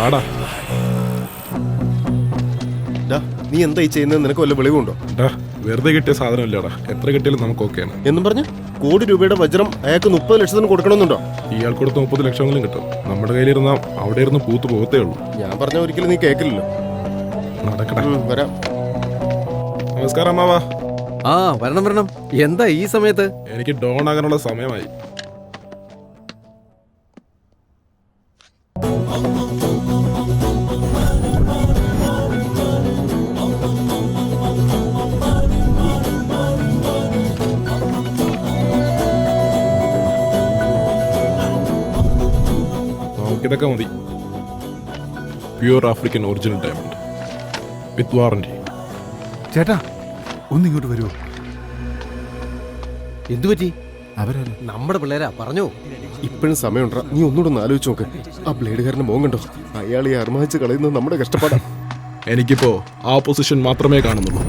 വാടാ. നീ എന്താ ഈ ചെയ്യുന്നത്? നിനക്ക് വല്ല വെളിവുണ്ടോ? വെറുതെ കിട്ടിയ സാധനം ഇല്ലടാ, എത്ര കിട്ടിയാലും നമുക്ക് ഓക്കെയാണ്. എന്നും പറഞ്ഞ് കോടി രൂപയുടെ വജ്രം അയാൾക്ക് 30 ലക്ഷത്തിന് കൊടുക്കണമെന്നുണ്ടോ? ഇയാൾ കൊടുത്ത 30 ലക്ഷമെങ്കിലും കിട്ടും. നമ്മുടെ കയ്യിലിരുന്ന അവിടെ ഇരുന്ന് പൂത്ത് പോകത്തേ ഉള്ളൂ. ഞാൻ പറഞ്ഞ ഒരിക്കലും നീ കേൾക്കില്ലല്ലോ. നടക്കടാ. വരാം. നമസ്കാരം അമ്മാവാ. ആ വരണം വരണം. എന്താ ഈ സമയത്ത്? എനിക്ക് ഡോൺ ആകാനുള്ള സമയമായി. ഇതൊക്കെ മതി. പ്യൂർ ആഫ്രിക്കൻ ഒറിജിനൽ ഡയമണ്ട് വിത്ത് വാറന്റി. ചേട്ടാ ഒന്നിങ്ങോട്ട് വരുമോ? എന്തുപറ്റി? അവരല്ല, നമ്മുടെ പിള്ളേരാ. പറഞ്ഞോ. ഇപ്പോഴും സമയമുണ്ടാ. നീ ഒന്നുകൂടെ ഒന്ന് ആലോചിച്ച് നോക്ക്. ആ ബ്ലേഡുകാരന്റെ മോൻ കണ്ടോ? അയാൾ ഈ അർമാഹിച്ച് കളയുന്നത് നമ്മുടെ കഷ്ടപ്പാടാ. എനിക്കിപ്പോ ആ പൊസിഷൻ മാത്രമേ കാണുന്നുള്ളൂ.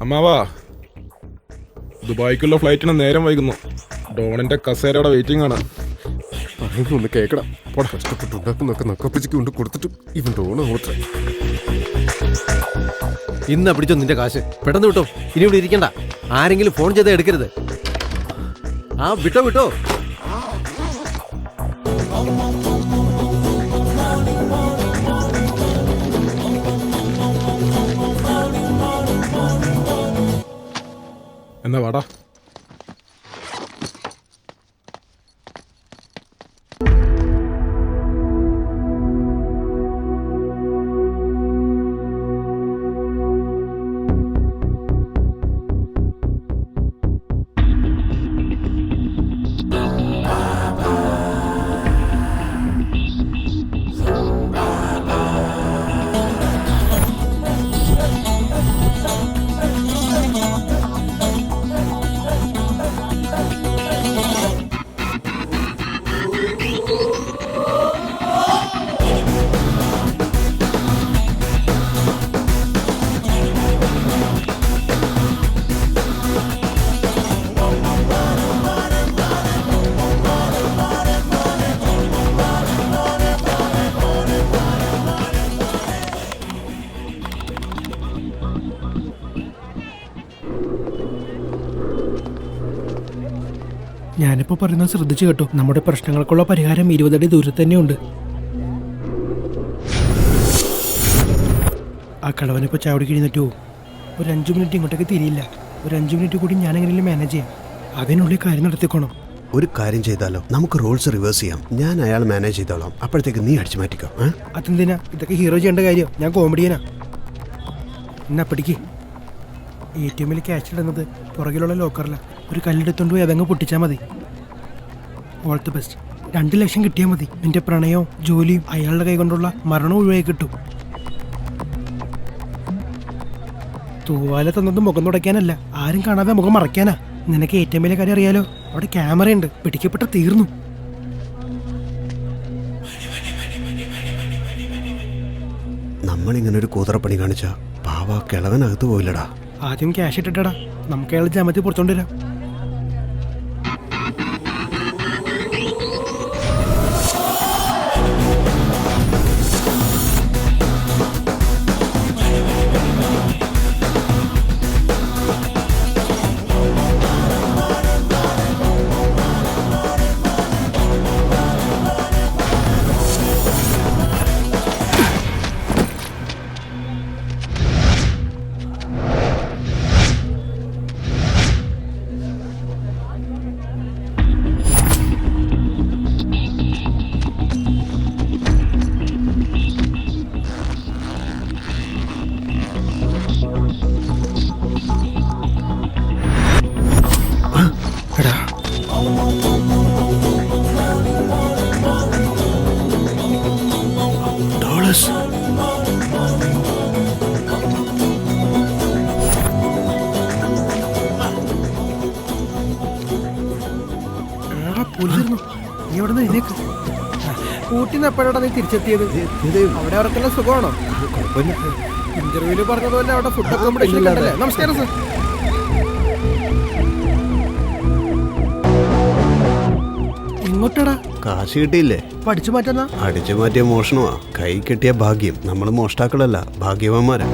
അമ്മാവാ, ദുബായ്ക്കുള്ള ഫ്ലൈറ്റിന് നേരം വൈകുന്നു. ഡോണിന്റെ കസേരയുടെ വെയിറ്റിംഗ് ആണ്. പറയുന്നൊന്ന് കേൾക്കണം. കഷ്ടപ്പെട്ടുണ്ടാക്കുന്നൊക്കെ നക്കപ്പിച്ചിക്ക് കൊണ്ട് കൊടുത്തിട്ട് ഇവൻ ഡോണ് ഓത്ര. ഇന്ന് പിടിച്ചോ നിന്റെ കാശ്. പെട്ടെന്ന് വിട്ടോ. ഇനി ഇവിടെ ഇരിക്കണ്ട. ആരെങ്കിലും ഫോൺ ചെയ്താൽ എടുക്കരുത്. ആ വിട്ടോ വിട്ടോ. എന്നാ വാടാ. ഞാനിപ്പോ പറയുന്നത് ശ്രദ്ധിച്ചു കേട്ടോ. നമ്മുടെ പ്രശ്നങ്ങൾക്കുള്ള പരിഹാരം 20 അടി ദൂരത്ത് തന്നെയുണ്ട്. ആ കടവനിപ്പോൾ ചാവടി കഴിഞ്ഞിട്ട് പോകും. ഒരു 5 മിനിറ്റ് ഇങ്ങോട്ടേക്ക് തിരിയില്ല. ഒരു 5 മിനിറ്റ് കൂടി ഞാൻ എങ്ങനെയും മാനേജ് ചെയ്യാം. അതിനുള്ളിൽ കാര്യം നടത്തിക്കോണം. ഒരു കാര്യം ചെയ്താലോ, നമുക്ക് റോൾസ് റിവേഴ്സ് ചെയ്യാം. ഞാൻ അയാൾ മാനേജ് ചെയ്തോളാം. അപ്പോഴത്തേക്ക് നീ അടിച്ചു മാറ്റിക്കോ. അതെന്തിനാ? ഇതൊക്കെ ഹീറോ ചെയ്യേണ്ട കാര്യം. ഞാൻ കോമഡിയനാ. എന്നാ പിടിക്ക്. ATM-ൽ ക്യാഷ് ഇടുന്നത് പുറകിലുള്ള ലോക്കറില്ല. ഒരു കല്ലെടുത്തോണ്ട് പോയി അതങ്ങ് പൊട്ടിച്ചാൽ മതി. All the best. 2 ലക്ഷം കിട്ടിയാൽ മതി. നിന്റെ പ്രണയവും ജോലിയും അയാളുടെ കൈ കൊണ്ടുള്ള മരണവും ഒഴിവായി കിട്ടും. തൂവാല തന്നത് മുഖം തുടയ്ക്കാനല്ല, ആരും കാണാതെ മുഖം മറയ്ക്കാനാ. നിനക്ക് ATM-ലെ കാര്യം അറിയാലോ. അവിടെ ക്യാമറയുണ്ട്. പിടിക്കപ്പെട്ട തീർന്നു. നമ്മളിങ്ങനെ ഒരു കൂതറപ്പണി കാണിച്ചാ പാവ കിളവനകത്ത് പോയില്ലടാ. ആദ്യം ക്യാഷ് ഇട്ടിട്ടടാ. നമുക്ക് അയാൾ ജാമത്തിൽ പുറത്തോണ്ടിരാം. ഊട്ടിന്ന് നീ തിരിച്ചെത്തിയത്? അവിടെ അവർക്കെല്ലാം സുഖമാണോ? ഇന്റർവ്യൂല് പറഞ്ഞതുപോലെ അവിടെ ഫുഡ് അക്കോമഡേഷൻ. നമസ്കാരം സർ. എങ്ങോട്ടാടാ? കാശ് കിട്ടിയില്ലേ? പഠിച്ചു മാറ്റാന്നാ? അടിച്ചു മാറ്റിയ മോഷണമാ. കൈ കിട്ടിയ ഭാഗ്യം. നമ്മൾ മോഷ്ടാക്കളല്ല, ഭാഗ്യവാന്മാരാ.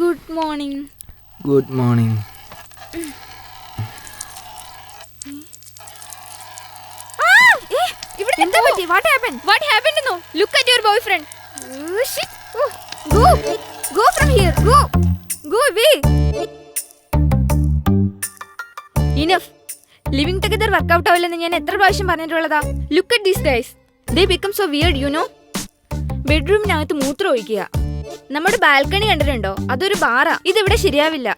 Good morning. Good morning. എന്താ പറ്റി? What happened? What happened? No. Look at your boyfriend. Oh shit. Oh. Go. Go from here. Go. Go away. Enough. Living together workout ആവില്ലെന്ന് ഞാൻ എത്ര പ്രാവശ്യം പറഞ്ഞിട്ടുള്ളതാ? Look at these guys. They become so weird, you know. ബെഡ്റൂമിനകത്ത് മൂത്രം ഒഴിക്കുക. നമ്മുടെ balcony കണ്ടിട്ടുണ്ടോ? അതൊരു ബാറാ. ഇതിവിടെ ശരിയാവില്ല.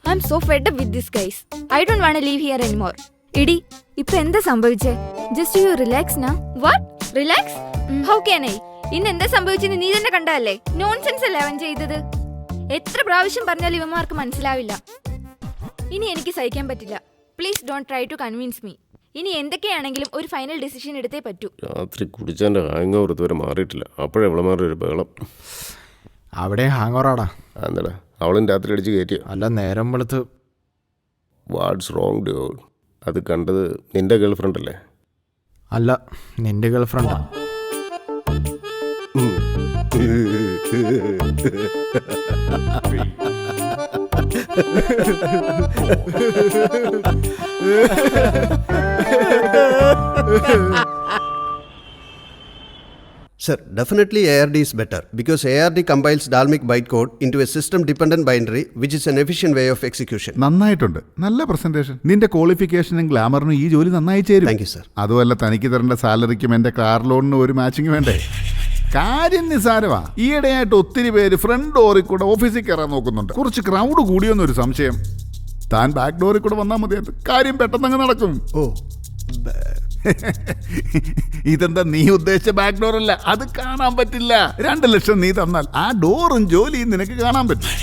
I am so fed up with this guys. I don't want to leave here anymore. എടി, ഇപ്പൊ എന്താ സംഭവിച്ചേ? ജസ്റ്റ് യു റിലാക്സ് നാ. What? Relax? How can I? ഇന്ന് എന്താ സംഭവിച്ചെന്ന് നീ തന്നെ കണ്ടതല്ലേ? നോൺസെൻസ് അല്ലേ അവൻ ചെയ്തത്? എത്ര പ്രാവശ്യം പറഞ്ഞാലും ഇവന്മാർക്ക് മനസ്സിലാവില്ല. ഇനി എനിക്ക് സഹിക്കാൻ പറ്റില്ല. Please don't try to convince me. ഇനി എന്തൊക്കെയാണെങ്കിലും ഒരു ഫൈനൽ ഡിസിഷൻ എടുത്തേ പറ്റൂ. രാത്രി കുടിച്ചതിൻ്റെ ഹാങ് ഓവർ ഇതുവരെ മാറിയിട്ടില്ല. അപ്പോഴേ അവളമാരുടെ ഒരു ബഹളം. അവിടെ ഹാങ്ങോറാടാ. എന്താടാ അവളും രാത്രി അടിച്ച് കയറ്റിയ? അല്ല, നേരം വെളുത്ത്. What's wrong do? അത് കണ്ടത് നിന്റെ ഗേൾ ഫ്രണ്ട് അല്ലേ? അല്ല, നിന്റെ ഗേൾ ഫ്രണ്ടാ. Sir, definitely ARD is better because ARD compiles Dalmic bytecode into a system-dependent binary, which is an efficient way of execution. നന്നായിട്ടുണ്ട്. നല്ല പ്രസന്റേഷൻ. നിന്റെ ക്വാളിഫിക്കേഷനും ഗ്ലാമറിനും ഈ ജോലി നന്നായി ചേരും. Thank you, sir. അതുമല്ല, തനിക്ക് തരേണ്ട സാലറിക്കും എൻ്റെ കാർ ലോണിനും ഒരു മാച്ചിങ് വേണ്ടേ? കാര്യം നിസാരമാ. ഈയിടെയായിട്ട് ഒത്തിരി പേര് ഫ്രണ്ട് ഡോറിൽ കൂടെ ഓഫീസിൽ കയറാൻ നോക്കുന്നുണ്ട്. കുറച്ച് ക്രൗഡ് കൂടിയെന്നൊരു സംശയം. താൻ ബാക്ക് ഡോറിൽ കൂടെ വന്നാൽ മതി, കാര്യം പെട്ടെന്നങ്ങ് നടക്കും. ഓ, ഇതെന്താ നീ ഉദ്ദേശിച്ച ബാക്ക് ഡോർ അല്ല, അത് കാണാൻ പറ്റില്ല. 2 ലക്ഷം നീ തന്നാൽ ആ ഡോറും ജോലിയും നിനക്ക് കാണാൻ പറ്റും.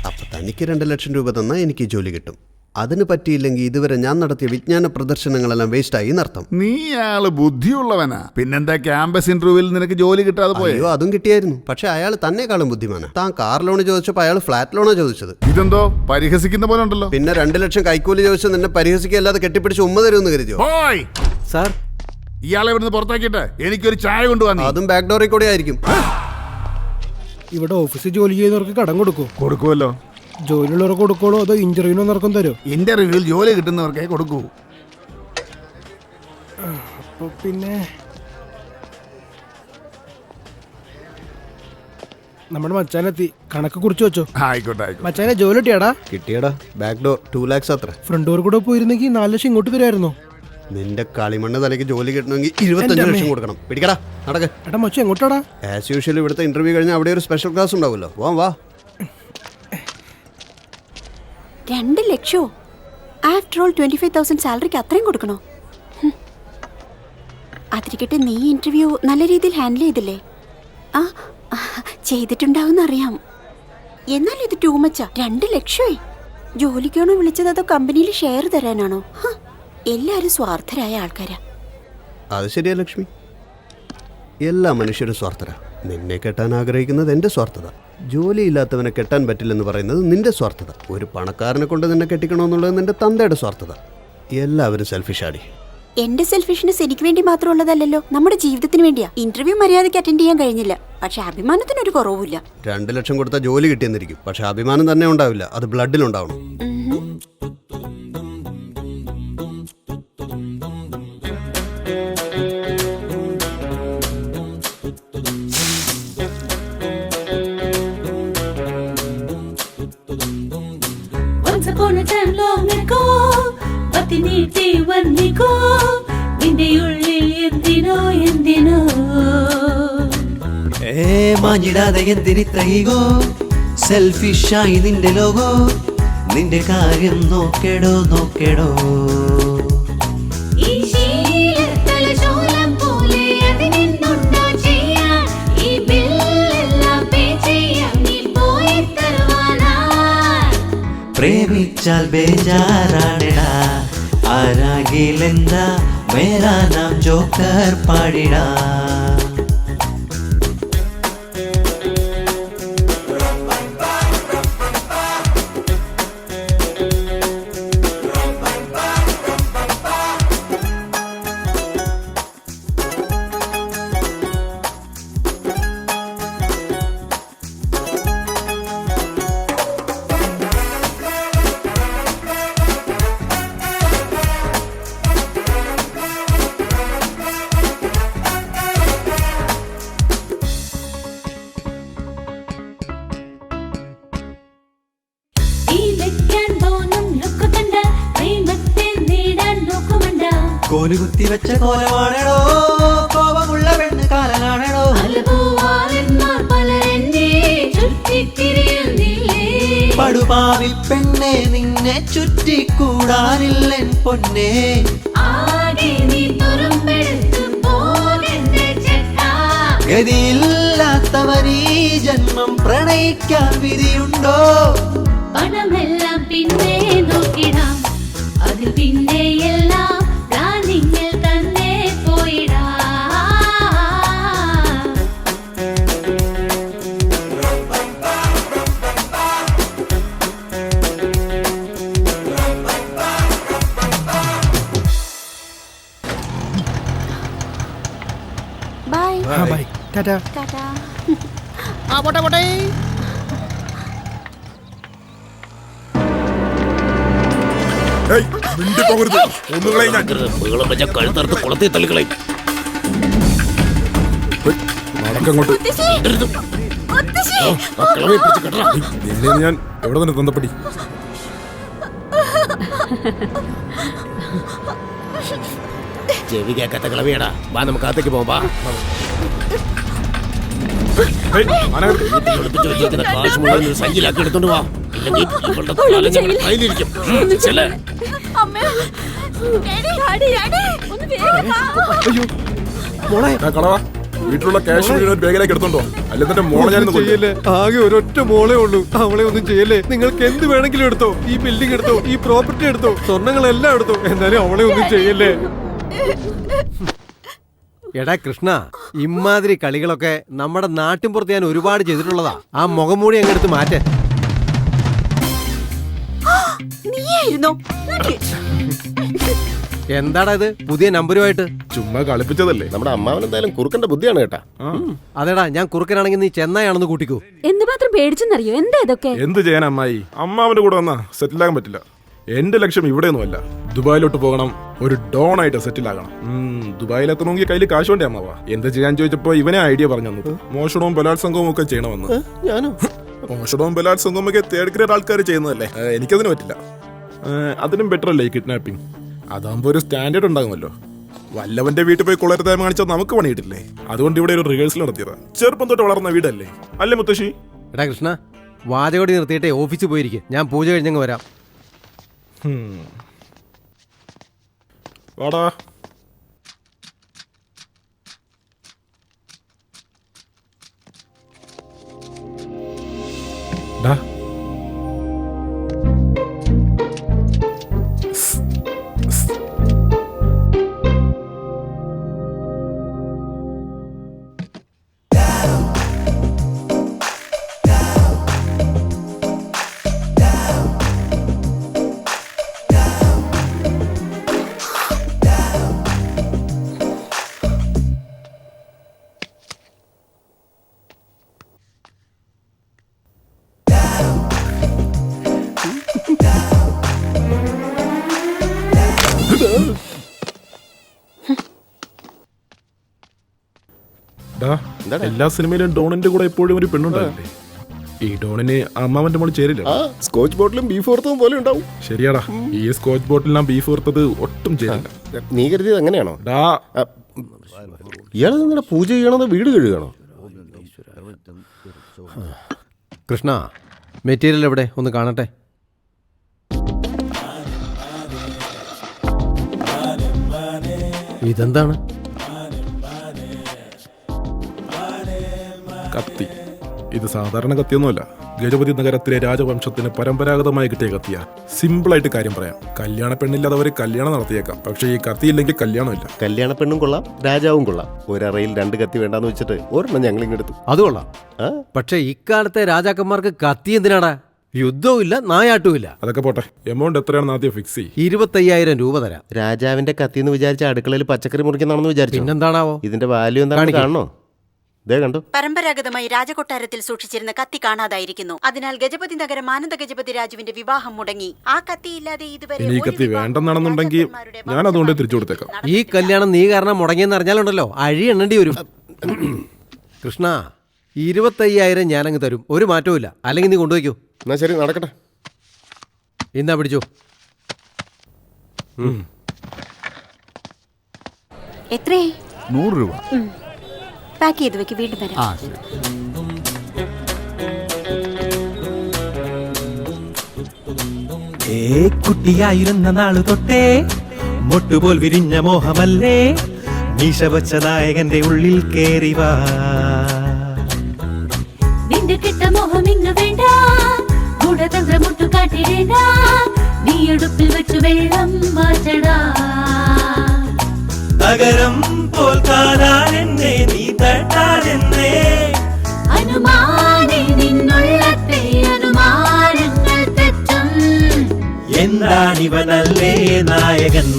അപ്പൊ തനിക്ക് 2 ലക്ഷം രൂപ തന്നാൽ എനിക്ക് ജോലി കിട്ടും. അതിന് പറ്റിയില്ലെങ്കിൽ ഇതുവരെ ഞാൻ നടത്തിയ വിജ്ഞാന പ്രദർശനങ്ങളെല്ലാം വേസ്റ്റായി എന്നർത്ഥം. നീ ആള് ബുദ്ധിയുള്ളവനാ. പിന്നെന്താ ക്യാമ്പസ് ഇന്റർവ്യൂവിൽ നിനക്ക് ജോലി കിട്ടാതെ പോയോ? അയ്യോ, അതും കിട്ടിയായിരുന്നു. പക്ഷെ അയാൾ തന്നെക്കാളും ബുദ്ധിമാനാ. താൻ കാർ ലോൺ ചോദിച്ചപ്പോൾ അയാൾ ഫ്ലാറ്റ് ലോണാ ചോദിച്ചത്. ഇതെന്തോ പരിഹസിക്കുന്ന പോലെ ഉണ്ടല്ലോ. പിന്നെ 2 ലക്ഷം കൈക്കൂലി ചോദിച്ചാൽ നിന്നെ പരിഹസിക്കല്ലാതെ കെട്ടിപ്പിടിച്ച് ഉമ്മ തരുമെന്ന് കരുതിയോ? സാർ, ഇയാളെ ഇവിടുന്ന് പുറത്താക്കിയിട്ട് എനിക്കൊരു ചായ കൊണ്ടുവന്നു. അതും ബാക്ക് ഡോറിൽ കൂടെ ആയിരിക്കും. ഇവിടെ ഓഫീസിൽ ജോലി ചെയ്യുന്നവർക്ക് കടം കൊടുക്കും. കൊടുക്കുമല്ലോ. ജോലിയുള്ളവർക്ക് കൊടുക്കോളൂ അതോ ഇന്റർവ്യൂവിന് വന്നവർക്കും തരും? ഇന്റർവ്യൂവിൽ ജോലി കിട്ടുന്നവർക്കേ കൊടുക്കൂ. അപ്പൊ പിന്നെ നമ്മുടെ മച്ചാനെത്തി, കണക്ക് കുറിച്ച് വെച്ചോ. ആയിക്കോട്ടെ ആയിക്കോട്ടെ. മച്ചാനെ ജോലി കിട്ടിയാടാ? കിട്ടിയടാ, ബാക്ക് ഡോർ 2 lakhs അത്ര. ഫ്രണ്ട് ഡോർ കൂടെ പോയിരുന്നെങ്കിൽ 4 ലക്ഷം ഇങ്ങോട്ട് തരുമായിരുന്നോ? നിന്റെ കളിമണ്ണ് തലയ്ക്ക് ജോലി കിട്ടണമെങ്കിൽ 25 ലക്ഷം കൊടുക്കണം. പിടിക്കടാ, നടക്ക്. എടാ മച്ചു എങ്ങോട്ടാടാ? ആസ് യൂഷ്വൽ ഇവിടുത്തെ ഇന്റർവ്യൂ കഴിഞ്ഞാൽ അവിടെ ഒരു സ്പെഷ്യൽ ക്ലാസ് ഉണ്ടാവുമല്ലോ. വാ 2 ലക്ഷോ? ആഫ്റ്റർ ഓൾ 25,000 സാലറിക്ക് അത്രയും കൊടുക്കണോ? അതിരിക്കട്ടെ, നീ ഇന്റർവ്യൂ നല്ല രീതിയിൽ ഹാൻഡിൽ ചെയ്തില്ലേ? ആ ചെയ്തിട്ടുണ്ടാവും അറിയാം. എന്നാൽ ഇത് ടൂ മച്ചാ. 2 ലക്ഷമായി. ജോലിക്കാണോ വിളിച്ചത് അതോ കമ്പനിയിൽ ഷെയർ തരാനാണോ? എല്ലാരും സ്വാർത്ഥരായ ആൾക്കാരാ. അത് ശരിയാ ലക്ഷ്മി, എല്ലാ മനുഷ്യരും സ്വാർത്ഥരാ. നിന്നെ കെട്ടാൻ ആഗ്രഹിക്കുന്നത് എൻ്റെ സ്വാർത്ഥത. ജോലിയില്ലാത്തവനെ കെട്ടാൻ പറ്റില്ലെന്ന് പറയുന്നത് നിന്റെ സ്വാർത്ഥത. ഒരു പണക്കാരനെ കൊണ്ട് നിന്നെ കെട്ടിക്കണമെന്നുള്ളത് നിന്റെ തന്തയുടെ സ്വാർത്ഥത. എല്ലാവരും സെൽഫിഷാടി. എന്റെ സെൽഫിഷ്നെസ് എനിക്ക് വേണ്ടി മാത്രമുള്ളതല്ലല്ലോ, നമ്മുടെ ജീവിതത്തിന് വേണ്ടിയാ. ഇന്റർവ്യൂ മര്യാദയ്ക്ക് അറ്റൻഡ് ചെയ്യാൻ കഴിഞ്ഞില്ല, പക്ഷെ അഭിമാനത്തിനൊരു കുറവുമില്ല. 2 ലക്ഷം കൊടുത്താൽ ജോലി കിട്ടിയെന്നിരിക്കും, പക്ഷെ അഭിമാനം തന്നെ ഉണ്ടാവില്ല. അത് ബ്ലഡിലുണ്ടാവണം. Once upon a time long ago, പത്തിനീട്ടി വന്നിക്കോ നിന്റെ ഉള്ളിൽ എന്തിനോ മാഞ്ഞിടാതെ എന്തിനിത്രയോ സെൽഫിഷായി നിന്റെ ലോകോ, നിന്റെ കാര്യം നോക്കേടോ. ഈ ശീലത്തലശൂലം പോലെ അതിനെന്തുണ്ടോ ചെയ്യാൻ? ഈ ബില്ലെല്ലാം പേ ചെയ്യാൻ നീ പോയി തരുവാനാ? പ്രേമിച്ചാൽ ബേജാറാണെടാ, ആരാകിലെന്താ മേരാ നാം ജോക്കർ പാടിടാ. കോലുകുത്തി വെച്ച കോലമാണോ, കോപമുള്ള പെണ്ണ് കാലനാണോ? പടുപാവി പെണ്ണെ നിന്നെ ചുറ്റിക്കൂടാനില്ലെൻ പൊന്നെ. ഗതിയില്ലാത്തവനീ ജന്മം പ്രണയിക്കാൻ വിധിയുണ്ടോ? പണമെല്ലാം പിന്നെ നോക്കിടാം, അത് പിന്നെ എല്ലാം പ്ലാനിങ്ങിൽ തന്നെ പോയിടാ. ബൈ ബൈ, ടാറ്റാ. ടാറ്റാ. ഏയ്, മിണ്ടി പോകരുത്. ഒന്നുകളെ ഞാൻ നടക്കങ്ങോട്ട്. നിന്നെ ഞാൻ എവിടെ തന്നെ തന്നപ്പടി. ചെവി കേക്കാത്ത കളവിയടാ. വാ നമുക്ക് അകത്തേക്ക് പോവാ. കാശ് മുഴുവൻ സഞ്ചിലാക്കി എടുത്തോണ്ട് വാ, ഇല്ലെങ്കിൽ ഇവളുടെ കാലം ഞങ്ങളുടെ കയ്യിലിരിക്കും. ചെല്ലേ. കളവാ, വീട്ടിലുള്ള ക്യാഷ് മുഴുവൻ ബാഗിലേക്ക് എടുത്തോണ്ടോ, അല്ലെ തന്റെ മോളെ ഞാൻ ചെയ്യല്ലേ. ആകെ ഒരൊറ്റ മോളേ ഉള്ളൂ, അവളെ ഒന്നും ചെയ്യല്ലേ. നിങ്ങൾക്ക് എന്ത് വേണമെങ്കിലും എടുത്തോ, ഈ ബിൽഡിംഗ് എടുത്തോ, ഈ പ്രോപ്പർട്ടി എടുത്തോ, സ്വർണ്ണങ്ങളെല്ലാം എടുത്തോ, എന്നാലും അവളെ ഒന്നും ചെയ്യല്ലേ. എടാ കൃഷ്ണ, ഇമാതിരി കളികളൊക്കെ നമ്മുടെ നാട്ടിൻപുറത്ത് ഞാൻ ഒരുപാട് ചെയ്തിട്ടുള്ളതാ. ആ മുഖംമൂടി അങ്ങെടുത്ത് മാറ്റേ. എന്താടാ ഇത് പുതിയ നമ്പരുമായിട്ട്? ചുമ്മാ കളിപ്പിച്ചതല്ലേ. നമ്മുടെ അമ്മാവൻ എന്തായാലും കുറുക്കന്റെ ബുദ്ധിയാണ് കേട്ടാ. അതെടാ, ഞാൻ കുറുക്കനാണെങ്കിൽ നീ ചെന്നായാണെന്ന് കൂട്ടിക്കൂ. എന്തുമാത്രം പേടിച്ചെന്നറിയോ? എന്താ ഇതൊക്കെ? എന്ത് ചെയ്യാൻ അമ്മായി, അമ്മാവന്റെ കൂടെ വന്നാ സെറ്റിലാകാൻ പറ്റില്ല. 2 ലക്ഷം ഇവിടെയൊന്നുമല്ല, ദുബായിലോട്ട് പോകണം, ഒരു ഡോൺ ആയിട്ട് സെറ്റിൽ ആകണം. ദുബായിലെത്തണമെങ്കിൽ കയ്യിൽ കാശ് വേണ്ടേ അമ്മാവാ. എന്ത് ചെയ്യാൻ ചോദിച്ചപ്പോ ഇവനെ ഐഡിയ പറഞ്ഞു തന്നത് മോഷണവും ബലാത്സംഗവും ഒക്കെ ചെയ്യണമെന്ന്. ഞാനോ? മോഷണവും ബലാത്സംഗവും ഒക്കെ തേർഡ് ഗ്രേഡ് ആൾക്കാർ ചെയ്യുന്നതല്ലേ, എനിക്കതിന് പറ്റില്ല. അതിനും ബെറ്റർ അല്ലേ കിഡ്നാപ്പിംഗ്. അതാകുമ്പോ ഒരു സ്റ്റാൻഡേർഡ് ഉണ്ടാകുമല്ലോ. വല്ലവന്റെ വീട്ടിൽ പോയി കുളരുതായ്മ കാണിച്ചാൽ നമുക്ക് പണിയിട്ടില്ലേ. അതുകൊണ്ട് ഇവിടെ ഒരു റിഹേഴ്സൽ നടത്തിയതാ. ചെറുപ്പം തൊട്ട് വളർന്ന വീടല്ലേ, അല്ലേ മുത്തശ്ശി? എടാ കൃഷ്ണ, വാചകോടി നിർത്തിയിട്ടേ ഓഫീസിൽ പോയിരിക്കും. ഞാൻ പൂജ കഴിഞ്ഞങ്ങ് വരാം. വാടാ. ഡാ. എല്ലാ സിനിമയിലും ഡോണിന്റെ കൂടെ എപ്പോഴും ഒരു പെണ്ണുണ്ടാവില്ലേ? ഈ ഡോണിന് അമ്മാവന്റെ മോള് ചേരില്ല. സ്കോച്ച് ബോട്ടിലും ബീഫ് ഓർത്തതും പോലെ ഉണ്ടാവും. ശരിയാടാ, ഈ സ്കോച്ച് ബോട്ടിൽ ഞാൻ ബീഫ് ഓർത്തത് ഒട്ടും ചേരില്ല. നീ കരുതിയത് അങ്ങനെയാണോ? ഇയാൾ നിങ്ങളുടെ പൂജ ചെയ്യണോ വീട് കഴുകണോ? കൃഷ്ണ, മെറ്റീരിയൽ എവിടെ? ഒന്ന് കാണട്ടെ. ഇതെന്താണ്? കത്തി. ഇത് സാധാരണ കത്തിയൊന്നുമല്ല. ഗജപതി നഗരത്തിലെ രാജവംശത്തിന് പരമ്പരാഗതമായി കിട്ടിയ കത്തിയാ. സിമ്പിളായിട്ട് കാര്യം പറയാം. കല്യാണ പെണ്ണില്ലാതെ അവര് കല്യാണം നടത്തിയേക്കാം, പക്ഷെ ഈ കത്തിയില്ലെങ്കിൽ കല്യാണമില്ല. കല്യാണ പെണ്ണും കൊള്ളാം, രാജാവും കൊള്ളാം. ഒരറയിൽ 2 കത്തി വേണ്ടാന്ന് വെച്ചിട്ട് ഒരെണ്ണം ഞങ്ങൾ ഇങ്ങെടുത്തു. അത് കൊള്ളാം. പക്ഷെ ഇക്കാലത്തെ രാജാക്കന്മാർക്ക് കത്തി എന്തിനാടാ? യുദ്ധവും ഇല്ല, നായാട്ടും ഇല്ല. അതൊക്കെ പോട്ടെ, എമൗണ്ട് എത്രയാണെന്ന് ആദ്യം ഫിക്സ് ചെയ്യും. 25,000 രൂപ തരാം. രാജാവിന്റെ കത്തി എന്ന് വിചാരിച്ച അടുക്കളയിൽ പച്ചക്കറി മുറിക്കുന്നാണെന്ന് വിചാരിച്ചു. പിന്നെന്താണാവോ? ഇതിന്റെ വാല്യൂ എന്താണെന്ന് കാണണോ? ദേ കണ്ടു. പരമ്പരാഗതമായി രാജകൊട്ടാരത്തിൽ സൂക്ഷിച്ചിരുന്ന കത്തി കാണാതായിരിക്കുന്നു. അതിനാൽ ഗജപതി നഗരം ആനന്ദ ഗജപതി രാജുവിന്റെ വിവാഹം മുടങ്ങി. ആ കത്തി ഇല്ലാതെ ഇതുവരെ ഈ കത്തി വേണ്ടെന്നാണെന്നുണ്ടെങ്കിൽ ഞാൻ അതുകൊണ്ട് തിരിച്ചു കൊടുത്തേക്കാം. ഈ കല്യാണം നീ കാരണം മുടങ്ങിയെന്ന് അറിഞ്ഞാലുണ്ടല്ലോ അഴി എണ്ണേണ്ടി വരും. കൃഷ്ണ, 25,000 ഞാനങ്ങ് തരും, ഒരു മാറ്റവും ഇല്ല. അല്ലെങ്കിൽ നീ കൊണ്ടുപോയിക്കോ. എന്നാ ശരി, നടക്കട്ടെ. ഇന്നാ പിടിച്ചോ. എത്രേ? 100 രൂപ. പാക്ക് ചെയ്ത് വെക്ക്, വീണ്ടും വരാം. ആ ശരി. കുട്ടിയായിരുന്ന നാളു തൊട്ടേ മൊട്ടുപോൽ വിരിഞ്ഞ മോഹമല്ലേ മീശ വച്ച നായകന്റെ ഉള്ളിൽ കേറിവാ. നിന്റെ കിട്ട മോഹം ഇങ്ങ് വേണ്ട, ഗൂഢതന്ത്ര മുട്ടു കാട്ടിടേണ്ട, നീ അടുപ്പിൽ വെച്ച് വെള്ളം മാറ്റടാ. തകരം പോൽ കാണാനെന്നെ നീ തട്ടാനെന്നേ അനുമാനെ നിന്നുള്ളത്തെ അനുമാനങ്ങൾ തെറ്റും. എന്താണിവനല്ലേ നായകൻ,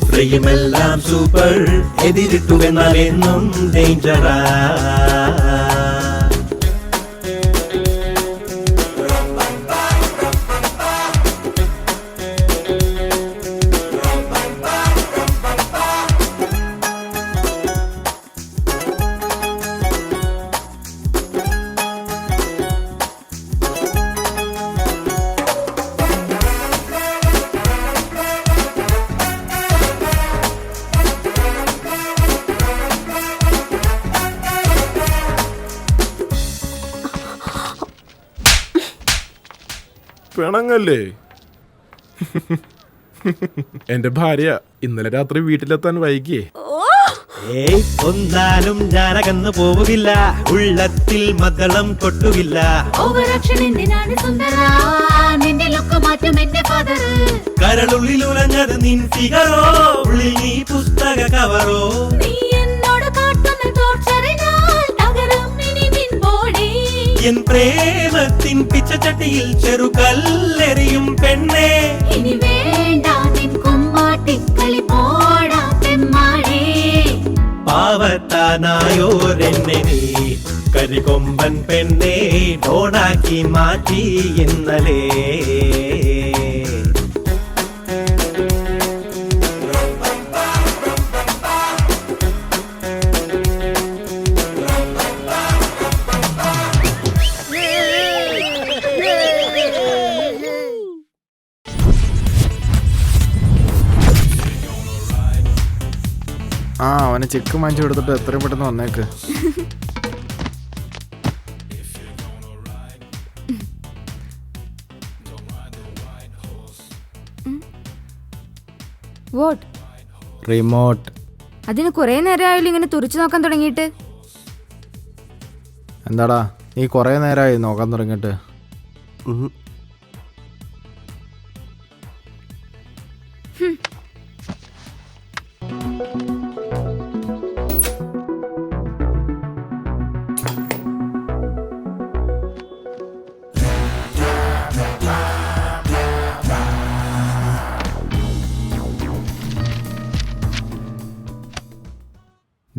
ഫ്രെയിമെല്ലാം സൂപ്പർ, എതിരിട്ടുവെന്നാൽ എന്നും ഡേഞ്ചറാ. പിണങ്ങല്ലേ? എന്റെ ഭാര്യ ഇന്നലെ രാത്രി വീട്ടിലെത്താൻ വൈകിയേ. ഒന്നാലും ഞാനകന്നു പോവുകില്ല, ഉള്ളത്തിൽ മദ്ദളം കൊട്ടുകില്ല. കരളുള്ളിൽ ഉലഞ്ഞത് നിൻ ഫിഗറോ, ഉള്ളിൽ നീ പുസ്തക കവറോ. എൻ പ്രേമത്തിൻ പിച്ചച്ചട്ടിയിൽ ചെറുകല്ലെറിയും പെണ്ണേ. ഇനി വേണ്ട നിൻ കുമ്മാട്ടിക്കളി പോടാ പെമ്മാഴേ. പാവത്താനായോരെന്നെ നീ കരികൊമ്പൻ പെണ്ണേ ഡോണാക്കി മാറ്റി ഇന്നലെ. ആ അവനെ ചെക്ക് വാങ്ങിച്ചു കൊടുത്തിട്ട് എത്രയും പെട്ടെന്ന് വന്നേക്ക്. വാട്ട്? റിമോട്ട്. അതിന് കുറെ നേരമായാലും ഇങ്ങനെ തുറച്ചു നോക്കാൻ തുടങ്ങിയിട്ട്. എന്താടാ നീ കുറേ നേരമായി നോക്കാൻ തുടങ്ങിയിട്ട്?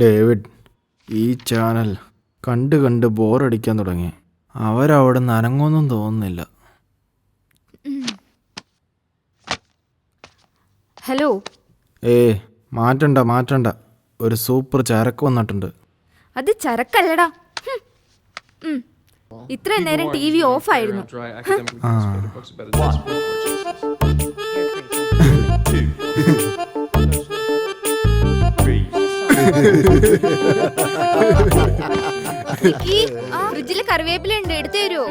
ഡേവിഡ്, ഈ ചാനൽ കണ്ട് കണ്ട് ബോറടിക്കാൻ തുടങ്ങി. അവരവിടെ നനങ്ങൊന്നും തോന്നുന്നില്ല. ഹലോ. മാറ്റണ്ട. ഒരു സൂപ്പർ ചരക്ക് വന്നിട്ടുണ്ട്. അത് ചരക്കല്ലടാ. ഇത്രയും നേരം ടി വി ഓഫ് ആയിരുന്നു. ഫ്രിഡ്ജില് കറിവേപ്പില ഉണ്ട്, എടുത്തു തരുമോ?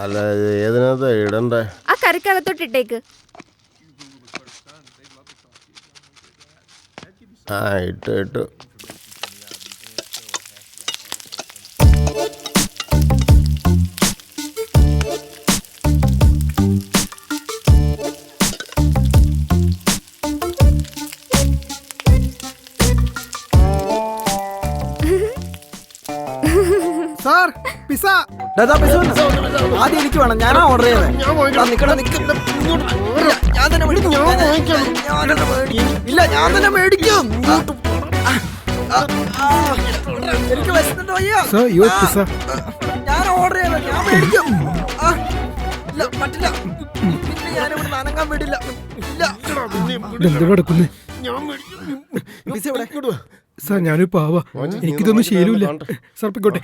അല്ല ഏതിനകത്താ ഇടണ്ടേ? ആ കറിക്കകത്തോട്ട് ഇട്ടേക്ക്. ആ ഇട്ടു. Sir pizza. ആദ്യം എനിക്ക് വേണം, ഞാനാ ഓർഡർ ചെയ്തത്. ഇല്ല, ഞാൻ തന്നെ മേടിക്കും. എനിക്ക് വിശന്നിട്ട് വയ്യ. Sir your pizza. ഞാൻ ഓർഡർ ചെയ്തത്, ഞാൻ മേടിക്കും. ഇല്ല, പറ്റില്ല. പിന്നെ ഞാനിവിടെ നനങ്ങാൻ വിടില്ല. എന്ത് നടക്കുന്നേ സാർ? ഞാനൊരു പാവ, എനിക്കിതൊന്നും ശീലമില്ല. സാർ പൊയ്ക്കോട്ടെ.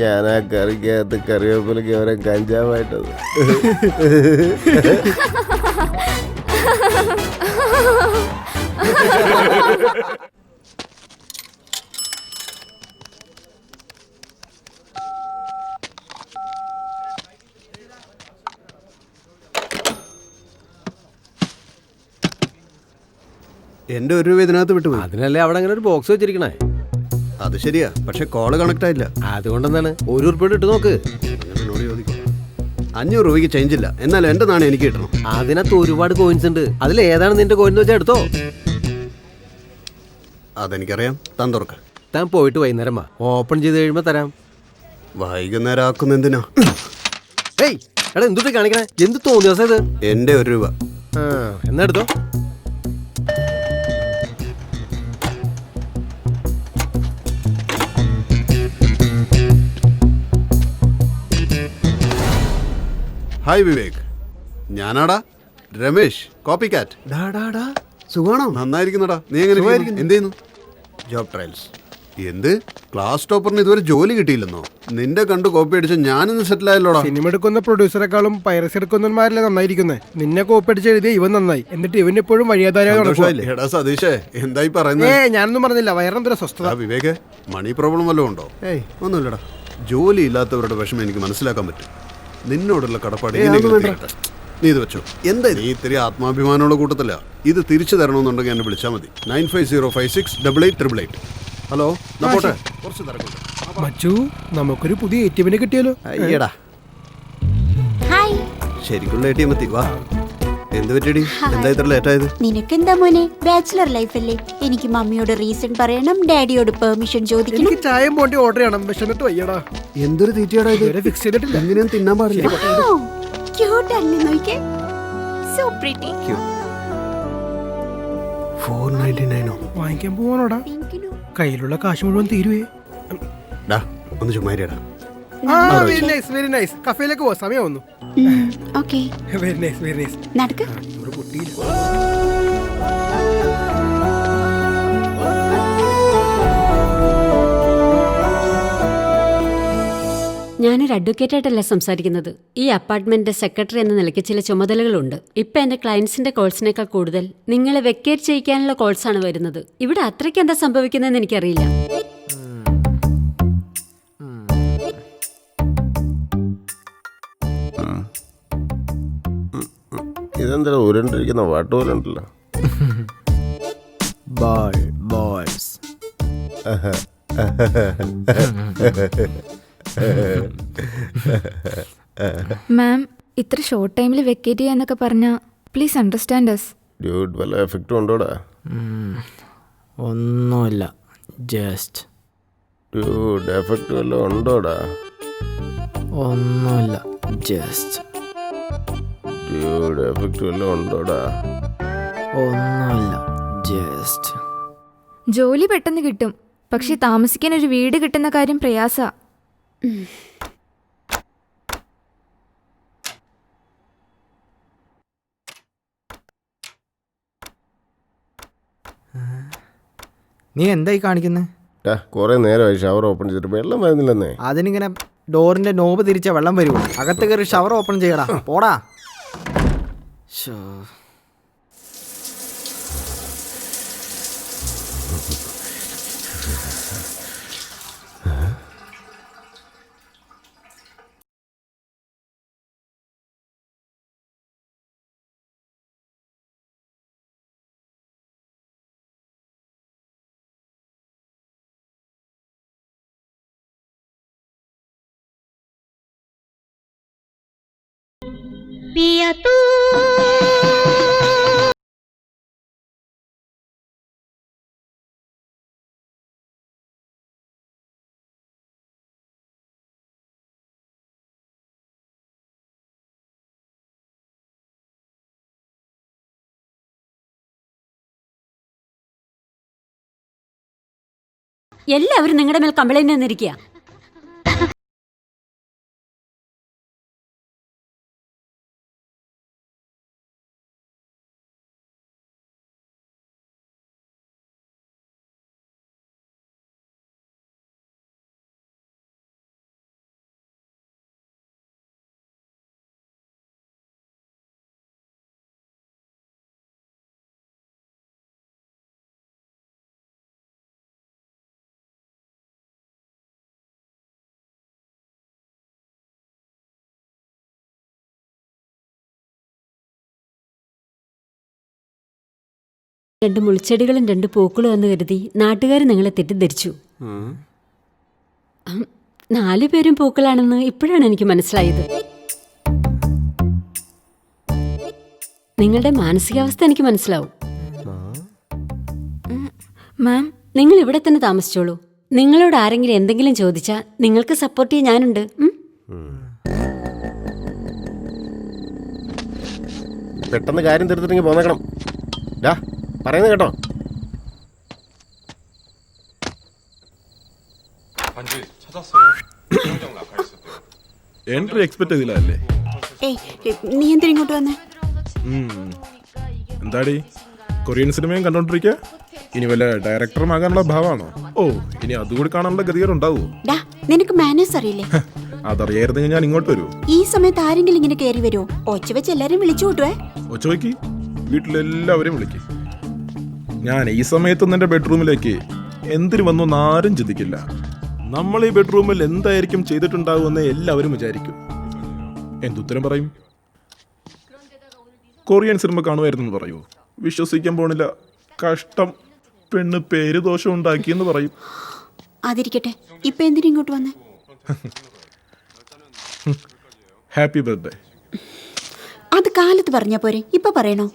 ഞാൻ ആ കറിക്കകത്ത് കറിവേപ്പിലക്ക് അവരെ കഞ്ചാവായിട്ടത്. എന്റെ 1 രൂപ ഇതിനകത്ത് വിട്ടുപോയി. അതിനല്ലേ അവിടെ അങ്ങനെ ഒരു ബോക്സ് വെച്ചിരിക്കണേ. അത് ശരിയാ, പക്ഷെ കോള് കണക്ട് ആയില്ല. അതുകൊണ്ടെന്താണ് 1 ഉറുപ്പിക ഇട്ട് നോക്ക്. 500 രൂപയ്ക്ക് ചേഞ്ച് ഇല്ല. എന്നാലും എന്റെ നാണയം എനിക്ക് കിട്ടണം. അതിനകത്ത് ഒരുപാട് കോയിൻസ് ഉണ്ട്. അതിൽ ഏതാണ് നിന്റെ കോയിൻ വെച്ചാൽ എടുത്തോ. അതെനിക്കറിയാം. താൻ തുറക്ക. താൻ പോയിട്ട് വൈകുന്നേരം വാ, ഓപ്പൺ ചെയ്ത് കഴിയുമ്പോ തരാം. വൈകുന്നേരം ആക്കുന്ന എന്തിനാ? ഏയ് എടാ, എന്തുട്ട് കാണിക്കണേ? എന്ത് തോന്നിയ ദിവസം ഇത്? എന്റെ 1 രൂപ. എന്നാ എടുത്തോ. ഹായ് വിവേക്, ഞാനാടാ രമേശ്, കോപ്പി കാറ്റ്. സുഖാണോ? നന്നായിരിക്കുന്നടാ. നീ എങ്ങനെ? എന്ത് ചെയ്യുന്നു? Job trials. എന്ത്? ക്ലാസ് ടോപ്പറിന് ഇതുവരെ ജോലി കിട്ടിയില്ലെന്നോ? നിന്റെ കണ്ട് കോപ്പി അടിച്ച് ഞാനിന്ന് സെറ്റിൽ ആയല്ലോടാ. സിനിമ എടുക്കുന്ന പ്രൊഡ്യൂസറെക്കാളും പൈറസി എടുക്കുന്നവന്മാരല്ലേ നന്നായിരിക്കുന്നത്. നിന്നെ കോപ്പി അടിച്ച് എഴുതിയ ഇവൻ നന്നായി, എന്നിട്ട് ഇവൻ എപ്പോഴും വഴിയാധാരമാണ്. എടാ സതീഷേ, എന്തായി പറയുന്നത്? ഞാനൊന്നും പറഞ്ഞില്ല, വയറെന്തൊരു സ്വസ്ഥത. വിവേക്, മണി പ്രോബ്ലം വല്ലതും ഉണ്ടോ? ഒന്നുമില്ലടാ. ജോലി ഇല്ലാത്തവരുടെ വിഷമം എനിക്ക് മനസ്സിലാക്കാൻ പറ്റും. നിന്നോടുള്ള കടപ്പാട് നീ ഇത് വെച്ചോ. എന്താ നീ ഇത്തിരി ആത്മാഭിമാനമുള്ള കൂട്ടത്തില്ല. ഇത് തിരിച്ചു തരണമെന്നുണ്ടെങ്കിൽ എന്നെ വിളിച്ചാൽ മതി. 9505688888. ഹലോ, പോട്ടെ, കുറച്ച് തിരക്കുണ്ട്. മച്ചു, നമുക്കൊരു പുതിയ ATM കിട്ടിയാലോ? അയ്യടാ, ശരിക്കുള്ള ATM എത്തി. വാ. എന്ത് പറ്റിയടി? എന്താ ഇത്ര ലേറ്റ് ആയത്? നിനക്കെന്താ മോനെ, ബാച്ചിലർ ലൈഫ് അല്ലേ? എനിക്ക് മമ്മിയോട് റീസൺ പറയണം, ഡാഡിയോട് പെർമിഷൻ ചോദിക്കണം. എനിക്ക് ചായയും പോണ്ടി ഓർഡർ ചെയ്യണം, വിശന്നിട്ട് വയ്യടാ. എന്തൊരു തീറ്റയാടാ ഇത്? ഫിക്സ് ചെയ്തിട്ടില്ല. എങ്ങനെയും തിന്നാൻ പാടില്ല. ക്യൂട്ട് അല്ലേ നോക്കിയേ, സോ പ്രിറ്റി. 499 വാങ്ങിക്കാൻ പോവാനോടാ, കയ്യിലുള്ള കാശ് മുഴുവൻ തീരുവേ. ഡാ ഒന്ന് ചുമ്മാരിയടാ. Very nice very nice. കഫേയിലേക്ക് പോവാ, സമയം വന്നു. Okay, very nice very nice. നടക്ക്. ഒരു കുട്ടിയില്ല. ഞാനൊരു അഡ്വക്കേറ്റായിട്ടല്ല സംസാരിക്കുന്നത്. ഈ അപ്പാർട്ട്മെന്റിന്റെ സെക്രട്ടറി എന്ന നിലയ്ക്ക് ചില ചുമതലകളുണ്ട്. ഇപ്പൊ എന്റെ ക്ലയൻസിന്റെ കോൾസിനേക്കാൾ കൂടുതൽ നിങ്ങളെ വെക്കേറ്റ് ചെയ്യിക്കാനുള്ള കോൾസാണ് വരുന്നത്. ഇവിടെ അത്രയ്ക്ക് എന്താ സംഭവിക്കുന്നതെന്ന് എനിക്കറിയില്ല. ഇതെന്താ ഉരുണ്ടിരിക്കുന്ന പാട്ട് പോലെ ഉണ്ടല്ലോ. മാം, ഇത്ര ഷോർട്ട് ടൈമിൽ വെക്കേറ്റ് ചെയ്യാന്നൊക്കെ പറഞ്ഞാ പ്ലീസ് അണ്ടർസ്റ്റാൻഡ് അസ്. ഡ്യൂഡ്, വല്ല എഫക്റ്റും ഉണ്ടോടാ? ഒന്നുമില്ല, ജസ്റ്റ്. ഡ്യൂഡ്, എഫക്റ്റ് വല്ലതും ഉണ്ടോടാ? ഒന്നുമില്ല, ജസ്റ്റ്. ഡ്യൂഡ്, എഫക്റ്റ് വല്ലതും ഉണ്ടോടാ? ഒന്നുമില്ല, ജസ്റ്റ്. ജോലി പെട്ടെന്ന് കിട്ടും, പക്ഷെ താമസിക്കാൻ ഒരു വീട് കിട്ടുന്ന കാര്യം പ്രയാസ. നീ എന്തായി കാണിക്കുന്നത്? കുറെ നേരമായി ഷവർ ഓപ്പൺ ചെയ്തിട്ട് വെള്ളം വരുന്നില്ലെന്നേ. അതിനിങ്ങനെ ഡോറിന്റെ നോബ് തിരിച്ച വെള്ളം വരുമോ? അകത്ത് കയറി ഷവർ ഓപ്പൺ ചെയ്യടാ, പോടാ. എല്ലാവരും നിങ്ങളുടെ മേൽ കംപ്ലൈന്റ് വന്നിരിക്കുക. രണ്ട് മുൾച്ചെടികളും രണ്ട് പൂക്കളും എന്ന് കരുതി നാട്ടുകാർ നിങ്ങളെ തെറ്റിദ്ധരിച്ചു. 4 പേരും പൂക്കളാണെന്ന് ഇപ്പോഴാണ് എനിക്ക് മനസ്സിലായത്. നിങ്ങളുടെ മാനസികാവസ്ഥ എനിക്ക് മനസ്സിലാവും. മാം, നിങ്ങൾ ഇവിടെ തന്നെ താമസിച്ചോളൂ. നിങ്ങളോട് ആരെങ്കിലും എന്തെങ്കിലും ചോദിച്ചാൽ നിങ്ങൾക്ക് സപ്പോർട്ട് ചെയ്യാൻ ഞാനുണ്ട്. പെട്ടെന്ന് കാര്യം തീർത്തിട്ടെങ്കിൽ പോന്നേക്കണം. പറയുന്നത് കേട്ടോ. എൻട്രി എക്സ്പെക്ട് ചെയ്തില്ലേ? നീ എന്തിനാ ഇങ്ങോട്ട് വന്നേ? എന്താടി, കൊറിയൻ സിനിമയും കണ്ടോണ്ടിരിക്കുക? ഇനി വല്ല ഡയറക്ടറുമാകാനുള്ള ഭാവമാണോ? ഓ, ഇനി അതുകൂടി കാണാനുള്ള ഗതികേടുണ്ടാവോ? നിനക്ക് മാനേഴ്സ് അറിയില്ലേ? അതറിയായിരുന്നെങ്കിൽ ഞാൻ ഇങ്ങോട്ട് വരൂ. ഈ സമയത്ത് ആരെങ്കിലും ഇങ്ങനെ കയറി വരുമോ? ഒച്ച വെച്ച് എല്ലാരും വിളിച്ചു കൂട്ടുവേ. ഒച്ച വയ്ക്കി, വീട്ടിലെല്ലാവരെയും വിളിക്ക്. ഞാൻ ഈ സമയത്തൊന്നും എൻ്റെ ബെഡ്റൂമിലേക്ക് എന്തിനു വന്നു ആരും ചിന്തിക്കില്ല. നമ്മൾ ഈ ബെഡ്റൂമിൽ എന്തായിരിക്കും ചെയ്തിട്ടുണ്ടാവുമെന്ന് എല്ലാവരും വിചാരിക്കും. എന്തുത്തരം പറയും? കൊറിയൻ സിനിമ കാണുമായിരുന്നു പറയൂ. വിശ്വസിക്കാൻ പോണില്ല. കഷ്ടം, പെണ്ണ് പേര് ദോഷം ഉണ്ടാക്കിയെന്ന് പറയും. അതിരിക്കട്ടെ, ഇപ്പൊ എന്തിനാ ഇങ്ങോട്ട് വന്നേ? Happy birthday. അത് കാലത്ത് പറഞ്ഞാ പോരെ, ഇപ്പൊ പറയണോ?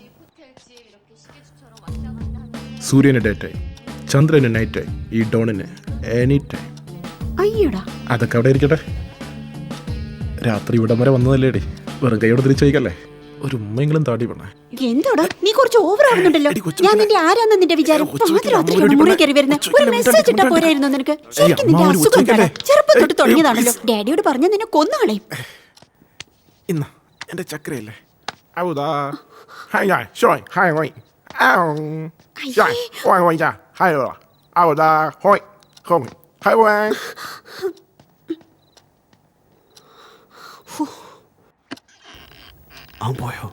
സൂര്യന് ഡേ ടൈം, ചന്ദ്രന് നൈറ്റ് ടൈം, ഈ ഡോണിന് എനി ടൈം. അയ്യോടാ, അതൊക്കെ അവിടെ ഇരിക്കട്ടെ. രാത്രി ഇവിടം വരെ വന്നതല്ലേടി, വെറും കൈയോടെ തിരിച്ചു വയ്ക്കല്ലേ. ഒരു ഉമ്മയെങ്കിലും താടി വേണേ. എന്തോടാ നീ കുറച്ച് ഓവർ ആവുന്നുണ്ടല്ലോ. ഞാൻ നിന്റെ ആരാന്ന് നിന്റെ വിചാരം? പാതിരാത്രിയാണ് മുറി കയറി വരുന്നത്. ഒരു മെസ്സേജ് ഇട്ടാ പോരായിരുന്നു നിനക്ക്? ശരിക്കും നിന്റെ അസുഖം എന്താടാ? ചെറുപ്പം തൊട്ട് തുടങ്ങിയതാണല്ലോ. ഡാഡിയോട് പറഞ്ഞ നിന്നെ കൊന്നുകളയും. ഇന്ന എന്റെ ചക്രയല്ലേ. ഔദാ ഹായ് ഹായ് ഷോയ് ഹായ് ഹോയ് ഷോയ് ഹോയ് ഹോയ് ഹായ് ഹായ് ഔദാ ഹോയ് ഹോയ് ഹായ് ഹോയ്. അവൻ പോയോ?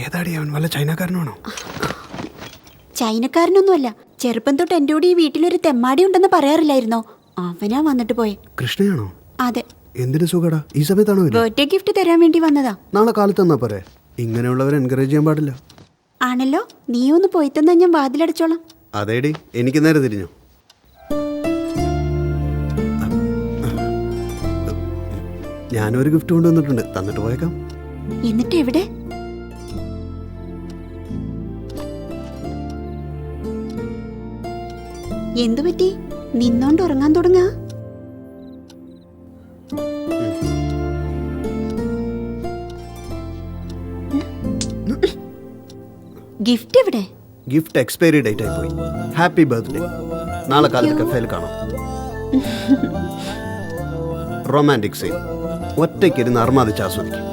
ഏതാടി അവൻ? വല്ല ചൈനക്കാരനാണോ? ചൈനക്കാരനൊന്നുമല്ല. ചെറുപ്പം തൊട്ട് എൻ്റെ കൂടെ ഈ വീട്ടിലൊരു തെമ്മാടി ഉണ്ടെന്ന് പറയാറില്ലായിരുന്നോ? അവനാ വന്നിട്ട് പോയെ. കൃഷ്ണയാണോ? അതെ. എന്തിനു സുഖടാ? ഈ സമയത്താണോ? ബർത്ത്ഡേ ഗിഫ്റ്റ് തരാൻ വേണ്ടി വന്നതാ. നാളെ കാലത്ത് തന്നാ പോരെ. ഇങ്ങനെയുള്ളവരെ എൻകറേജ് ചെയ്യാൻ പാടില്ല. ആണല്ലോ. നീ ഒന്ന് പോയി തന്നാ ഞാൻ വാതിലടച്ചോളാം. അതേടി, എനിക്ക് നേരെ തിരിഞ്ഞു. ഞാനൊരു ഗിഫ്റ്റ് കൊണ്ടുവന്നിട്ടുണ്ട്, തന്നിട്ട് പോയേക്കാം. എന്നിട്ട് എവിടെ? എന്തു പറ്റി? നിന്നോണ്ട് ഉറങ്ങാൻ തുടങ്ങാ? ഗിഫ്റ്റ് എവിടെ? ഗിഫ്റ്റ് എക്സ്പയറി ഡേറ്റ് ആയി പോയി. Happy birthday. നാളെ കാലത്ത് കഫേയിൽ കാണാം. Romantic scene. ഒറ്റയ്ക്കിരുന്ന് അർമാദിച്ച് ആസ്വദിക്കും.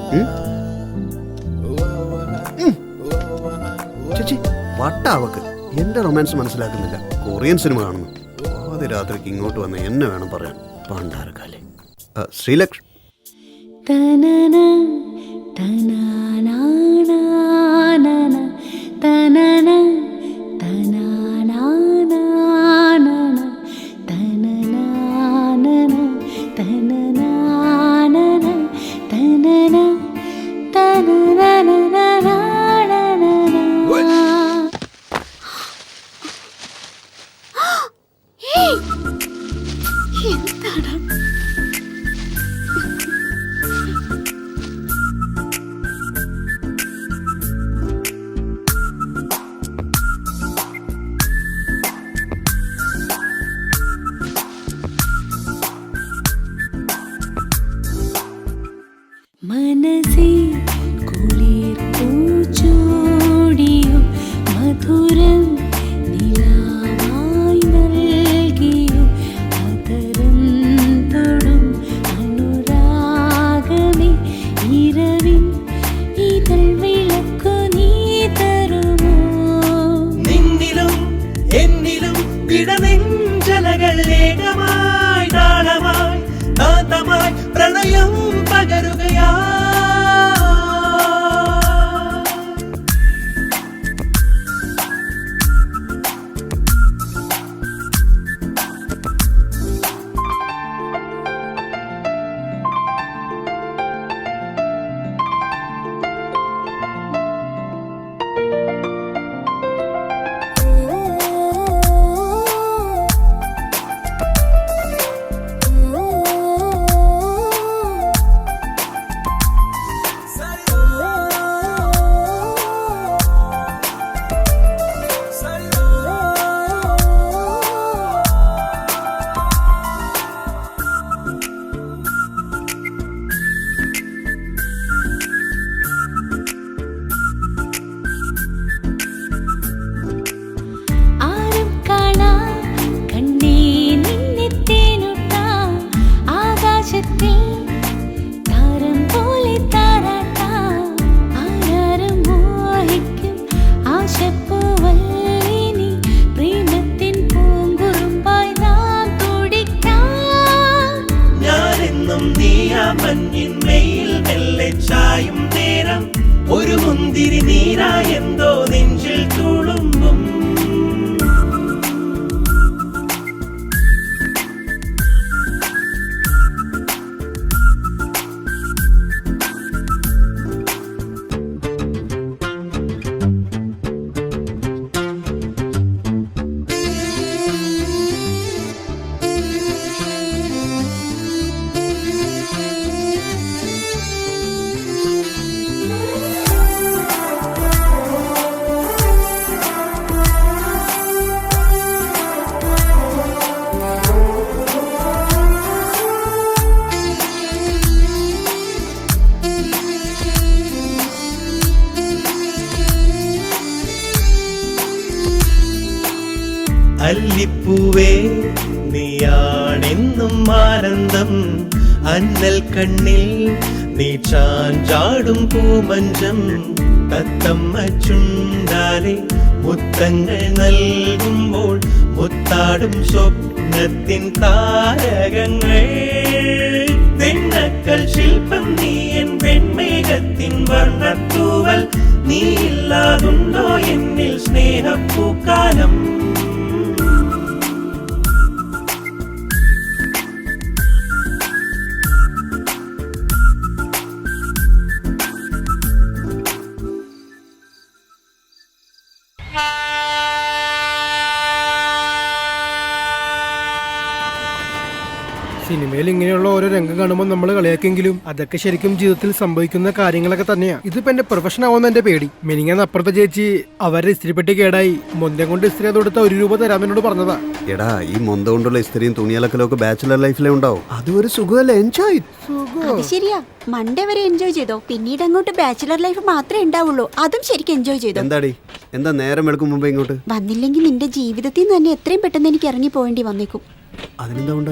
ചേച്ചി വട്ടാവക്ക് എന്റെ റൊമാൻസ് മനസ്സിലാക്കുന്നില്ല. കൊറിയൻ സിനിമ കാണുന്നു. ആദ്യ രാത്രിക്ക് ഇങ്ങോട്ട് വന്ന് എന്നെ വേണം പറയാൻ. പണ്ടാരക്കാലേ. ശ്രീലക്ഷ്മി മനസി കുളിർ പൂച്ചൂടിയോ മധുരം നിലാവായി നൽകിയോ അതരം തൊടും അനുരാഗമേ ഇരവിൻ ഇതൾ വിളക്കു നീ തരുമോ? നിന്നിലും എന്നിലും ഇടനെഞ്ചലകൾ ഏകമായി താളമായി കാന്തമായി പ്രണയം പകരുകയാ. അല്ലിപ്പൂവേ നീയാണെന്നും ആനന്ദം അന്നൽ കണ്ണിൽ നീ ചാഞ്ചാടും പൂമഞ്ചം തത്തമ്മ ചുണ്ടാലെ മുത്തങ്ങൾ നൽകുമ്പോൾ മുത്താടും സ്വപ്നത്തിൻ താരകങ്ങൾ വെണ്ണക്കൽ ശില്പം നീ എൻ വെൺമേഘത്തിൻ വർണ്ണത്തൂവൽ നീ ഇല്ലാതുണ്ടോ എന്നിൽ സ്നേഹപ്പൂക്കാലം സിനിമയിൽ ഇങ്ങനെയുള്ള ഓരോ രംഗം കാണുമ്പോൾ നമ്മൾ കളിയാക്കെങ്കിലും അതൊക്കെ ശരിക്കും ജീവിതത്തിൽ സംഭവിക്കുന്ന കാര്യങ്ങളൊക്കെ തന്നെയാ. ഇതിപ്പോ എന്റെ പ്രൊഫഷൻ ആവുന്ന എന്റെ പേടി. മിനിങ്ങാന്ന് അപ്പുറത്തെ ചേച്ചി അവരുടെ ഇസ്ത്രിപ്പെട്ടി കേടായി മൊന്തം കൊണ്ട് ഇസ്ത്രി കൊടുത്ത 1 രൂപ തരാമെന്നോട് പറഞ്ഞതാ. എടാ ഈ മൊന്ത കൊണ്ടുള്ള ഇസ്ത്രിയും തുണിയലക്കലും ഒക്കെ ബാച്ചിലർ ലൈഫിലേ ഉണ്ടാവും. അതൊരു സുഖമല്ലേ, എൻജോയ്. അത് ശരിയാ, മൺഡേ വരെ എൻജോയ് ചെയ്തോ, പിന്നീട് അങ്ങോട്ട് ബാച്ചിലർ ലൈഫ് മാത്രമേ ഉണ്ടാവുള്ളൂ. അതും ശരിക്കും എൻജോയ് ചെയ്തോ. എന്താടി എന്താ നേരം എടുക്കും മുമ്പ് ഇങ്ങോട്ട് വന്നില്ലെങ്കിൽ നിന്റെ ജീവിതത്തിൽ നിന്ന് തന്നെ എത്രയും പെട്ടെന്ന് എനിക്ക് ഇറങ്ങി പോവേണ്ടി വന്നേക്കും.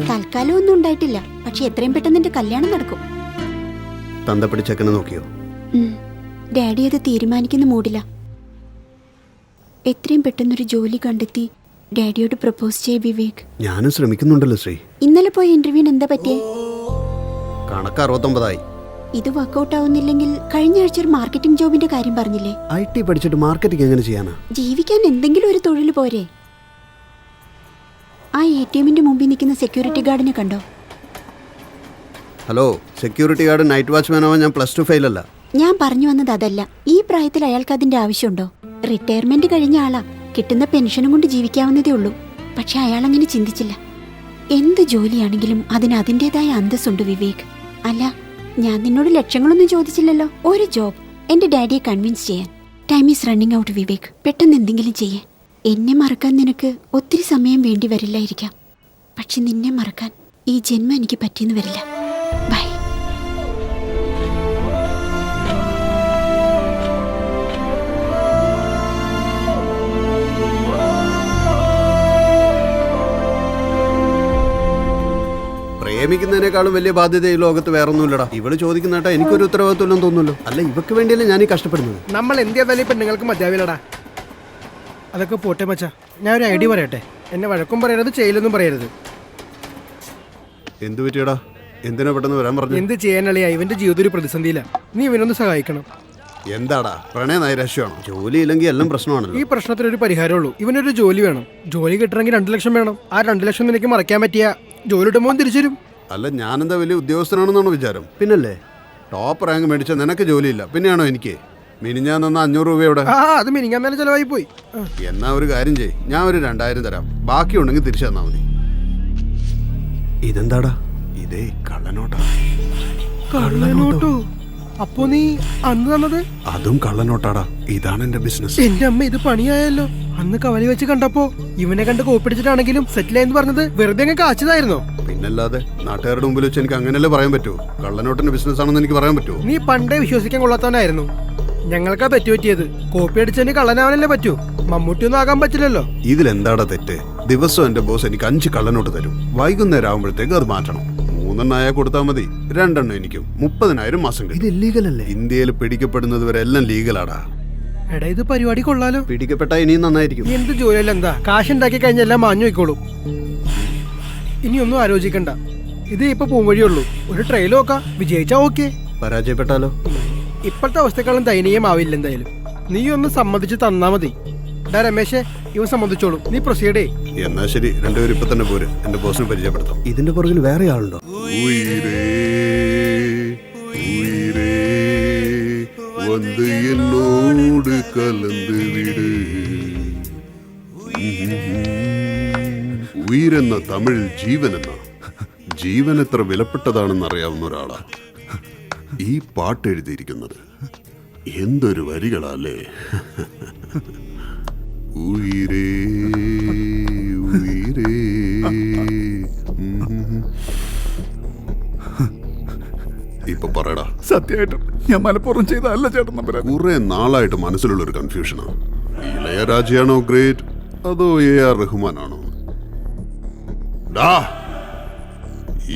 തൽക്കാലം ഒന്നും ഉണ്ടായിട്ടില്ല, പക്ഷെ എത്രയും പെട്ടെന്ന് എന്റെ കല്യാണം നടക്കും. തന്തപ്പടി ചെക്കനെ നോക്കിയോ? ഡാഡി അത് തീരുമാനിക്കുന്ന മൂഡില്ല. എത്രയും പെട്ടെന്നൊരു ജോലി കണ്ടെത്തി ഡാഡിയോട് പ്രപ്പോസ് ചെയ്യ വിവേക്. ഞാനും ശ്രമിക്കുന്നുണ്ടല്ലോ ശ്രീ. ഇന്നലെ പോയ ഇന്റർവ്യൂവിന് എന്താ പറ്റിയേ? കണക്ക് 69 ഇത് വർക്കൗട്ട് ആവുന്നില്ലെങ്കിൽ കഴിഞ്ഞ ആഴ്ച ഒരു മാർക്കറ്റിംഗ് ജോബിന്റെ കാര്യം പറഞ്ഞില്ലേ? IT പഠിച്ചിട്ട് മാർക്കറ്റിംഗ് എങ്ങനെ ചെയ്യാനാ? ജീവിക്കാൻ എന്തെങ്കിലും ഒരു തൊഴിൽ പോരെ? ആ ATMന്റെ മുമ്പിൽ നിൽക്കുന്ന സെക്യൂരിറ്റി ഗാർഡിനെ കണ്ടോ? Hello, security guard night watchman ആവാൻ ഞാൻ +2 ഫെയിൽ അല്ല. ഞാൻ പറഞ്ഞു വന്നത് അതല്ല. ഈ പ്രായത്തിൽ അയാൾക്ക് അതിന്റെ ആവശ്യമുണ്ടോ? റിട്ടയർമെന്റ് കഴിഞ്ഞ ആളാ, കിട്ടുന്ന പെൻഷനും കൊണ്ട് ജീവിക്കാവുന്നതേ ഉള്ളൂ. പക്ഷെ അയാൾ അങ്ങനെ ചിന്തിച്ചില്ല. എന്ത് ജോലിയാണെങ്കിലും അതിന് അതിൻ്റെതായ അന്തസ്സുണ്ട് വിവേക്. അല്ല, ഞാൻ നിന്നോട് ലക്ഷ്യങ്ങളൊന്നും ചോദിച്ചില്ലല്ലോ. ഒരു ജോബ്, എന്റെ ഡാഡിയെ കൺവിൻസ് ചെയ്യാൻ. Time is running out Vivek. പെട്ടെന്ന് എന്തെങ്കിലും ചെയ്യേ. എന്നെ മറക്കാൻ നിനക്ക് ഒത്തിരി സമയം വേണ്ടി വരില്ലായിരിക്കാം, പക്ഷെ നിന്നെ മറക്കാൻ ഈ ജന്മം എനിക്ക് പറ്റിയെന്ന് വരില്ല. ബൈ. പ്രേമിക്കുന്നതിനേക്കാളും വലിയ ബാധ്യത ഈ ലോകത്ത് വേറൊന്നുമില്ലടാ. ഇവള് ചോദിക്കുന്ന കേട്ടാ എനിക്കൊരു ഉത്തരവാദിത്വം തോന്നുന്നല്ലോ. അല്ല, ഇവക്ക് വേണ്ടിയല്ലേ ഞാൻ ഈ കഷ്ടപ്പെടുന്നത്. നമ്മൾ എന്ത് ചെയ്താലും പെണ്ണുങ്ങൾക്ക് മതിയാവില്ലടാ. അതൊക്കെ പോട്ടെ മച്ചാ, ഞാൻ ഒരു ഐഡിയ പറയട്ടെ. എന്നെ വഴക്കും പറയരുത്, ചെയ്യലൊന്നും പറയരുത്. എന്ത് പറ്റിയടാ? എന്തിനാ പെട്ടെന്ന് വരാൻ പറഞ്ഞു? എന്ത് ചെയ്യാനളിയാ, ഇവന്റെ ജീവിതം ഒരു പ്രതിസന്ധിയില്ല. നീ ഇവനൊന്ന് സഹായിക്കണം. എന്താടാ, പ്രണയ നൈരാശ്യമാണോ? ജോലി ഇല്ലെങ്കിൽ എല്ലാം പ്രശ്നമാണല്ലോ. ഈ പ്രശ്നത്തിനൊരു പരിഹാരമേ ഉള്ളൂ. ഇവനൊരു ജോലി വേണം. ജോലി കിട്ടണമെങ്കിൽ 2 ലക്ഷം വേണം. ആ 2 ലക്ഷം നിനക്ക് മറയ്ക്കാൻ പറ്റിയ ജോലി ഇടുമ്പോൾ തിരിച്ചുതരും. അല്ല, ഞാനെന്താ വലിയ ഉദ്യോഗസ്ഥനാണെന്നാണ് വിചാരം? പിന്നല്ലേ, ടോപ്പ് റാങ്ക് മേടിച്ച നിനക്ക് ജോലിയില്ല, പിന്നെയാണോ എനിക്ക്? മിനിഞ്ഞാൻ തന്ന 500 രൂപയുടെ അത് മിനിഞ്ഞാൻ തന്നെ ചെലവായി പോയി. എന്നാ ഒരു കാര്യം ചെയ്യ്, ഞാൻ ഒരു 2000 തരാം, ബാക്കിയുണ്ടെങ്കിൽ തിരിച്ചു തന്നാ മതി. ഇതെന്താടാ? ഇതേ കള്ളനോട്ടാ. കള്ളനോട്ടോ? അപ്പൊ നീ അന്ന് തന്നത്? അതും കള്ളനോട്ടാടാ. ഇതാണ് എന്റെ ബിസിനസ്. എന്റെ അമ്മ, ഇത് പണിയായല്ലോ. അന്ന് കവലി വെച്ച് കണ്ടപ്പോ ഇവനെ കണ്ട് കോപ്പിടിച്ചിട്ടാണെങ്കിലും സെറ്റിൽ ആയെന്ന് പറഞ്ഞത് വെറുതെ അങ്ങ് കാച്ചതായിരുന്നോ? പിന്നല്ലാതെ, നാട്ടുകാരുടെ മുമ്പിൽ വെച്ച് എനിക്ക് അങ്ങനെയല്ലേ പറയാൻ പറ്റൂ? കള്ളനോട്ടിന്റെ ബിസിനസ് ആണെന്ന് എനിക്ക് പറയാൻ പറ്റുമോ? നീ പണ്ടേ വിശ്വസിക്കാൻ കൊള്ളാത്തവനായിരുന്നു. ഞങ്ങൾക്കാ തെറ്റുപറ്റിയത്. കോപ്പി അടിച്ചതിന് കള്ളനാവാനല്ലേ പറ്റൂ, മമ്മൂട്ടിയൊന്നും ആകാൻ പറ്റില്ലല്ലോ. ഇതിലെന്താടാ തെറ്റ്? ദിവസം എന്റെ ബോസ് എനിക്ക് 5 കള്ളനോട്ട് തരും. വൈകുന്നേരം ആകുമ്പോഴത്തേക്ക് അത് മാറ്റണം. 3 എണ്ണം കൊടുത്താൽ മതി, 2 എണ്ണം എനിക്കും. 30,000 മാസം കിട്ടും. ഇത് ഇല്ലീഗലല്ലേ? ഇന്ത്യയിൽ പിടിക്കപ്പെടുന്നത് വരെ എല്ലാം ലീഗലാടാ. എടാ, ഇത് പരിപാടി കൊള്ളാലോ. പിടിക്കപ്പെട്ട ഇനിയും നന്നായിരിക്കും. എന്ത് ജോലിയല്ല എന്താ, കാശുണ്ടാക്കി കഴിഞ്ഞാൽ എല്ലാം മാഞ്ഞു വെക്കോളും. ഇനിയൊന്നും ആലോചിക്കണ്ട. ഇത് ഇപ്പൊ പോംവഴിയുള്ളൂ. ഒരു ട്രയൽ നോക്കാം, വിജയിച്ചാ ഓക്കെ. പരാജയപ്പെട്ടാലോ? ഇപ്പോഴത്തെ അവസ്ഥക്കാളും ദയനീയമാവില്ല. എന്തായാലും നീ ഒന്ന് സമ്മതിച്ച് തന്നാ മതി. രമേശേ, ഇവൻ സമ്മതിച്ചോളൂ. നീ പ്രൊസീഡ്. എന്നാ ശരി, 2 പേരും ഇപ്പൊ തന്നെ പോര്. എന്റെ ബോസിനെ പരിചയപ്പെടുത്താം. ഇതിന്റെ പുറകിൽ വേറെ ആളുണ്ടോ? வந்து என்னோடு கலந்து விடு. ഉയരെന്ന തമിഴ് ജീവനെന്ന ജീവൻ എത്ര വിലപ്പെട്ടതാണെന്ന് അറിയാവുന്ന ഒരാളാ ഈ പാട്ട് എഴുതിയിരിക്കുന്നത്. എന്തൊരു വരികളല്ലേ. ഉയരേ ഉയരേ. ഇപ്പൊ പറയടാ. സത്യമായിട്ടും ഞാൻ മലപ്പുറം ചെയ്തല്ല ചേട്ടൻ. കുറെ നാളായിട്ട് മനസ്സിലുള്ള ഒരു കൺഫ്യൂഷനാണ്. ഇളയരാജയാണോ ഗ്രേറ്റ് അതോ AR റഹ്മാനാണോ?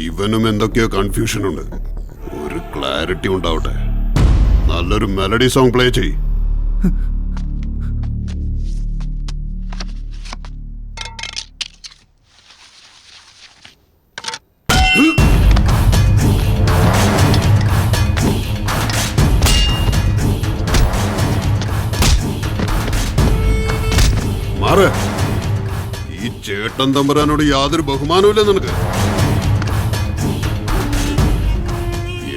ഇവനും എന്തൊക്കെയോ കൺഫ്യൂഷൻ ഉണ്ട്. ഒരു ക്ലാരിറ്റി ഉണ്ടാവട്ടെ. നല്ലൊരു മെലഡി സോങ് പ്ലേ ചെയ്. മാറ്. ഈ ചേട്ടൻ തമ്പുരാനോട് യാതൊരു ബഹുമാനവുമില്ല നിനക്ക്.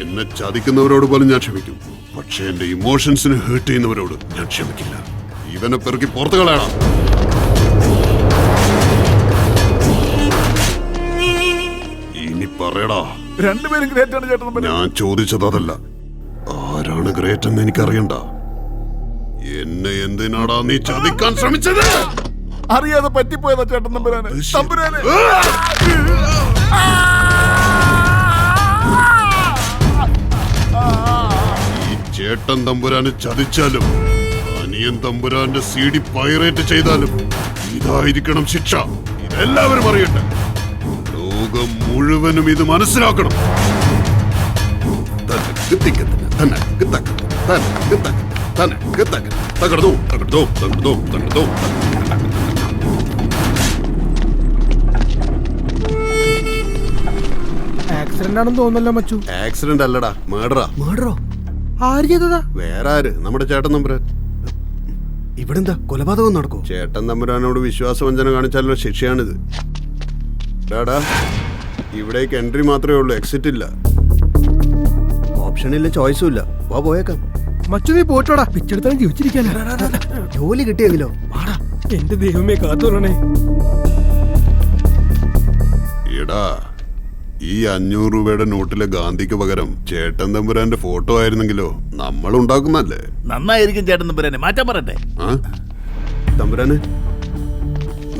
എന്നെ ചതിക്കുന്നവരോട് പോലും ഞാൻ ക്ഷമിക്കും, പക്ഷെ എന്റെ ഇമോഷൻസിന് ഹേർട്ട് ചെയ്യുന്നവരോട് ഞാൻ ക്ഷമിക്കില്ല. ഇവനെ പെറുക്കി പുറത്തു കളയണം. ഇനി പറയടാ. രണ്ടുപേരും ഗ്രേറ്റ് ആണ് ചേട്ടൻ. ഞാൻ ചോദിച്ചത് അതല്ല, ആരാണ് ഗ്രേറ്റ് എന്ന് എനിക്കറിയണ്ട. എന്നെ എന്തിനാടാ നീ ചതിക്കാൻ ശ്രമിച്ചത്? അറിയാതെ പറ്റിപ്പോയതാ ചേട്ടൻ തമ്പുരാനെ. തമ്പുരാനെ ഈ ചേട്ടൻ തമ്പുരാനെ ചതിച്ചാലും അനിയൻ തമ്പുരാന്റെ CD പൈറേറ്റ് ചെയ്താലും ഇതായിരിക്കണം ശിക്ഷ. ഇതെല്ലാവരും അറിയട്ടെ. ലോകം മുഴുവനും ഇത് മനസ്സിലാക്കണം. ആക്സിഡന്റ് ആണെന്ന് തോന്നല്ലോ മച്ചു. ആക്സിഡന്റ് അല്ലടാ, മേഡറാ. മേഡറോ? ആര് ചെയ്തതാ? വേറെ ആര്? നമ്മുടെ ചേട്ടൻ തമ്പുരാൻ. ഇവിടെന്താ കൊലപാതകം നടക്കും? ചേട്ടൻ തമ്പുരാനോട് വിശ്വാസവഞ്ചന കാണിച്ചാലുള്ള ശിക്ഷയാണിത്. ഡാടാ, ഇവിടേക്ക് എൻട്രി മാത്രമേ ഉള്ളൂ, എക്സിറ്റ് ഇല്ല. ഓപ്ഷൻ ഇല്ല, ചോയ്സും ഇല്ല. വാ പോയേക്കാം. മച്ചു നീ പോയിട്ടോടാ, പിച്ചെടുത്താലും ജീവിച്ചിരിക്കാനാ. ജോലി കിട്ടിയെങ്കിലോ? വാടാ. എന്റെ ദൈവമേ കാത്തോളണേ. എടാ, ഈ 500 രൂപയുടെ നോട്ടിലെ ഗാന്ധിക്ക് പകരം ചേട്ടൻ തമ്പുരാന്റെ ഫോട്ടോ ആയിരുന്നെങ്കിലോ? നമ്മൾ ഉണ്ടാക്കുന്നല്ലേ. നന്നായിരിക്കും ചേട്ടൻ തമ്പുരാനെ. മാറ്റാൻ പറയട്ടെ. തമ്പുരാന്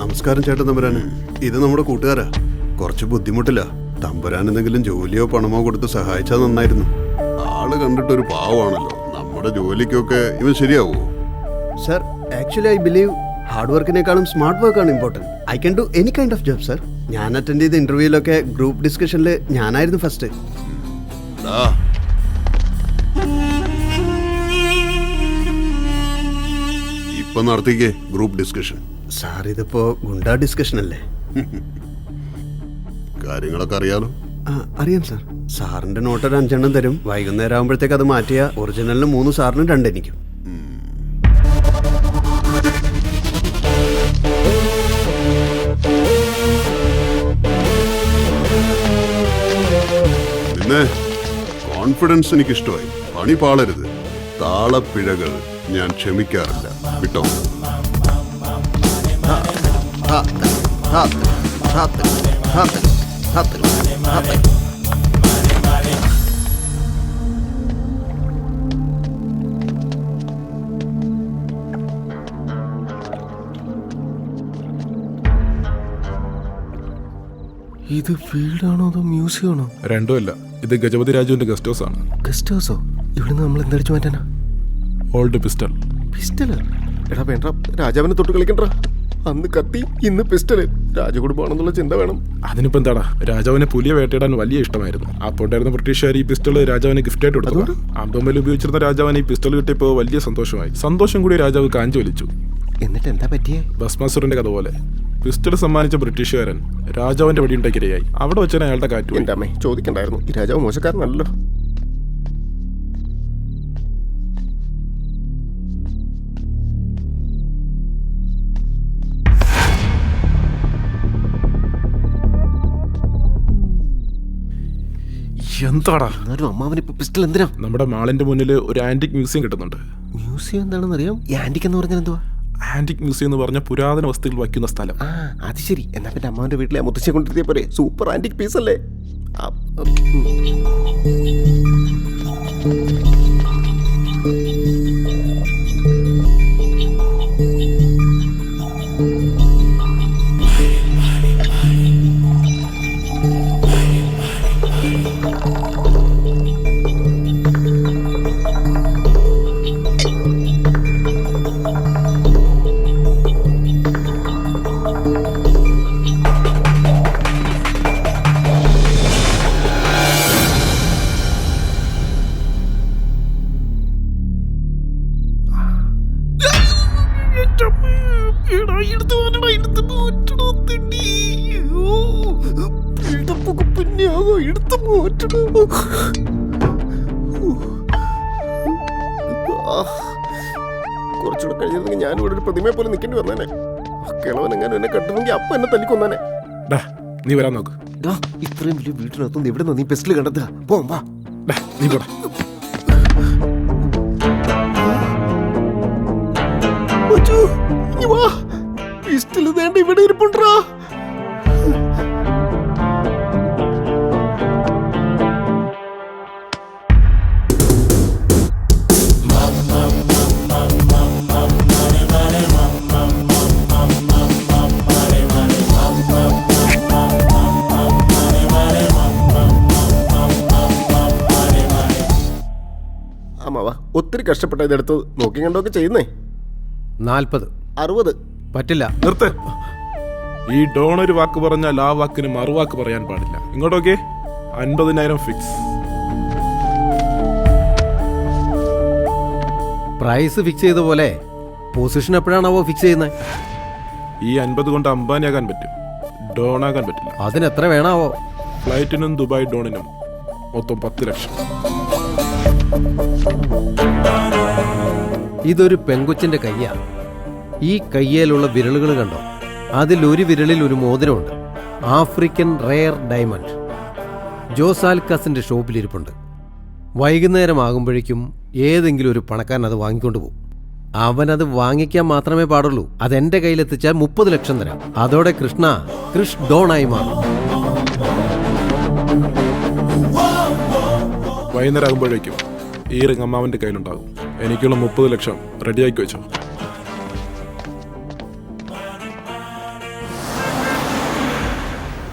നമസ്കാരം. ചേട്ടൻ തമ്പുരാന്, ഇത് നമ്മുടെ കൂട്ടുകാരാ. കുറച്ച് ബുദ്ധിമുട്ടില്ല. തമ്പുരാൻ എന്തെങ്കിലും ജോലിയോ പണമോ കൊടുത്ത് സഹായിച്ചാൽ നന്നായിരുന്നു. ആള് കണ്ടിട്ടൊരു പാവമാണല്ലോ. നമ്മുടെ ജോലിക്കൊക്കെ ഇവൻ ശരിയാവോ? Sir, actually I believe hard വർക്കിനേക്കാളും സ്മാർട്ട് വർക്കാണ് important. I can do any kind of job sir. ഞാൻ അറ്റൻഡ് ചെയ്ത ഇന്റർവ്യൂവിലൊക്കെ ഗ്രൂപ്പ് ഡിസ്കഷനിൽ ഞാനായിരുന്നു ഫസ്റ്റ്. ഇപ്പൊ നടത്തിക്കേ ഗ്രൂപ്പ് ഡിസ്കഷൻ. സാർ, ഇതിപ്പോ ഗുണ്ടാ ഡിസ്കഷൻ അല്ലേ? കാര്യങ്ങളൊക്കെ അറിയാലോ. അറിയാം സാർ. സാറിന്റെ നോട്ട് ഒരു 5 എണ്ണം തരും. വൈകുന്നേരം ആകുമ്പോഴത്തേക്ക് അത് മാറ്റിയ ഒറിജിനലിന് 3 സാറിനും 2 എനിക്കും. പിന്നെ കോൺഫിഡൻസ് എനിക്ക് ഇഷ്ടമായി. പണി പാളരുത്. താളപ്പിഴകൾ ഞാൻ ക്ഷമിക്കാറില്ല. വിട്ടോ. ഇത് വീടാണോ അതോ മ്യൂസിയം ആണോ? രണ്ടുമല്ല, ഇത് ഗജപതി രാജുവിന്റെ ഗസ്റ്റ് ഹൗസ് ആണ്. ഗസ്റ്റ് ഹൗസോ? ഇവിടെ നമ്മൾ എന്തടിച്ചു മാറ്റാനാ? Old pistol. പിസ്റ്റല്? എടാ വേണ്ട, രാജാവിനെ തൊട്ട് കളിക്കണ്ട. അന്ന് കത്തി, ഇന്ന് പിസ്റ്റല്. രാജകുടുംബാണെന്നുള്ള ചിന്ത വേണം. അതിനിപ്പോ എന്താടാ, രാജാവിനെ പുലിയെ വേട്ടയിടാൻ വലിയ ഇഷ്ടമായിരുന്നു. അപ്പോൾ ഉണ്ടായിരുന്ന ബ്രിട്ടീഷുകാർ ഈ പിസ്റ്റള് രാജാവിന് ഗിഫ്റ്റായിട്ട് കൊടുത്തു. അമ്പമ്മയിൽ ഉപയോഗിച്ചിരുന്ന രാജാവിന് ഈ പിസ്റ്റൾ കിട്ടിയപ്പോൾ വലിയ സന്തോഷമായി. സന്തോഷം കൂടി രാജാവ് കാഞ്ചു വലിച്ചു. എന്നിട്ട് എന്താ പറ്റിയേ? ഭസ്മാസുരന്റെ കഥ പോലെ പിസ്റ്റൾ സമ്മാനിച്ച ബ്രിട്ടീഷുകാരൻ രാജാവിന്റെ വെടിയുണ്ടാക്കിരയായി. അവിടെ വെച്ചാൽ അയാളുടെ കാറ്റ്. എന്റെ അമ്മേ, ചോദിക്കണ്ടായിരുന്നു. ഈ രാജാവ് മോശക്കാരനല്ലോ. എന്താടാ അമ്മാവന് ഇപ്പൊ പിസ്റ്റൾ എന്തിനാ? നമ്മുടെ മാളിന്റെ മുന്നിൽ ഒരു ആന്റിക് മ്യൂസിയം കിട്ടുന്നുണ്ട്. മ്യൂസിയം എന്താണെന്ന് അറിയാം. ഈ ആന്റിക് എന്ന് പറഞ്ഞാൽ എന്തുവാ? ആന്റിക് മ്യൂസിയം എന്ന് പറഞ്ഞ പുരാതന വസ്തുക്കൾ വയ്ക്കുന്ന സ്ഥലം. അത് ശരി. എന്നാ പിന്നെ അമ്മാവന്റെ വീട്ടിലെ മുത്തശ്ശിയെ കൊണ്ടിരുത്തിയ പോലെ സൂപ്പർ ആന്റിക് പീസ് അല്ലേ? കുറച്ചുകൂടെ കഴിഞ്ഞിരുന്നെങ്കിൽ ഞാൻ ഇവിടെ ഒരു പ്രതിമയെ പോലെ നിൽക്കേണ്ടി വന്നേനെ. കിളവൻ എങ്ങനെ എന്നെ കെട്ടുന്നെങ്കിൽ അപ്പ എന്നെ തല്ലിക്കൊന്നേനെ. നീ വരാൻ നോക്ക്. ഇത്രയും വലിയ വീട്ടിനകത്തുനിന്ന് എവിടെ നീ പെസ്റ്റിൽ കണ്ടെത്തുക? പോവാ. നീ പോടാ. പിസ്റ്റൽ വേണ്ട ഇവിടെ ഇരിപ്പുണ്ടാ. അമ്മാവാ ഒത്തിരി കഷ്ടപ്പെട്ട ഇതെടുത്ത് നോക്കി കണ്ടൊക്കെ ചെയ്യുന്നേ. 40 60 പറ്റില്ല. നിർത്ത്. ഈ ഡോൺ ഒരു വാക്ക് പറഞ്ഞാൽ ആ വാക്കിന് മറുവാക്ക് പറയാൻ പാടില്ല. ഇങ്ങോട്ടൊക്കെ 50,000 ഫിക്സ്. പ്രൈസ് ഫിക്സ് ചെയ്ത പോലെ പൊസിഷൻ എപ്പോഴാണാവോ ഫിക്സ് ചെയ്യുന്നത്? ഈ 50 കൊണ്ട് അംബാനിയാകാൻ പറ്റും, ഡോണാകാൻ പറ്റില്ല. അതിനെത്ര വേണാവോ? ഫ്ലൈറ്റിനും ദുബായ് ഡോണിനും മൊത്തം 10 ലക്ഷം. ഇതൊരു പെങ്കൊച്ചിന്റെ കയ്യാ. ഈ കയ്യേലുള്ള വിരലുകൾ കണ്ടോ? അതിലൊരു വിരലിൽ ഒരു മോതിരമുണ്ട്. African rare diamond. ജോസാൽക്കസിന്റെ ഷോപ്പിലിരിപ്പുണ്ട്. വൈകുന്നേരം ആകുമ്പോഴേക്കും ഏതെങ്കിലും ഒരു പണക്കാരൻ അത് വാങ്ങിക്കൊണ്ട് പോകും. അവനത് വാങ്ങിക്കാൻ മാത്രമേ പാടുള്ളൂ. അതെന്റെ കയ്യിലെത്തിച്ചാൽ 30 ലക്ഷം തരാം. അതോടെ കൃഷ് ഡോണായി മാറും. വൈകുന്നേരം ആകുമ്പോഴേക്കും ഈ റിങ് അമ്മാവന്റെ കയ്യിലുണ്ടാകും. എനിക്കുള്ള 30 ലക്ഷം റെഡിയാക്കി വെച്ചോ.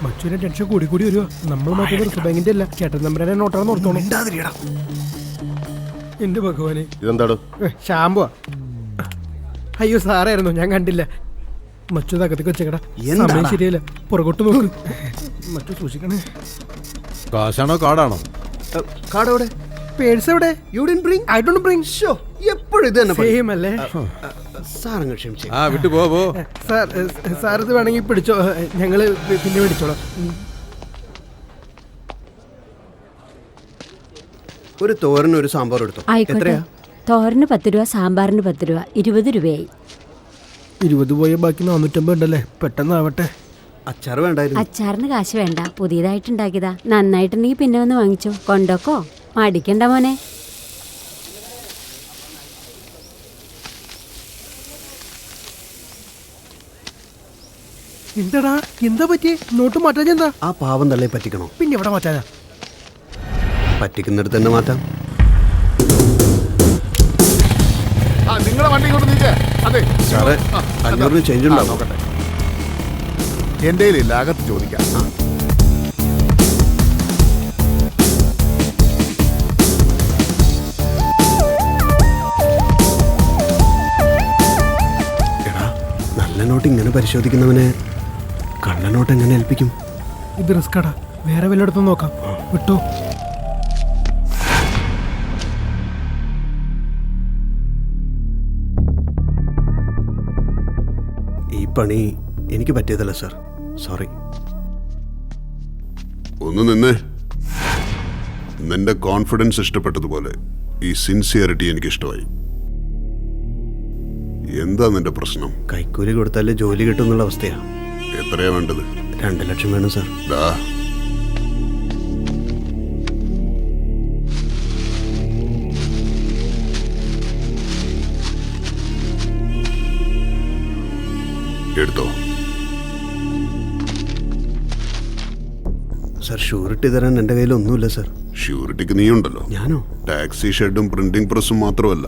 മച്ചുവിന്റെ ടെൻഷൻ കൂടി വരുക. നമ്മൾ മറ്റേ റിസർവ് ബാങ്കിന്റെ അല്ല, ചേട്ടൻ നമ്പരെ നോട്ടാണെന്ന് ഓർത്തോണം. എന്റെ ഭഗവാനെ, ഇതെന്താടോ? ഷാമ്പുവാ. അയ്യോ സാറായിരുന്നു, ഞാൻ കണ്ടില്ല. മച്ചു തകത്തേക്ക് വെച്ചേക്കടാ. സമയം ശരിയല്ല, പുറകോട്ട് നോക്ക്. മച്ചു സൂക്ഷിക്കണേ. കാശാണോ കാർഡാണോ? കാർഡ് പേഴ്സ് എവിടെ? You didn't bring? I don't bring. എപ്പോഴും ഇത് തന്നെ സെയിം അല്ലേ? സാർ അങ്ങ് ക്ഷമിച്ചേ. വിട്ടു പോ. സാർ ഇത് വേണമെങ്കിൽ പിടിച്ചോ, ഞങ്ങള് പിന്നെ പിടിച്ചോളാം. ഒരു തോരന് ഒരു സാമ്പാർ എടുത്തോ. എത്രയാ? തോരന് 10 രൂപ, സാമ്പാറിന് 10 രൂപ, 20 രൂപയായി. 20 പോയ ബാക്കി 450 ഉണ്ടല്ലേ? പെട്ടെന്നാവട്ടെ. അച്ചാർ വേണ്ടായിരുന്നു. അച്ചാറിന് കാശ് വേണ്ട, പുതിയതായിട്ടുണ്ടാക്കിയതാ. നന്നായിട്ടുണ്ടെങ്കിൽ പിന്നെ വന്ന് വാങ്ങിച്ചോ. കൊണ്ടോക്കോ, മടിക്കണ്ട മോനെ. എന്താടാ, എന്താ പറ്റിയേ? നോട്ട് മാറ്റാൻ എന്താ? ആ പാവം തള്ളയെ പറ്റിക്കണോ? പിന്നെ എവിടെ മാറ്റാനാ? പറ്റിക്കുന്നിടത്ത് തന്നെ മാറ്റാം. നിങ്ങളെ വണ്ടി കൊണ്ട് നീക്കേ. അതെ സാറേ, 500 ചേഞ്ച് ഉണ്ടാവും. നോക്കട്ടെ, എന്റെ കയ്യിലില്ല, അകത്ത് ചോദിക്കാം. എടാ, നല്ല നോട്ട് ഇങ്ങനെ പരിശോധിക്കുന്നവനെ കള്ളനോട്ട് എങ്ങനെ ഏൽപ്പിക്കും? ഇത് റിസ്കാടാ, വേറെ വല്ലയിടത്തും നോക്കാം. വിട്ടോ. ഈ പണി എനിക്ക് പറ്റിയതല്ല സാർ, സോറി. ഒന്ന് നിന്നേ. നിന്റെ കോൺഫിഡൻസ് ഇഷ്ടപ്പെട്ടതുപോലെ ഈ സിൻസിയറിറ്റി എനിക്ക് ഇഷ്ടമായി. എന്താ നിന്റെ പ്രശ്നം? കൈക്കൂലി കൊടുത്താലേ ജോലി കിട്ടും എന്നുള്ള അവസ്ഥയാ. എത്രയാ വേണ്ടത്? 2 ലക്ഷം വേണം സാർ. എടുത്തോ. സാർ, ഷൂറിറ്റി തരാൻ എൻ്റെ കയ്യിൽ ഒന്നുമില്ല സാർ. ഷ്യൂരിറ്റിക്ക് നീ ഉണ്ടല്ലോ. ഞാനോ? ടാക്സി ഷെഡും പ്രിന്റിംഗ് പ്രസ്സും മാത്രമല്ല,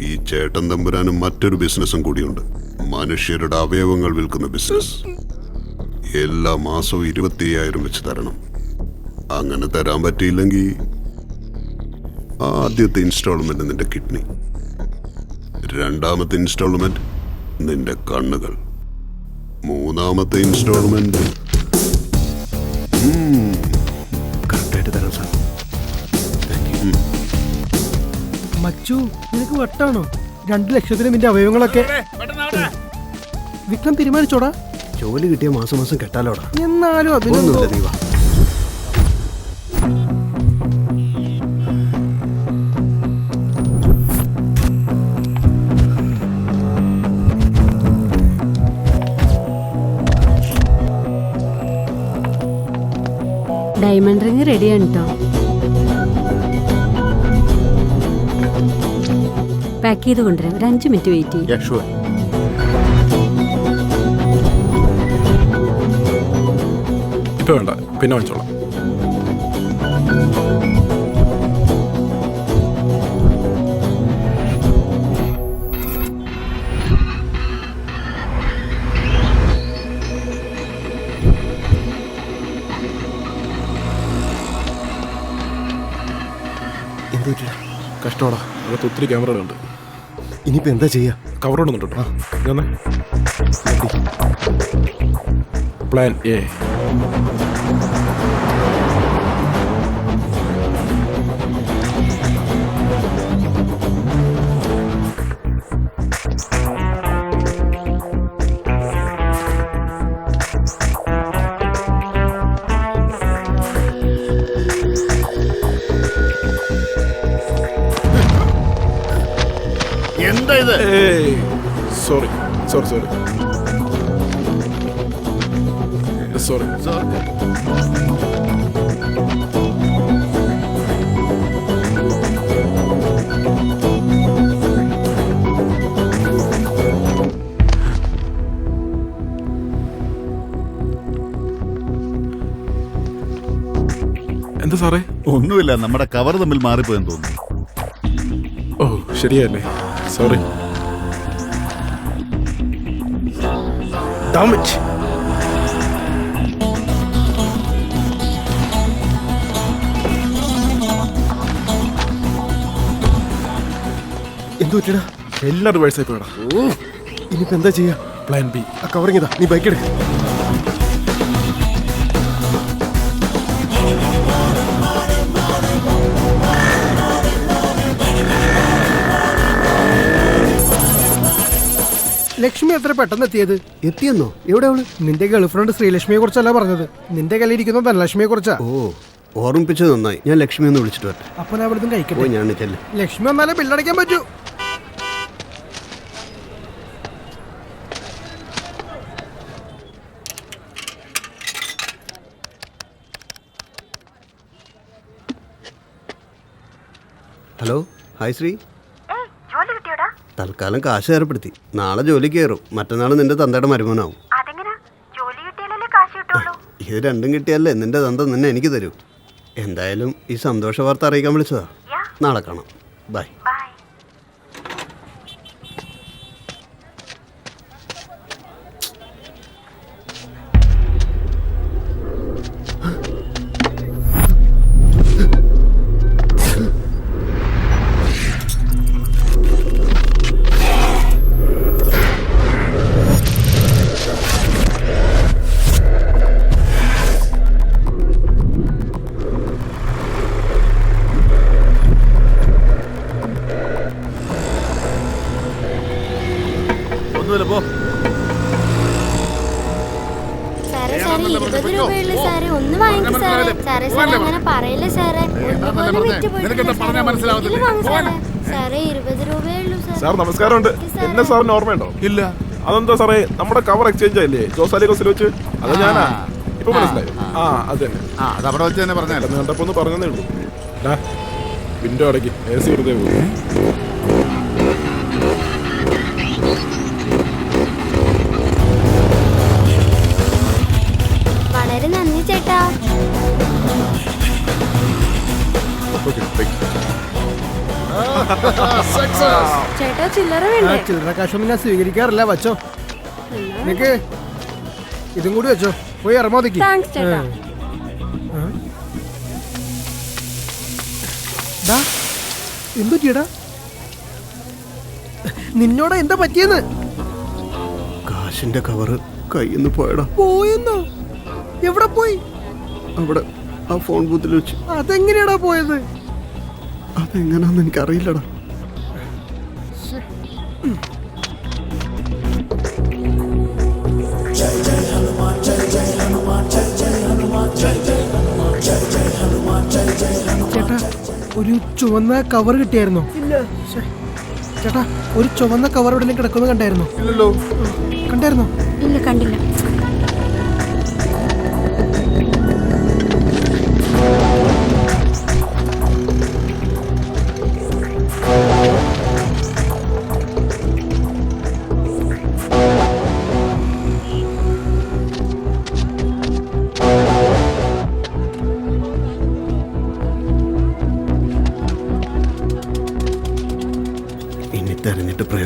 ഈ ചേട്ടൻ തമ്പുരാനും മറ്റൊരു ബിസിനസ്സും കൂടിയുണ്ട്. മനുഷ്യരുടെ അവയവങ്ങൾ വിൽക്കുന്ന ബിസിനസ്. എല്ലാ മാസവും 25,000 വെച്ച് തരണം. അങ്ങനെ തരാൻ പറ്റിയില്ലെങ്കിൽ ആദ്യത്തെ ഇൻസ്റ്റാൾമെന്റ് നിന്റെ കിഡ്നി, രണ്ടാമത്തെ ഇൻസ്റ്റാൾമെന്റ് നിന്റെ കണ്ണുകൾ, മൂന്നാമത്തെ ഇൻസ്റ്റാൾമെന്റ് കറക്റ്റായിട്ട് തരാം സാർ. മച്ചു, നിനക്ക് വട്ടാണോ? 2 ലക്ഷത്തിന് നിന്റെ അവയവങ്ങളൊക്കെ വിക്രം തീരുമാനിച്ചോടാ. ജോലി കിട്ടിയ മാസം മാസം കെട്ടാലോടാ. എന്നാലും ഒന്നുമില്ല, നീ വാ. ഡയമണ്ട് റിങ് റെഡിയാണ് കേട്ടോ. പാക്ക് ചെയ്ത് കൊണ്ടുവരാം. ഒരു 5 മിനിറ്റ് വെയിറ്റ് ചെയ്യും. ഇപ്പൊ വേണ്ട, പിന്നെ വാങ്ങിച്ചോളാം. കഷ്ടമാടാ, അകത്ത് ഒത്തിരി ക്യാമറകളുണ്ട്. ഇനിയിപ്പോ എന്താ ചെയ്യാ? കവർ കൊണ്ടുണ്ടോ? Plan A. എന്താ ഇത്? Sorry sorry sorry sorry. എന്താ സാറേ? ഒന്നുമില്ല, നമ്മുടെ കവർ തമ്മിൽ മാറിപ്പോയെന്ന് തോന്നുന്നു. ഓ ശരിയല്ലേ, സോറി. എന്തു പറ്റിയടാ? എല്ലാം റിവേഴ്സ് ആയി പോയടാ. ഇനിയിപ്പോ എന്താ ചെയ്യാ? Plan B. ആ കവറിങ്ങിതാ, നീ ബൈക്ക് എടുക്ക. ലക്ഷ്മി എത്ര പെട്ടെന്ന് എത്തിയത്? എത്തിയെന്നോ? എവിടെ അവള്? നിന്റെ ഗേൾഫ്രണ്ട് ശ്രീലക്ഷ്മിയെ കുറിച്ചല്ല പറഞ്ഞത്, നിന്റെ കയ്യിലിരിക്കുന്ന ധനലക്ഷ്മിയെ കുറിച്ചാ. ഓ, ഓർമ്മിപ്പിച്ചത് നന്നായി. ഞാൻ ലക്ഷ്മി ഒന്ന് വിളിച്ചിട്ട് വരട്ടെ. അപ്പൊ ഞാൻ അവിടുന്ന് കഴിക്കട്ടെ. ഞാൻ ചെല്ലേ. ലക്ഷ്മി വന്നാലേ ബില്ലടയ്ക്കാൻ പറ്റൂ. Hello, hi Shri. തൽക്കാലം കാശ് ഏർപ്പെടുത്തി. നാളെ ജോലി കയറും. മറ്റന്നാൾ നിന്റെ തന്തയുടെ മരുമോനാവും. ഇത് രണ്ടും കിട്ടിയാലേ നിന്റെ തന്ത നിന്നെ എനിക്ക് തരൂ. എന്തായാലും ഈ സന്തോഷ വാർത്ത അറിയിക്കാൻ വിളിച്ചതാ. നാളെ കാണാം. ബൈ. സാർ നമസ്കാരമുണ്ട്. എന്നെ സാറിന് ഓർമ്മയുണ്ടോ? ഇല്ല. അതെന്താ സാറേ, നമ്മുടെ കവർ എക്സ്ചേഞ്ച് ആയില്ലേ ജോസാലി കോസിൽ വെച്ച്? അത് ഞാനാ. ഇപ്പൊ മനസ്സിലായി. ആ അത് തന്നെ. അതവിടെ വെച്ച് തന്നെ പറഞ്ഞാൽ കണ്ടപ്പോ ഒന്ന് പറഞ്ഞതേ ഉള്ളൂ. വിൻഡോ അടക്കി, AC വെറുതെ പോകും. വളരെ നന്ദി ചേട്ടാ. ചേട്ടാ ചില്ലറ വേണ്ടേ? ചില്ലറ കാശൊന്നും ഞാൻ സ്വീകരിക്കാറില്ല. വച്ചോ, നിനക്ക് ഇതും കൂടി വെച്ചോ. പോയി ഇറങ്ങോതിക്ക്. എന്തു ചേട്ടാ, നിന്നോട് എന്താ പറ്റിയെന്ന്? കാശിന്റെ കവറ് കയ്യിൽ പോയടാ. പോയെന്നോ? എവിടെ പോയി? അവിടെ ആ ഫോൺ ബൂത്തിൽ വെച്ച്. അതെങ്ങനെയാടാ പോയത്? അതെങ്ങനാന്ന് എനിക്കറിയില്ലടാ. ചേട്ടാ, ഒരു ചുവന്ന കവർ കിട്ടിയായിരുന്നോ? ഇല്ല. ചേട്ടാ, ഒരു ചുവന്ന കവർ എവിടെയും കിടക്കുന്നു കണ്ടായിരുന്നോ? ഇല്ലല്ലോ. കണ്ടായിരുന്നോ? ഇല്ല, കണ്ടില്ല.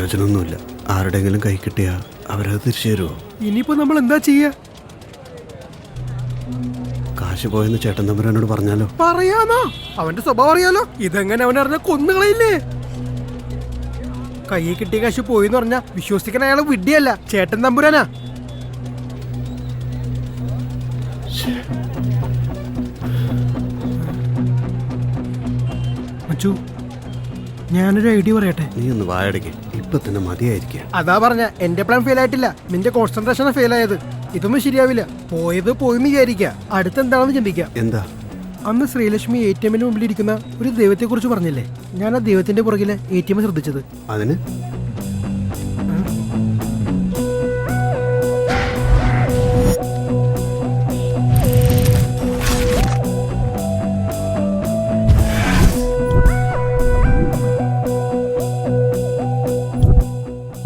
പ്രയോജനമൊന്നുമില്ല. ആരുടെങ്കിലും കൈ കിട്ടിയാ അവരത് തിരിച്ചു തരുമോ? ഇനിയിപ്പോ നമ്മൾ എന്താ ചെയ്യാ? കാശ് പോയെന്ന് ചേട്ടൻ തമ്പുരാനോട് പറഞ്ഞാലോ? പറയാനോ? അവന്റെ സ്വഭാവം അറിയാലോ. ഇതെങ്ങനെ അവനറിഞ്ഞ കൊന്നുകളയില്ലേ? കൈ കിട്ടിയ കാശ് പോയിന്ന് പറഞ്ഞാ വിശ്വസിക്കാൻ അയാള് വിഡ്ഢിയല്ല, ചേട്ടൻ തമ്പുരാനാ. മച്ചു, ഞാനൊരു ഐഡിയ പറയട്ടെ. നീ ഒന്ന് വായടക്ക്, ഇപ്പൊ തന്നെ മതിയായിരിക്കുക. അതാ പറഞ്ഞ എന്റെ പ്ലാൻ ഫെയിൽ ആയിട്ടില്ല, നിന്റെ കോൺസെൻട്രേഷൻ ഫെയിൽ ആയത്. ഇതൊന്നും ശരിയാവില്ല. പോയത് പോയിന്ന് വിചാരിക്കുക, അടുത്തെന്താണെന്ന് ചിന്തിക്കാം. എന്താ? അന്ന് ശ്രീലക്ഷ്മി ATM മുമ്പിൽ ഇരിക്കുന്ന ഒരു ദൈവത്തെ കുറിച്ച് പറഞ്ഞില്ലേ? ഞാൻ ആ ദൈവത്തിന്റെ പുറകിലെ ATM ശ്രദ്ധിച്ചത്. അതിന്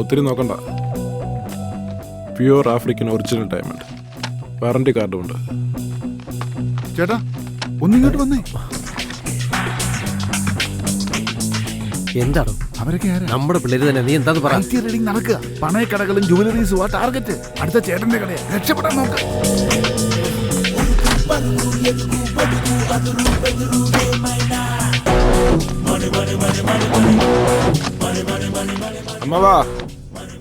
ഒത്തിരി നോക്കണ്ട. Pure African original diamond, warranty കാർഡും ഉണ്ട്. ചേട്ടാ ഒന്നിങ്ങോട്ട് വന്നേ. എന്താണോ അവരൊക്കെ ആരാ? നമ്മുടെ പിള്ളേര് തന്നെ. നീ എന്താന്ന് പറ. റീഡിംഗ് നടക്കുക. പണയക്കടകളും ജുവലറീസും ആ ടാർഗറ്റ്. അടുത്ത ചേട്ടന്റെ കടയെ രക്ഷപ്പെടാൻ നോക്ക്. അമ്മവാ,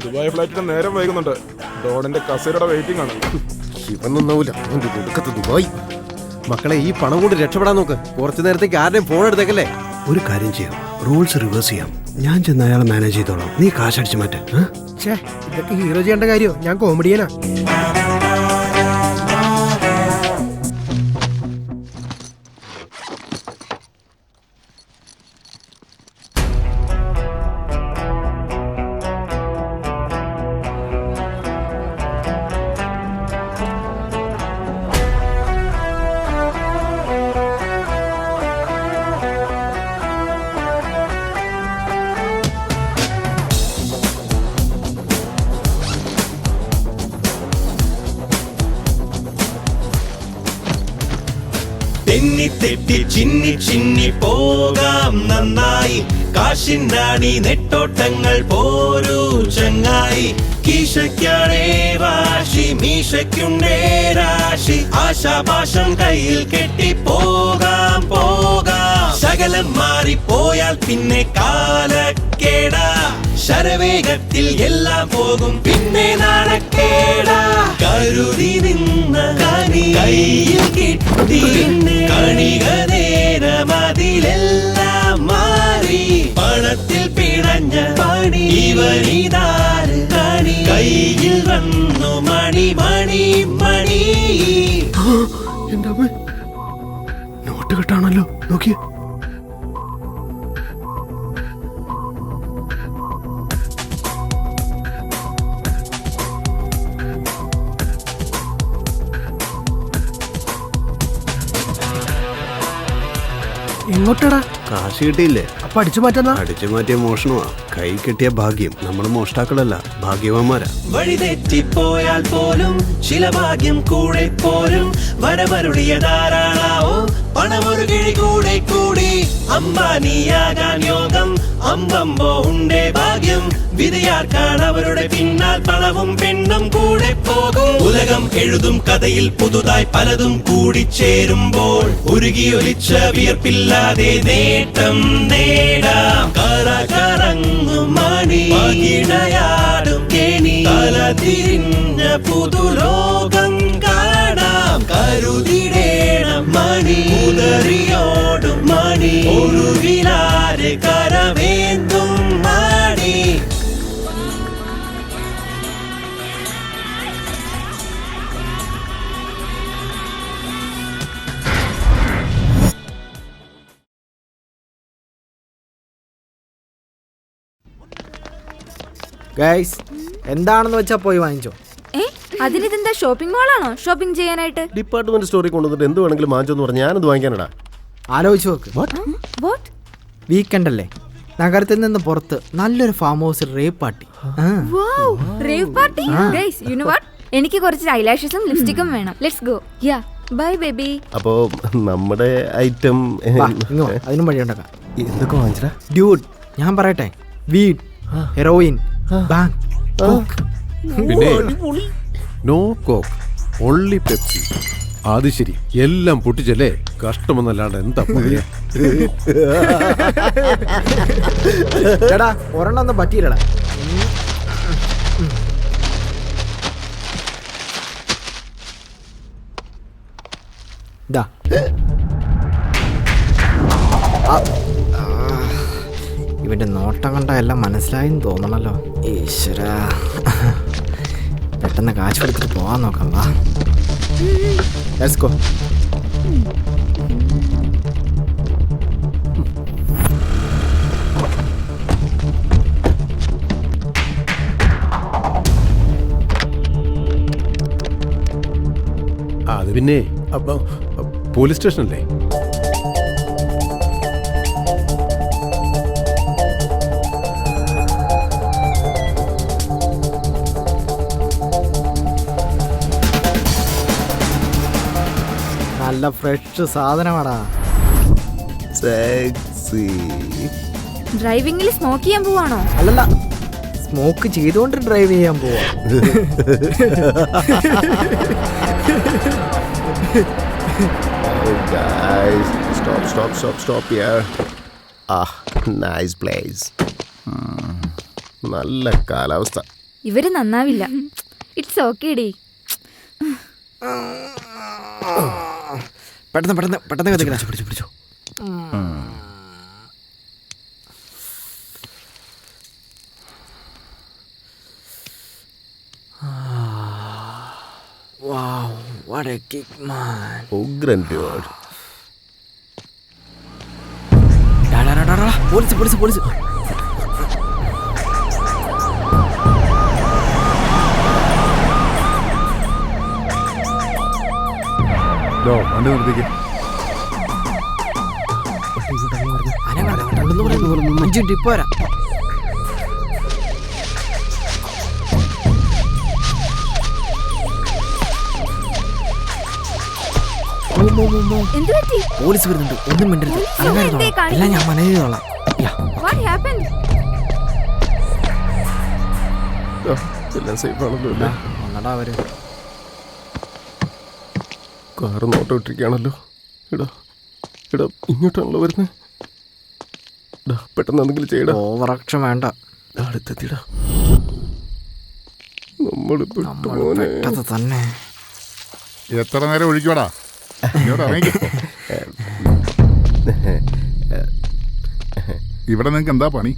ദുബായ് ഫ്ലൈറ്റിന് നേരം വൈകുന്നുണ്ട്. ഡോണിന്റെ കസേരയുടെ വെയിറ്റിംഗ് ആണ്. ഇവനൊന്നാവൂല, ദുബായ്. മക്കളെ, ഈ പണം കൊണ്ട് രക്ഷപ്പെടാൻ നോക്ക്. കുറച്ചു നേരത്തേക്ക് ആരുടെയും ഫോൺ എടുത്തേക്കല്ലേ. ഒരു കാര്യം ചെയ്യാം, റൂൾസ് റിവേഴ്സ് ചെയ്യാം. ഞാൻ ചെന്ന് അയാളെ മാനേജ് ചെയ്തോളാം, നീ കാശടിച്ചു മാറ്റേ. ഇതൊക്കെ ഹീറോ ചെയ്യേണ്ട കാര്യോ? ഞാൻ കോമഡിയനാ. തെന്നി തെറ്റി ചിന്നി ചിന്നി പോകാം നന്നായി. കാശിനാണി നെട്ടോട്ടങ്ങൾ പോരൂ ചങ്ങായി. കീശയ്ക്കാണേ വാശി, മീശയ്ക്കുണ്ടേ രാശി. ആശാപാശം കയ്യിൽ കെട്ടി പോകാം പോകാം. ശകലം മാറിപ്പോയാൽ പിന്നെ കാലക്കേടാ. ശരവേഗത്തിൽ എല്ലാം പോകും പിന്നെ നാണക്കേടാ. കരുതി നിന്ന കനി കയ്യിൽ കിട്ടി. കണിക നേരമതിലെല്ലാം മാറി. പണത്തിൽ പിഴഞ്ഞ പണി ഇവരിതാര് കണി. കയ്യിൽ വന്നു മണി മണി മണി. എന്താ നോട്ട് കിട്ടാണല്ലോ, നോക്കിയേ. എങ്ങോട്ടടാ? കാശ് കിട്ടിയില്ലേ? അപ്പൊ അടിച്ചു മാറ്റാ? അടിച്ചു മാറ്റിയ മോഷണമാ. കൈ കിട്ടിയ ഭാഗ്യം. നമ്മൾ മോഷ്ടാക്കളല്ല, ഭാഗ്യവാന്മാരാ. വഴി തെറ്റിപ്പോയാൽ പോലും ചില ഭാഗ്യം കൂടെ പോരും. വരവരുടിയ ധാരാളാവോ പണമൊരു കിഴി കൂടെ കൂടി. അമ്പാനിയാകാൻ യോഗം അമ്പമ്പോ ഉണ്ടേ ഭാഗ്യം. വിധിയാർക്കാണ് അവരുടെ പിന്നാൽ പണവും പെണ്ണും കൂടെ പോകും. ഉലകം എഴുതും കഥയിൽ പുതുതായി പലതും കൂടിച്ചേരുമ്പോൾ ഉരുകിയൊലിച്ച വിയർപ്പില്ലാതെ നേട്ടം നേടാം. കറങ്ങും മണി പകിടയാടും കെണി. തല തിരിഞ്ഞ പുതുലോകം കാണാം. കരുതിടേണം മണി ഉദറിയോടും മണി. ഒടുവിലാരെ കരവേന്തും മണി. ഗൈസ്, എന്താണെന്ന് വെച്ചാ പോയി വാങ്ങിച്ചോ. അതിനിതെന്താ ഷോപ്പിംഗ് മോളാണോ ഷോപ്പിംഗ് ചെയ്യാനായിട്ട്? ഡിപ്പാർട്ട്മെന്റ് സ്റ്റോറിൽ കൊണ്ടുവന്നിട്ട് എന്ത് വേണമെങ്കിലും വാങ്ങിച്ചോന്ന് പറഞ്ഞാൽ ഞാനത് വാങ്ങിക്കാനടാ. ആലോചിച്ച് നോക്ക്. What? വീക്കെൻഡ് അല്ലേ, നഗരത്തിൽ നിന്ന് പുറത്ത് നല്ലൊരു farm house rave party. Wow, rave party? Guys, you know what? എനിക്ക് കുറച്ച് ഐലാഷസും ലിപ്സ്റ്റിക്കും വേണം. Let's go. Yeah, bye baby. അപ്പോ നമ്മുടെ ഐറ്റം അതിനും വഴി ഉണ്ടാക്കാം. എന്തൊക്കെ വാങ്ങിച്ചടാ? ഡ്യൂഡ്, ഞാൻ പറയട്ടെ, വീഡ്, ഹെറോയിൻ, ബാങ്ക്, പിന്നെ നോ കോക്ക്, ഓൺലി പെപ്സി. അത് ശരി, എല്ലാം പൊട്ടിച്ചല്ലേ? കഷ്ടമെന്നല്ലാണ്ട് എന്താ പറയാ. എടാ ഒരെണ്ണം ഒന്നും പറ്റിയില്ലടാ. ദാ. ഇവന്റെ നോട്ടം കണ്ട എല്ലാം മനസ്സിലായെന്ന് തോന്നണല്ലോ. ഈശ്വര, പെട്ടെന്ന് കാശ് കൊടുത്തിട്ട് പോവാൻ നോക്കാം. വാ, ലെറ്റ്സ് ഗോ. അത് പിന്നെ പോലീസ് സ്റ്റേഷനല്ലേ? നല്ല ഫ്രഷ് സാധനമാടാ. ഡ്രൈവിംഗിൽ സ്മോക്ക് ചെയ്യാൻ പോവാണോ? അല്ലല്ല, സ്മോക്ക് ചെയ്തുകൊണ്ട് ഡ്രൈവ് ചെയ്യാൻ പോവാ. നല്ല കാലാവസ്ഥ. ഇവര് നന്നാവില്ല. ഇറ്റ്സ് ഓക്കെ ഡി. പെട്ടെന്ന് പെട്ടെന്ന് പെട്ടെന്ന് കത്തിക്കണം. പിടിച്ചു പിടിച്ചു. Wow, what a kick, man. ഉഗ്രൻ dude. Police police police. വണ്ടി നിർത്തിക്ക്. 5 മിനിറ്റ് ഇപ്പൊ വരാം. പോലീസ് വരുന്നുണ്ട്. ഒന്നും മിണ്ടരുത്. എല്ലാം ഞാൻ മാനേജ് ചെയ്തോളാം. എല്ലാം സേഫ് ആണല്ലോ അല്ലേ? ഒന്നടാ അവര് കാറ് നോട്ടം ഇട്ടിരിക്കുകയാണല്ലോ. ഇടാ ഇടാ, ഇങ്ങോട്ടാണല്ലോ വരുന്നത്. ഇടാ, പെട്ടെന്ന് എന്തെങ്കിലും ചെയ്യടാ. ഓവറാക്ഷൻ വേണ്ട. അടുത്തെത്തിടാ. നമ്മൾ തന്നെ എത്ര നേരം ഒഴിക്കോടാ? ഇവിടെ നിങ്ങക്ക് എന്താ പണി?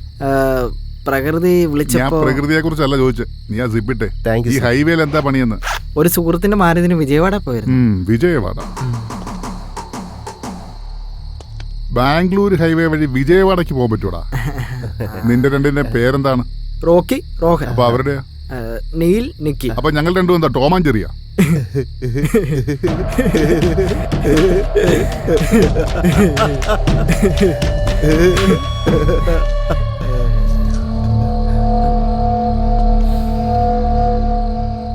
പ്രകൃതി വിളിച്ചപ്പോ. ഞാൻ പ്രകൃതിയെ കുറിച്ചല്ല ചോദിച്ചത്, നീ ആ സിപ്പിട്ടെ. ഈ ഹൈവേയിൽ എന്താ പണിയെന്ന്? ഒരു സുഹൃത്തിന്റെ മാരതിന് വിജയവാഡ പോയിരുന്നു. വിജയവാഡ? ബാംഗ്ലൂർ ഹൈവേ വഴി വിജയവാഡയ്ക്ക് പോകാൻ പറ്റൂടാ? നിന്റെ രണ്ടിന്റെ പേരെന്താണ്? റോക്കി, റോഹൻ. അപ്പൊ അവരുടെ നീൽ, നിക്കി. അപ്പൊ ഞങ്ങൾ രണ്ടും എന്താ ടോം ആൻഡ് ജെറിയാ?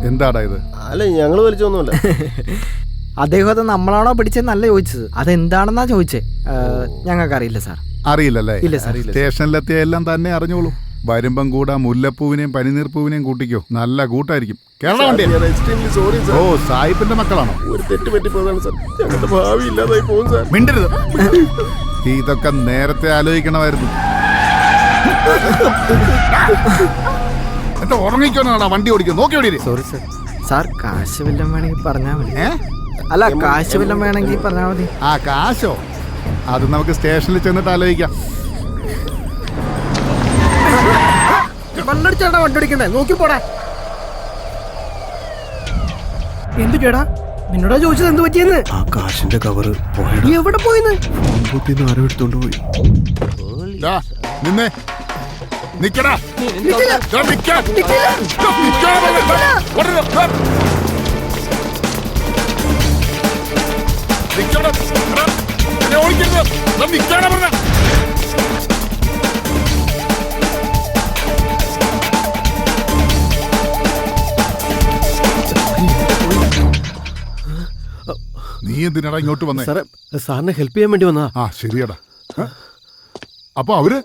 എന്താടാ ഇത്? അല്ല, ഞങ്ങള് വലിച്ചൊന്നുമല്ല. അദ്ദേഹത്തെ നമ്മളാണോ പിടിച്ചെന്നല്ല ചോദിച്ചത്, അതെന്താണെന്നാ ചോദിച്ചേ. ഞങ്ങൾക്കറിയില്ല സാർ. അറിയില്ലല്ലേ? ഇല്ല സാർ. സ്റ്റേഷനിലെത്തിയ എല്ലാം തന്നെ അറിഞ്ഞോളൂ. വരുമ്പം കൂടാ മുല്ലപ്പൂവിനെയും പനിനീർപ്പൂവിനെയും കൂട്ടിക്കോ. നല്ല കൂട്ടായിരിക്കും. ഓ, സായിപ്പിന്റെ മക്കളാണോ? ഒരു തെറ്റ് പറ്റിപ്പോയതാണ് സാർ. ഞങ്ങളുടെ ഭാവി ഇല്ലാതായി പോകും സാർ. മിണ്ടരുത്. ഇതൊക്കെ നേരത്തെ ആലോചിക്കണമായിരുന്നു. എന്നിട്ട് ഉറങ്ങിക്കോണാ വണ്ടി ഓടിക്കും. നോക്കി ഓടി. Sorry sir. സാർ, കാശ് വല്ലതും വേണമെങ്കിൽ പറഞ്ഞാൽ മതി. അല്ല, കാശ് വല്ലതും വേണമെങ്കിൽ പറഞ്ഞാൽ മതി. ആ, കാശോ? അത് നമുക്ക് സ്റ്റേഷനിൽ ചെന്നിട്ട് ആലോചിക്കാം. വണ്ടടിച്ചാടാ വണ്ടി ഓടിക്കണ്ടേ? നോക്കി പോടാ. എന്ത് കേടാ? നിന്നോടാ ചോദിച്ചത് എന്ത് പറ്റിയെന്ന്? ആ കാശിന്റെ കവറ് നീ എവിടെ പോയിന്ന്? ആരോ എടുത്തോണ്ട് പോയി. നിന്നെ നിക്കടാ. നീ എന്തിനാടാ ഇങ്ങോട്ട് വന്നേ? സാറേ, സാറിനെ ഹെൽപ്പ് ചെയ്യാൻ വേണ്ടി വന്നതാ. ആ, ശരിയാടാ. അപ്പൊ അവര്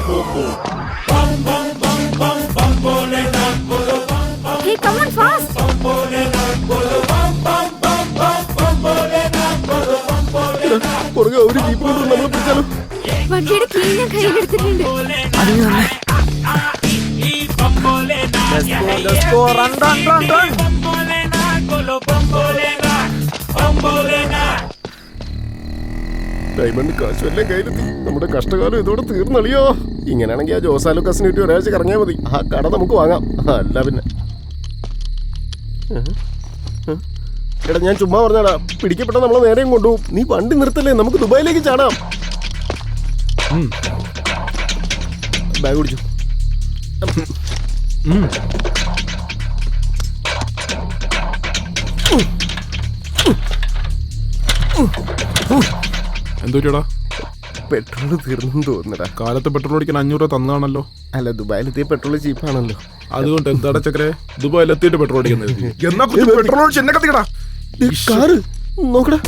Hey, come on fast. പുറകെ ഒരു ജീപ്പ് കൊണ്ട് നമ്മൾ പിടിച്ചാലോ? വണ്ടിയുടെ കീ ഞാൻ കയ്യിലെടുത്തിട്ടുണ്ട്. Let's go, run. ഡയമണ്ട് കാശും എല്ലാം കയ്യിലെത്തി. നമ്മുടെ കഷ്ടകാലം ഇതോടെ തീർന്നളിയോ. ഇങ്ങനെയാണെങ്കിൽ ആ ജോസാലുക്കാസിന് കിട്ടി ഒരാഴ്ച കറങ്ങിയാൽ മതി. ആ കട നമുക്ക് വാങ്ങാം. അല്ല പിന്നെ എടാ ഞാൻ ചുമ്മാ പറഞ്ഞാടാ, പിടിക്കപ്പെട്ട നമ്മളെ നേരെയും കൊണ്ടുപോകും. നീ വണ്ടി നിർത്തല്ലേ, നമുക്ക് ദുബായിലേക്ക് ചാടാം. ബാഗ് കുടിച്ചു. എന്തോടാ? പെട്രോൾ തീർന്നു തോന്നുന്നടാ. കാലത്ത് പെട്രോൾ അടിക്കാൻ 500 രൂപ തന്നാണല്ലോ. അല്ല, ദുബായിലെത്തിയ പെട്രോൾ ചീപ്പാണല്ലോ. അതുകൊണ്ട് എന്താടാ ചക്കരെ ദുബായിലെത്തിയിട്ട് പെട്രോൾ അടിക്കുന്നത്? എന്നാ പെട്രോൾ ഒഴിച്ച് എന്നെ കത്തിക്കടാ. കാറ് നോക്കടാ.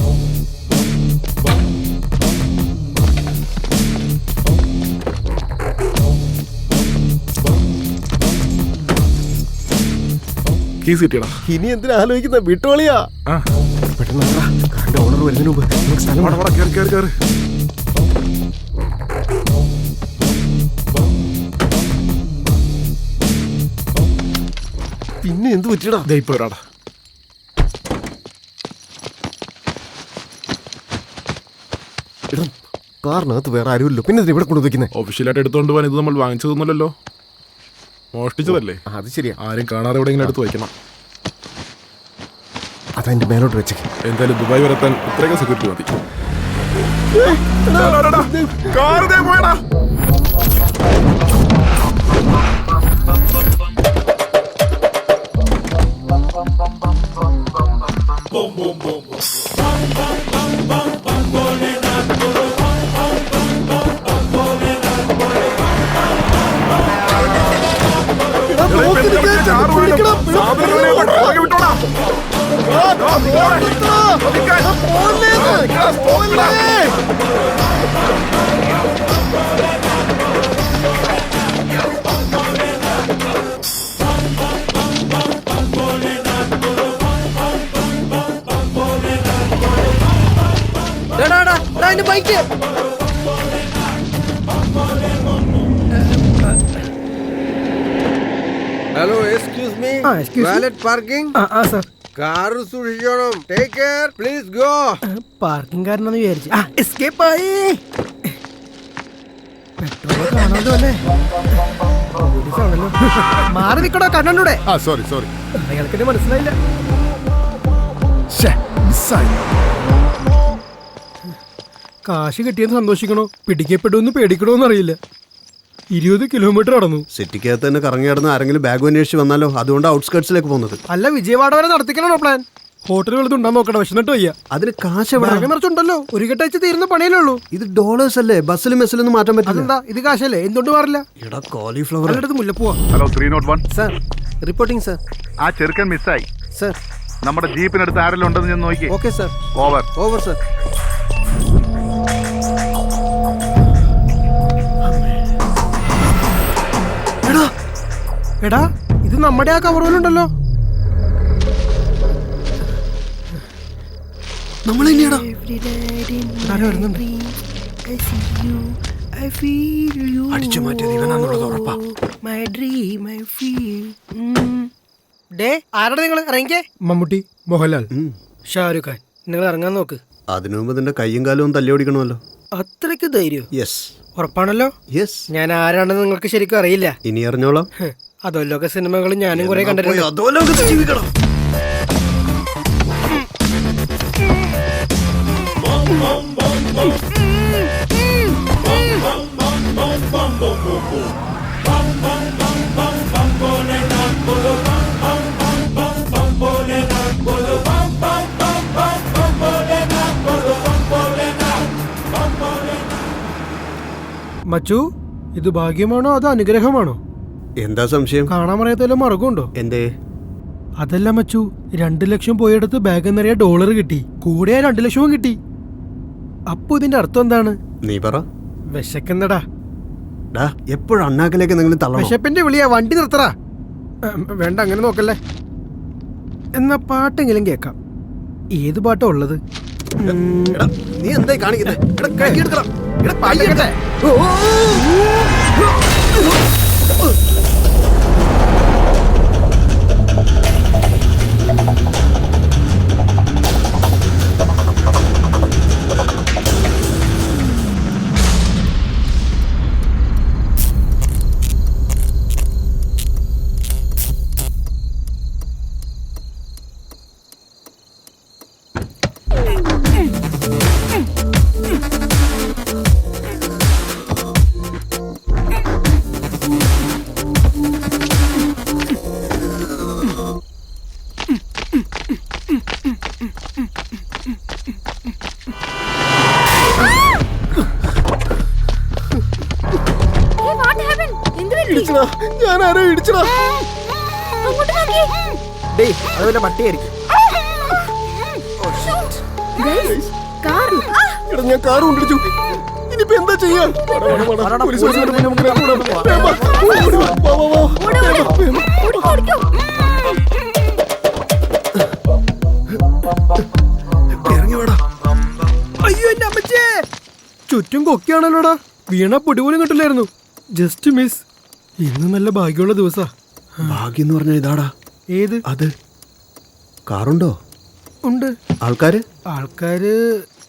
കീസ് കിട്ടിയടാ. ഇനി എന്തിനാ ആലോചിക്കുന്ന? വിട്ടോളിയാ. പെട്ടെന്ന് കാറിന്റെ ഓണർ വരുന്നതിന് മുമ്പ് നമുക്ക് സ്ഥലം കേറ്. പിന്നെ എന്ത് പറ്റിയടാ? ഇപ്പൊ ഒരാടാ. കാറിനകത്ത് വേറെ ആരുമല്ലോ, പിന്നെ ഇവിടെ കൊണ്ടുവയ്ക്കുന്നത്? ഒഫീഷ്യലായിട്ട് എടുത്തോണ്ട് പോകാൻ ഇത് നമ്മൾ വാങ്ങിച്ചതൊന്നുമല്ലോ, മോഷ്ടിച്ചതല്ലേ. അത് ശരിയാ. ആരും കാണാതെ എവിടെയെങ്കിലും എടുത്ത് വയ്ക്കണം. അതെന്റെ മേലോട്ട് വെച്ചേക്ക്. എന്തായാലും ദുബായ് വരെത്താൻ ഇത്രയൊക്കെ സെക്യൂരിറ്റി മതി. പോയടാ. Bike hello, excuse me. Valet parking. Sir. Car സൂക്ഷിച്ചോണം. Take care, please go. Parking കാരനെന്ന് വിചാരിച്ചു. എസ്കേപ്പ് ആയി. പെട്രോൾ കാണാതെ അല്ലേ? പോലീസാണല്ലോ. മാറി നിൽക്കണോ കണ്ണൂടെ? സോറി അയാൾക്കെന്നെ മനസ്സിലായില്ല. കാശ് കിട്ടിയെന്ന് സന്തോഷിക്കണോ, പിടിക്കപ്പെടുമെന്ന് പേടിക്കണോന്ന് അറിയില്ല. 20 കിലോമീറ്റർ നടന്നു. സിറ്റിക്കകത്ത് തന്നെ കറങ്ങി കിടന്ന് ആരെങ്കിലും ബാഗ് അന്വേഷിച്ച് വന്നാലോ? അതുകൊണ്ട് ഔട്ട്സ്കേർട്സിലേക്ക് പോകുന്നത്. അല്ല, വിജയവാഡ വരെ നടത്തിക്കണോ പ്ലാൻ? ഹോട്ടലുകൾ ഉണ്ടാ നോക്കട്ടെ, വിശന്നിട്ട് വയ്യ. അതിന് കാശ് ബാഗ് നിറച്ചുണ്ടല്ലോ, ഒരു കെട്ടയച്ച് തീരുന്ന പണിയല്ലേ ഉള്ളൂ. ഇത് ഡോളേഴ്സ് അല്ലേ, ബസ്സിലും മെസ്സിലൊന്നും മാറ്റാൻ പറ്റില്ല. അതെന്താ, ഇത് കാശല്ലേ, എന്തുകൊണ്ട് മാറില്ല? എടാ കോളിഫ്ലവർ. അടുത്ത് മുല്ലപ്പൂവാ. Hello 301 sir. Reporting sir. ആ ചെറുക്കൻ മിസ്സായി. സർ. നമ്മുടെ ജീപ്പിനടുത്ത് ആരെല്ലാം ഉണ്ടെന്ന് ഞാൻ നോക്കി. Okay sir. Over sir. എടാ, ഇത് നമ്മുടെ ആ കവറുകളുണ്ടല്ലോ. നമ്മൾ തന്നെയാടാ. അടിച്ചു മാറ്റിയത് ഇവനാന്നുള്ളത് ഉറപ്പാ. ആരുടെ നിങ്ങൾ ഇറങ്ങിക്കേ? മമ്മൂട്ടി, മോഹൻലാൽ, ഷാരൂഖ് ഖാൻ, നിങ്ങൾ ഇറങ്ങാൻ നോക്ക്. അതിനു മുമ്പ് നിന്റെ കയ്യും കാലും തല്ലി ഓടിക്കണമല്ലോ. അത്രയ്ക്ക് ധൈര്യം? യെസ്. ഉറപ്പാണല്ലോ? യെസ്. ഞാൻ ആരാണെന്ന് നിങ്ങൾക്ക് ശരിക്കും അറിയില്ല. ഇനി അറിഞ്ഞോളാം. അധോലോക സിനിമകൾ ഞാനും കുറെ കണ്ടിട്ടുണ്ട്. അധോലോകത്ത് ജീവിക്കണം. മച്ചു, ഇത് ഭാഗ്യമാണോ അതോ അനുഗ്രഹമാണോ? എന്താ സംശയം? കാണാൻ പറയാത്തല്ലോ മറുകുണ്ടോ? എന്തേ? അതല്ല മച്ചു, 2 ലക്ഷം പോയെടുത്ത് ബാഗ് നിറയെ ഡോളർ കിട്ടി, കൂടെ 2 ലക്ഷവും കിട്ടി. അപ്പൊ ഇതിന്റെ അർത്ഥം എന്താണ്? നീ പറ. വിശക്കുന്നടാ. ഡാ എപ്പോഴും അണ്ണാക്കിലേക്ക് എന്തെങ്കിലും തള്ളണം. വിശപ്പിന്റെ വിളിയാ, വണ്ടി നിർത്തറാ. വേണ്ട, അങ്ങനെ നോക്കല്ലേ. എന്നാ പാട്ടെങ്കിലും കേക്കാം. ഏത് പാട്ടാ ഉള്ളത്? നീ എന്തായി കാണിക്കുന്നത്? ഞാൻ ആരോ ഇടിച്ചടാ. അതുപോലെ പട്ടിയായിരിക്കും. ഞാൻ കാറ് കൊണ്ടിടിച്ചു. ഇനിയിപ്പോ എന്താ ചെയ്യാ? അയ്യോ എന്റെ അമ്മച്ചേ, ചുറ്റും കൊക്കിയാണല്ലോടാ. വീണ പൊടി പോലും കിട്ടില്ലായിരുന്നു. Just miss. ഇന്ന് നല്ല ഭാഗ്യമുള്ള ദിവസാ. ഭാഗ്യം എന്ന് പറഞ്ഞാൽ ഇതാടാ. ഏത്? അത് കാറുണ്ടോ? ഉണ്ട്. ആൾക്കാര്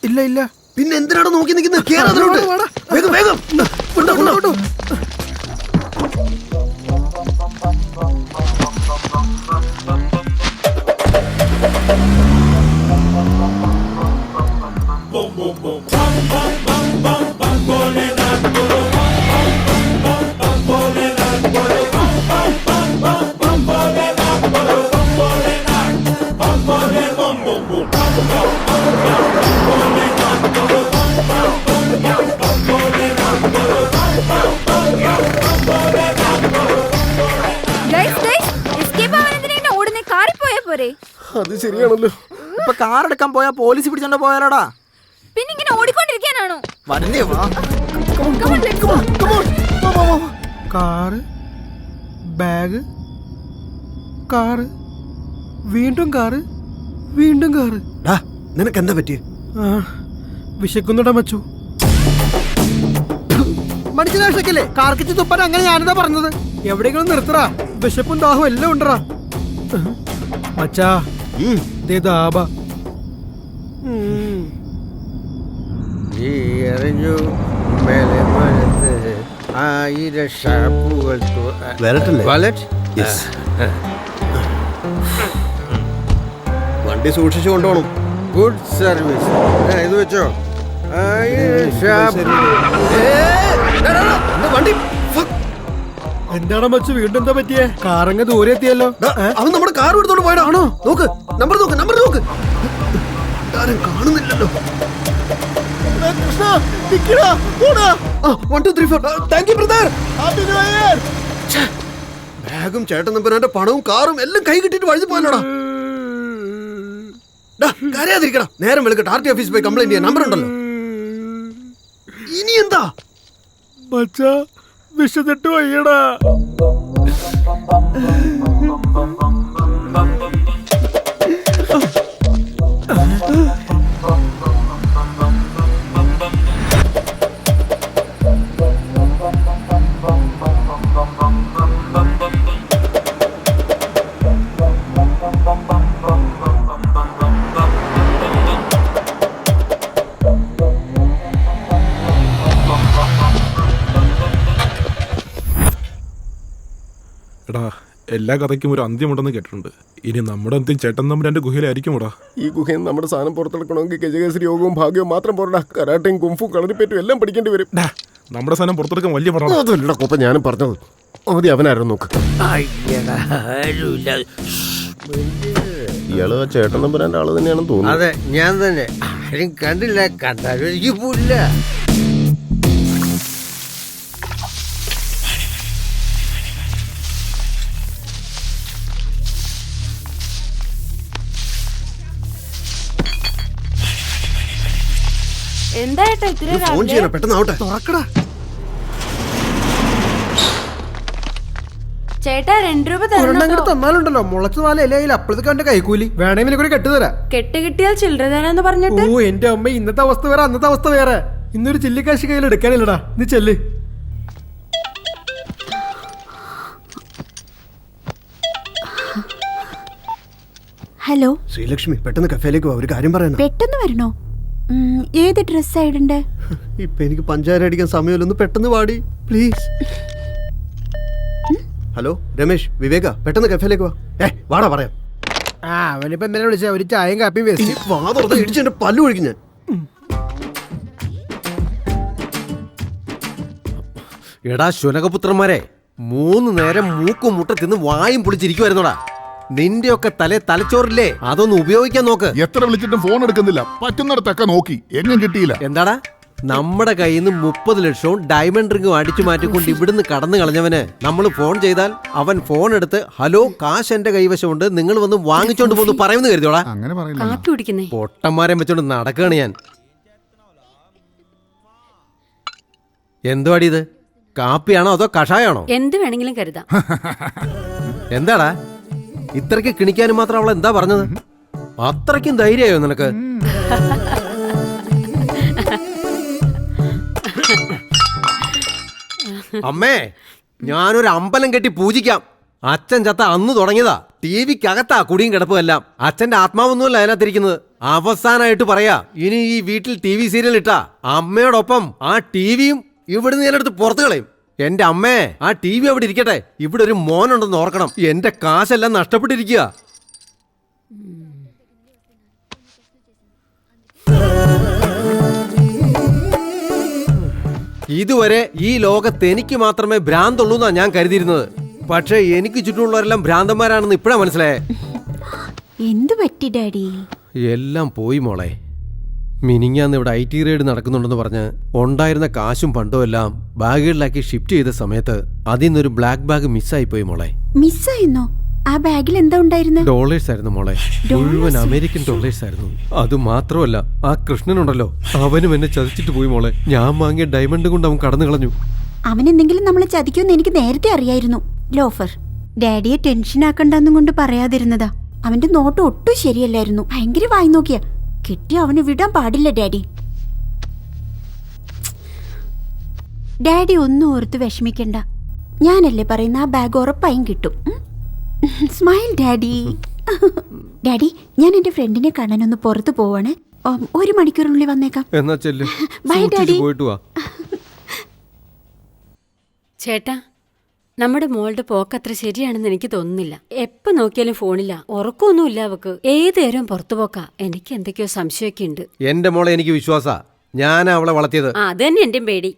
ഇല്ല ഇല്ല. പിന്നെ എന്തിനാണ് നോക്കി നിൽക്കുന്നത്? വേഗം വേഗം. അത് ശരിയാണല്ലോ. ഇപ്പൊ കാർ എടുക്കാൻ പോയാ പോലീസ് പിടിച്ചോണ്ട് പോയാലോടാ. പിന്നെ ഇങ്ങനെ ഓടിക്കൊണ്ടിരിക്കാനാണോ? കാറ്, ബാഗ്, കാറ്, വീണ്ടും കാറ്, വീണ്ടും കാറ്. നിനക്ക് എന്താ പറ്റിയ? വിശക്കുന്നുണ്ടാ മച്ചു. മനുഷ്യനാശക്കല്ലേ കാർക്കിച്ച് തുപ്പാൻ? അങ്ങനെ ഞാനെന്താ പറഞ്ഞത്? എവിടെയെങ്കിലും നിർത്തറാ. വിശപ്പും ദാഹവും എല്ലാം ഉണ്ടറാ. മച്ചാ, ദാബ വണ്ടി സൂക്ഷിച്ചു കൊണ്ടുപോകണം. Good service. ഇത് വെച്ചോ. വണ്ടി എന്താണ് മച്ചു, വീണ്ടും എന്താ പറ്റിയേ? കാറങ്ങ് ദൂരെ എത്തിയല്ലോ. അവൻ നമ്മുടെ കാർ എടുത്തോണ്ട് പോയതാണോ? നോക്ക്, നമ്പർ നോക്ക്. ആരും കാണുന്നില്ലല്ലോ. ബാഗും ചേട്ടൻ നമ്പരാന്റെ പണവും കാറും എല്ലാം കൈ കിട്ടിട്ട് വഴുതി പോയല്ലോടാ. കരയാതിരിക്കടാ. നേരം വെളുക്കട്ടെ RT ഓഫീസിൽ പോയി കംപ്ലൈന്റ് ചെയ്യാൻ നമ്പർ ഉണ്ടല്ലോ. ഇനി എന്താ മച്ചാ, വിശന്നിട്ട് വയ്യടാ. എടാ, എല്ലാ കഥയ്ക്കും ഒരു അന്ത്യമുണ്ടെന്ന് കേട്ടിട്ടുണ്ട്. ഇനി നമ്മുടെ അന്ത്യം ചേട്ടൻ തമ്പുരാന്റെ ഗുഹയിലായിരിക്കുമോടാ. ഈ ഗുഹയിൽ നമ്മുടെ സാധനം പുറത്തെടുക്കണമെങ്കിൽ ഗജകേസരി യോഗവും ഭാഗ്യവും മാത്രം പോരടാ. കരാട്ടയും കുംഫും കളരിപ്പേറ്റും എല്ലാം പഠിക്കേണ്ടി വരും. നമ്മുടെ സാധനം പുറത്തെടുക്കാൻ വലിയ പണം. അതല്ല കൊപ്പ ഞാനും പറഞ്ഞത്. ആദ്യം അവനാരോ നോക്ക്. ഇയാള് ചേട്ടൻ നമ്പരാന്റെ ആള് തന്നെയാണെന്ന് തോന്നുന്നു. അതെ, ഞാൻ തന്നെ. ആരും കണ്ടില്ല, കണ്ടാലും എനിക്ക് പോയില്ല. എന്തായിട്ടാ ഇത്ര ഫോൺ ചെയ്യണം, പെട്ടെന്ന് ആവട്ടെ. തുറക്കടാ. ചേട്ടാ 2 രൂപ ഒരെണ്ണം അങ്ങോട്ട് തന്നാലുണ്ടല്ലോ മുളച്ചു നാല് ഇലയിൽ അപ്പോഴത്തേക്ക് അവന്റെ കൈക്കൂലി വേണമെങ്കിൽ നിനക്കൊരു കെട്ട് തരാം. കെട്ട് കിട്ടിയാൽ ചില്ലറ തരാന്ന് പറഞ്ഞിട്ട്. ഓ എന്റെ അമ്മ, ഇന്നത്തെ അവസ്ഥ വേറെ അന്നത്തെ അവസ്ഥ വേറെ. ഇന്നൊരു ചില്ലിക്കാശ് കയ്യിൽ എടുക്കാനില്ലടാ, നീ ചെല്ല്. ഹലോ ശ്രീലക്ഷ്മി, പെട്ടെന്ന് കഫേലേക്ക് വാ, ഒരു കാര്യം പറയാനാ. പെട്ടെന്ന് വരണോ? ഏത് ഡ്രസ് ആയിടണ്ടേ? ഇപ്പൊ എനിക്ക് പഞ്ചാര അടിക്കാൻ സമയമില്ലൊന്ന് പെട്ടെന്ന് വാടി പ്ലീസ്. ഹലോ രമേശ്, വിവേക, പെട്ടെന്ന് കഫേലേക്ക് വാ. വാടാ പറയാം. അവനിപ്പോ എന്തിനാ വിളിച്ച? ഒരു ചായയും കാപ്പിയും വേസ്റ്റ്. വാതുറന്ന് ഇടിച്ച് എന്റെ പല്ലു ഒഴിക്കും ഞാൻ. എടാ ശുനകപുത്രന്മാരെ, 3 നേരം മൂക്കും മുട്ട തിന്ന് വായും പൊളിച്ചിരിക്കുവായിരുന്നോടാ. നിന്റെയൊക്കെ തലച്ചോറില്ലേ, അതൊന്ന് ഉപയോഗിക്കാൻ നോക്ക്. എത്ര വിളിച്ചിട്ടും ഫോൺ എടുക്കുന്നില്ല. പറ്റുന്നിടത്തൊക്കെ നോക്കി, എങ്ങും കിട്ടിയില്ല. എന്താടാ, നമ്മുടെ കയ്യിൽ നിന്ന് 30 ലക്ഷവും ഡയമണ്ട് റിംഗും അടിച്ചു മാറ്റിക്കൊണ്ട് ഇവിടുന്ന് കടന്നു കളഞ്ഞവന് നമ്മൾ ഫോൺ ചെയ്താൽ അവൻ ഫോൺ എടുത്ത് ഹലോ കാശ് എന്റെ കൈവശമുണ്ട്, നിങ്ങൾ വന്ന് വാങ്ങിച്ചോണ്ട് പോകുന്നു പറയുമെന്ന് കരുതിയോടാ. അങ്ങനെ കാപ്പി കുടിക്കുന്നേ. പൊട്ടന്മാരെ വെച്ചോണ്ട് നടക്കുകയാണ് ഞാൻ. എന്തുവാടി ഇത്? കാപ്പിയാണോ അതോ കഷായാണോ? എന്ത് വേണമെങ്കിലും കരുതാം. എന്താടാ ഇത്രയ്ക്ക് കിണിക്കാനും മാത്രം അവൾ എന്താ പറഞ്ഞത്? അത്രയ്ക്കും ധൈര്യമായോ നിനക്ക്? അമ്മേ, ഞാനൊരു അമ്പലം കെട്ടി പൂജിക്കാം. അച്ഛൻ ചത്ത അന്ന് തുടങ്ങിയതാ. ടിവിക്കകത്താ കുടിയും കിടപ്പും എല്ലാം. അച്ഛന്റെ ആത്മാവൊന്നുമല്ല അതിനകത്തിരിക്കുന്നത്. അവസാനായിട്ട് പറയാ, ഇനി ഈ വീട്ടിൽ TV സീരിയൽ ഇട്ടാ അമ്മയോടൊപ്പം ആ ടിവിയും ഇവിടുന്ന് ഞാനെടുത്ത് പുറത്തു കളയും. എന്റെ അമ്മേ, ആ TV അവിടെ ഇരിക്കട്ടെ. ഇവിടെ ഒരു മോനുണ്ടെന്ന് ഓർക്കണം. എന്റെ കാശെല്ലാം നഷ്ടപ്പെട്ടിരിക്കുക. ഇതുവരെ ഈ ലോകത്ത് എനിക്ക് മാത്രമേ ഭ്രാന്തുള്ളൂ എന്നാ ഞാൻ കരുതിയിരുന്നത്. പക്ഷേ എനിക്ക് ചുറ്റുമുള്ളവരെല്ലാം ഭ്രാന്തന്മാരാണെന്ന് ഇപ്പഴാ മനസ്സിലായേ. എന്ത് പറ്റി ഡാഡി? എല്ലാം പോയി മോളെ. മിനിങ്ങാന്ന് ഇവിടെ IT റെയ്ഡ് നടക്കുന്നുണ്ടെന്ന് പറഞ്ഞ് ഉണ്ടായിരുന്ന കാശും പണ്ടും എല്ലാം ബാഗുകളിലാക്കി ഷിഫ്റ്റ് ചെയ്ത സമയത്ത് അതിൽ നിന്നൊരു ബ്ലാക്ക് ബാഗ് മിസ്സായിപ്പോയി മോളെ. മിസ്സായിരുന്നോ? ആ ബാഗിൽ എന്താ ഉണ്ടായിരുന്നത്? ഡോളേഴ്സ് ആയിരുന്നു മോളെ, മുഴുവൻ അമേരിക്കൻ ഡോളേഴ്സ് ആയിരുന്നു. അത് മാത്രമല്ല, ആ കൃഷ്ണനുണ്ടല്ലോ, അവനും എന്നെ ചതിച്ചിട്ട് പോയി മോളെ. ഞാൻ വാങ്ങിയ ഡയമണ്ട് കൊണ്ട് അവൻ കടന്നു കളഞ്ഞു. അവൻ എന്തെങ്കിലും നമ്മളെ ചതിക്കുമെന്ന് എനിക്ക് നേരത്തെ അറിയായിരുന്നു. ലോഫർ, ഡാഡിയെ ടെൻഷൻ ആക്കണ്ടെന്നും കൊണ്ട് പറയാതിരുന്നതാ. അവന്റെ നോട്ടം ഒട്ടും ശരിയല്ലായിരുന്നു. ഭയങ്കര വായി നോക്കിയ കിട്ടി. അവന് വിടാൻ പാടില്ല ഡാഡി. ഡാഡി ഒന്നും ഓർത്ത് വിഷമിക്കണ്ട. ഞാനല്ലേ പറയുന്ന, ആ ബാഗ് ഉറപ്പായും കിട്ടും. Smile daddy. ഡാഡി, ഞാൻ എന്റെ ഫ്രണ്ടിനെ കാണാനൊന്ന് പുറത്തു പോവാണ്. 1 മണിക്കൂറിനുള്ളിൽ വന്നേക്കാം. എന്നാ ചെല്ല്. By daddy. പോയിട്ട് വാ. ചേട്ടാ, നമ്മുടെ മോളുടെ പോക്കത്ര ശരിയാണെന്ന് എനിക്ക് തോന്നുന്നില്ല. എപ്പോ നോക്കിയാലും ഫോണില്ല, ഉറക്കമൊന്നുമില്ല അവക്ക്. ഏതേരം പുറത്തു പോക്കാ. എനിക്ക് എന്തൊക്കെയോ സംശയമൊക്കെ ഉണ്ട്. എന്റെ മോളെ എനിക്ക് വിശ്വാസാ. ഞാനാ അവളെ വളർത്തിയത്. അത് തന്നെ എന്റെയും പേടി.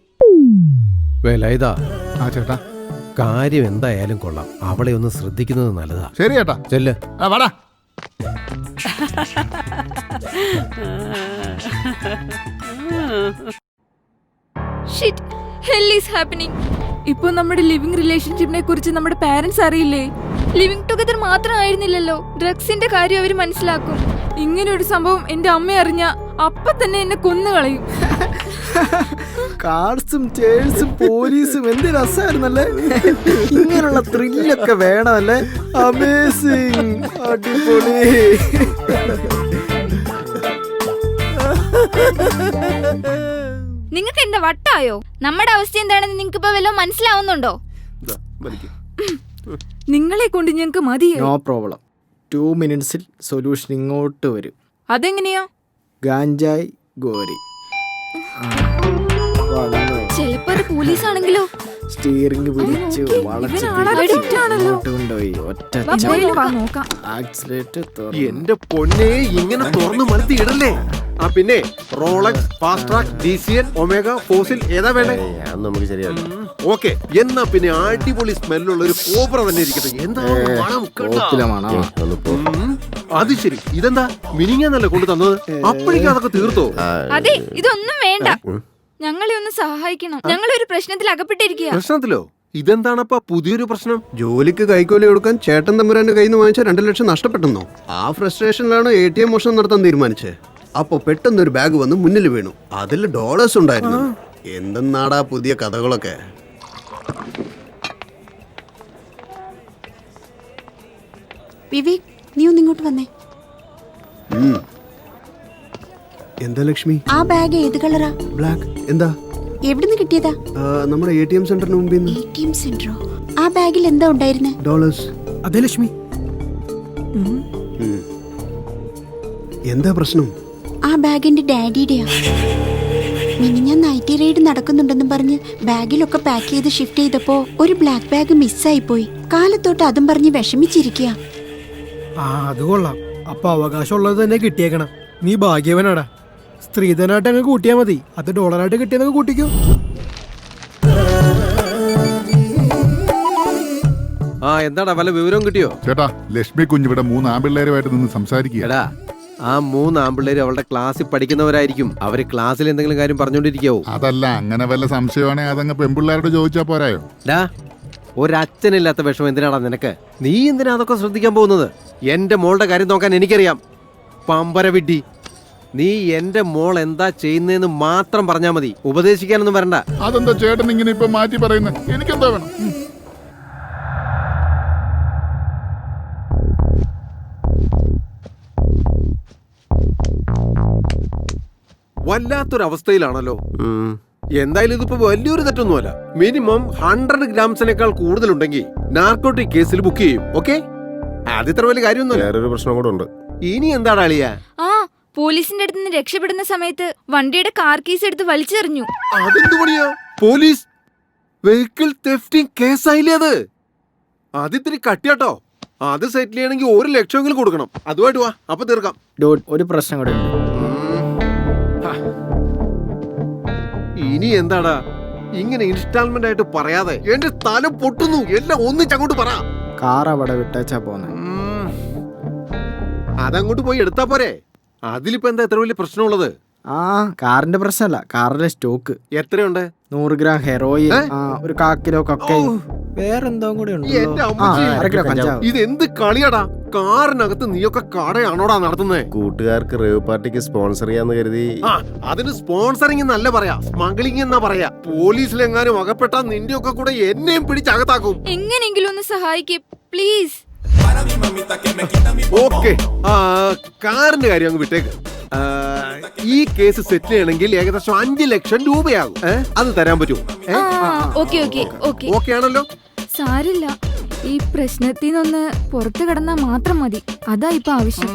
വേലായുധാ, ആ ചേട്ടാ, കാര്യം എന്തായാലും കൊള്ളാം. അവളെ ഒന്ന് ശ്രദ്ധിക്കുന്നത് നല്ലതാ. ശരി ചേട്ടാ, ചെല്ല്. വാടാ. Shit, hell is happening. ഇപ്പൊ നമ്മുടെ ലിവിംഗ് റിലേഷൻഷിപ്പിനെ കുറിച്ച് നമ്മുടെ പാരന്റ്സ് അറിയില്ലേ? ലിവിംഗ് ടുഗദർ മാത്രമായിരുന്നില്ലല്ലോ, ഡ്രഗ്സിന്റെ കാര്യം അവര് മനസ്സിലാക്കും. ഇങ്ങനെ ഒരു സംഭവം എന്റെ അമ്മ അറിഞ്ഞ അപ്പൊ തന്നെ എന്നെ കൊന്നുകളയും. കാർഡ്സും ചേഴ്സും പോലീസും എന്ത് രസമായിരുന്നല്ലേ. ഇങ്ങനെയുള്ള ത്രില്ലൊക്കെ വേണമല്ലേ. അമേസിങ്, അടിപൊളി. നിങ്ങൾക്ക് എന്താ വട്ടായോ? നമ്മുടെ അവസ്ഥ എന്താണെന്ന് നിങ്ങൾക്ക് ഇപ്പൊ വല്ലതും മനസ്സിലാവുന്നുണ്ടോ? നിങ്ങളെ കൊണ്ട് ഞങ്ങൾക്ക് മതിയോ? No problem. 2 മിനിറ്റ്സിൽ സൊല്യൂഷൻ ഇങ്ങോട്ട് വരും. അതെങ്ങനെയാ? ഗാഞ്ചായ് ഗോരി. ചിലപ്പോ അത് പോലീസാണെങ്കിലോ? സ്റ്റിയറിംഗ് പിടിച്ച് കൊണ്ടുപോയി ഒറ്റ ആക്സിലേറ്റർ. എന്റെ പൊന്നെ, ഇങ്ങനെ തുറന്നു മലത്തി ഇടല്ലേ. ആ പിന്നെ Rolex, fast track, DCL, omega, fossil ഏതാ വേണ്ടേ? നമുക്ക് ശരിയാവില്ല. ഓക്കെ, എന്നാ പിന്നെ അടിപൊളി സ്മെല്ലുള്ള ഒരു കോബ്ര തന്നെ ഇരിക്കട്ടെ. എന്താ മണം കേട്ടോ. അത് ശരി, ഇതെന്താ മിനിങ്ങാന്നല്ലേ കൊണ്ട് തന്നത്? അപ്പോഴേക്കും അതൊക്കെ തീർത്തോ? അതെ, ഇതൊന്നും വേണ്ട. ഞങ്ങളെ ഒന്ന് സഹായിക്കണം. ഞങ്ങളൊരു പ്രശ്നത്തിൽ അകപ്പെട്ടിരിക്കുക. പ്രശ്നത്തിലോ? ഇതെന്താണപ്പാ പുതിയൊരു പ്രശ്നം? ജോലിക്ക് കൈക്കൂലി കൊടുക്കാൻ ചേട്ടൻ തമ്പുരാന്റെ കയ്യിൽ നിന്ന് വാങ്ങിച്ച 2 ലക്ഷം നഷ്ടപ്പെട്ടെന്നോ? ആ ഫ്രസ്ട്രേഷനിലാണ് ATM മോഷണം നടത്താൻ തീരുമാനിച്ചത്. അപ്പൊ പെട്ടെന്നൊരു ബാഗ് വന്ന് മുന്നിൽ വീണു. അതിൽ ഡോളേഴ്സ് ഉണ്ടായിരുന്നു. എന്തെന്നാടാ പുതിയ കഥകളൊക്കെ. വിവേക്, നീ ഒന്ന് ഇങ്ങോട്ട് വന്നേ. എന്താ ലക്ഷ്മി? ആ ബാഗ് ഏത് കളറാ? ബ്ലാക്ക്. എന്താ? എവിടുന്ന് കിട്ടിയതാ? നമ്മുടെ ATM സെന്ററിന് മുമ്പിൽ നിന്ന്. ATM സെന്ററോ? ആ ബാഗിൽ എന്താ ഉണ്ടായിരുന്നേ? ഡോളേഴ്സ്. അതെ ലക്ഷ്മി. എന്താ പ്രശ്നം? ആ ബാഗിന്റെ ഡാഡിയുടെയാ. ഞാൻ നൈറ്റ് റൈഡ് നടക്കുന്നുണ്ടെന്നും പറഞ്ഞ് ബാഗിലൊക്കെ പാക്ക് ചെയ്ത് ഷിഫ്റ്റ് ചെയ്തപ്പോ ഒരു ബ്ലാക്ക് ബാഗ് മിസ്സായി പോയി. കാലത്തോട്ട് അതും പറഞ്ഞ് വിഷമിച്ചിരിക്കുക. ആ അത് കൊള്ളാം. അപ്പൊ അവകാശമുള്ളത് തന്നെ കിട്ടിയേക്കണം. നീ ഭാഗ്യവനാടാ. സ്ത്രീധനായിട്ട് അങ്ങ് കൂട്ടിയാ മതി. അത് ഡോളറായിട്ട് കിട്ടിയെന്നൊക്കെ കൂട്ടിക്കോ. ആ എന്താടാ വല്ല വിവരവും കിട്ടിയോ? ചേട്ടാ, ലക്ഷ്മി കുഞ്ഞിവിടെ 3 ആമ്പിള്ളേരുമായിട്ട് നിന്ന് സംസാരിക്കുക. എടാ, ആ 3 ആമ്പിള്ളേര് അവളുടെ ക്ലാസ്സിൽ പഠിക്കുന്നവരായിരിക്കും. അവര് ക്ലാസ്സിൽ എന്തെങ്കിലും കാര്യം പറഞ്ഞോണ്ടിരിക്കാവോ? അതല്ല, അങ്ങനെ വല്ല സംശയമാണെങ്കിൽ അതങ്ങ് പെൺപിള്ളേരോട് ചോദിച്ചാ പോരായോ? ഡാ, ഒരച്ഛനില്ലാത്ത വിഷമം എന്തിനാടാ നിനക്ക്? നീ എന്തിനാ അതൊക്കെ ശ്രദ്ധിക്കാൻ പോകുന്നത്? എന്റെ മോളുടെ കാര്യം നോക്കാൻ എനിക്കറിയാം. പമ്പര വിഡ്ഢി, നീ എന്റെ മോൾ എന്താ ചെയ്യുന്നതെന്ന് മാത്രം പറഞ്ഞാ മതി. ഉപദേശിക്കാനൊന്നും വരണ്ട. അതെന്താ ചേട്ടൻ ഇങ്ങനെ ഇപ്പൊ മാറ്റി പറയുന്നത്? എനിക്കെന്താ വേണം? വല്ലാത്തൊരവസ്ഥയിലാണല്ലോ. എന്തായാലും ഇതിപ്പോ വലിയൊരു തെറ്റൊന്നുമല്ല. മിനിമം 100 ഗ്രാംസിനേക്കാൾ കൂടുതലുണ്ടെങ്കിൽ നാർക്കോട്ടിക് കേസിൽ ബുക്ക് ചെയ്യും. ഓക്കെ, അതിത്ര വലിയ കാര്യമൊന്നുമില്ല. വേറൊരു പ്രശ്നം കൂടെ ഉണ്ട്. ഇനി എന്താടാ അളിയാ? ആ പോലീസിന്റെ അടുത്ത് നിന്ന് രക്ഷപ്പെടുന്ന സമയത്ത് വണ്ടിയുടെ കാർ കീസ് എടുത്ത് വലിച്ചെറിഞ്ഞു. അതെന്ത് പണിയാ? പോലീസ് വെഹിക്കിൾ തെഫ്റ്റിംഗ് കേസായില്ലേ അത്? അതിത്തിരി കട്ടിയാട്ടോ. അത് സെറ്റിൽ ചെയ്യണമെങ്കിൽ 1 ലക്ഷമെങ്കിലും കൊടുക്കണം. അതുമായിട്ട് വാ, അപ്പൊ തീർക്കാം. ഒരു പ്രശ്നം കൂടെ ഉണ്ട്. ഇനി എന്താടാ ഇങ്ങനെ ഇൻസ്റ്റാൾമെന്റ് ആയിട്ട് പറയാതെ? എന്റെ തല പൊട്ടുന്നു. എല്ലാം ഒന്നിച്ചങ്ങോട്ട് പറ. കാർ അവിടെ വിട്ടേച്ചാ പോന്നെ. അതങ്ങോട്ട് പോയി എടുത്താ പോരെ? അതിലിപ്പോ എന്താ എത്ര വലിയ പ്രശ്നമുള്ളത്? ആ കാറിന്റെ പ്രശ്നമല്ല, കാറിലെ സ്റ്റോക്ക്. എത്രയുണ്ട്? 100 ഗ്രാം ഹെറോയിൻ, ഒരു 1/4 കിലോ കൊക്കൈൻ, വേറെന്തോ കൂടെ ഉണ്ട്. ഇത് എന്ത് കളിയാടാ? കാറിനകത്ത് നീയൊക്കെ കടയാണോടാ നടത്തുന്നത്? കൂട്ടുകാർക്ക് റേവ് പാർട്ടിക്ക് സ്പോൺസർ ചെയ്യാന്ന് കരുതി. അതിന് സ്പോൺസറിംഗ് എന്നല്ല പറയാ, സ്മഗ്ലിംഗ് എന്നാ പറയാ. പോലീസിലെങ്ങാനും അകപ്പെട്ടാ നിന്റെ ഒക്കെ കൂടെ എന്നെയും പിടിച്ചകത്താക്കും. എങ്ങനെയെങ്കിലും ഒന്ന് സഹായിക്കേ പ്ലീസ്. ഓക്കെ, കാറിന്റെ കാര്യം അങ്ങ് വിട്ടേക്ക്. ഈ കേസ് സെറ്റിൽ ചെയ്യണമെങ്കിൽ ഏകദേശം 5 ലക്ഷം രൂപയാകും. അത് തരാൻ പറ്റുമോ? ഓക്കെ ആണല്ലോ? സാരില്ല, ഈ പ്രശ്നത്തിൽ നിന്നൊന്ന് പുറത്തു കിടന്നാ മാത്രം മതി. അതാ ഇപ്പൊ ആവശ്യം.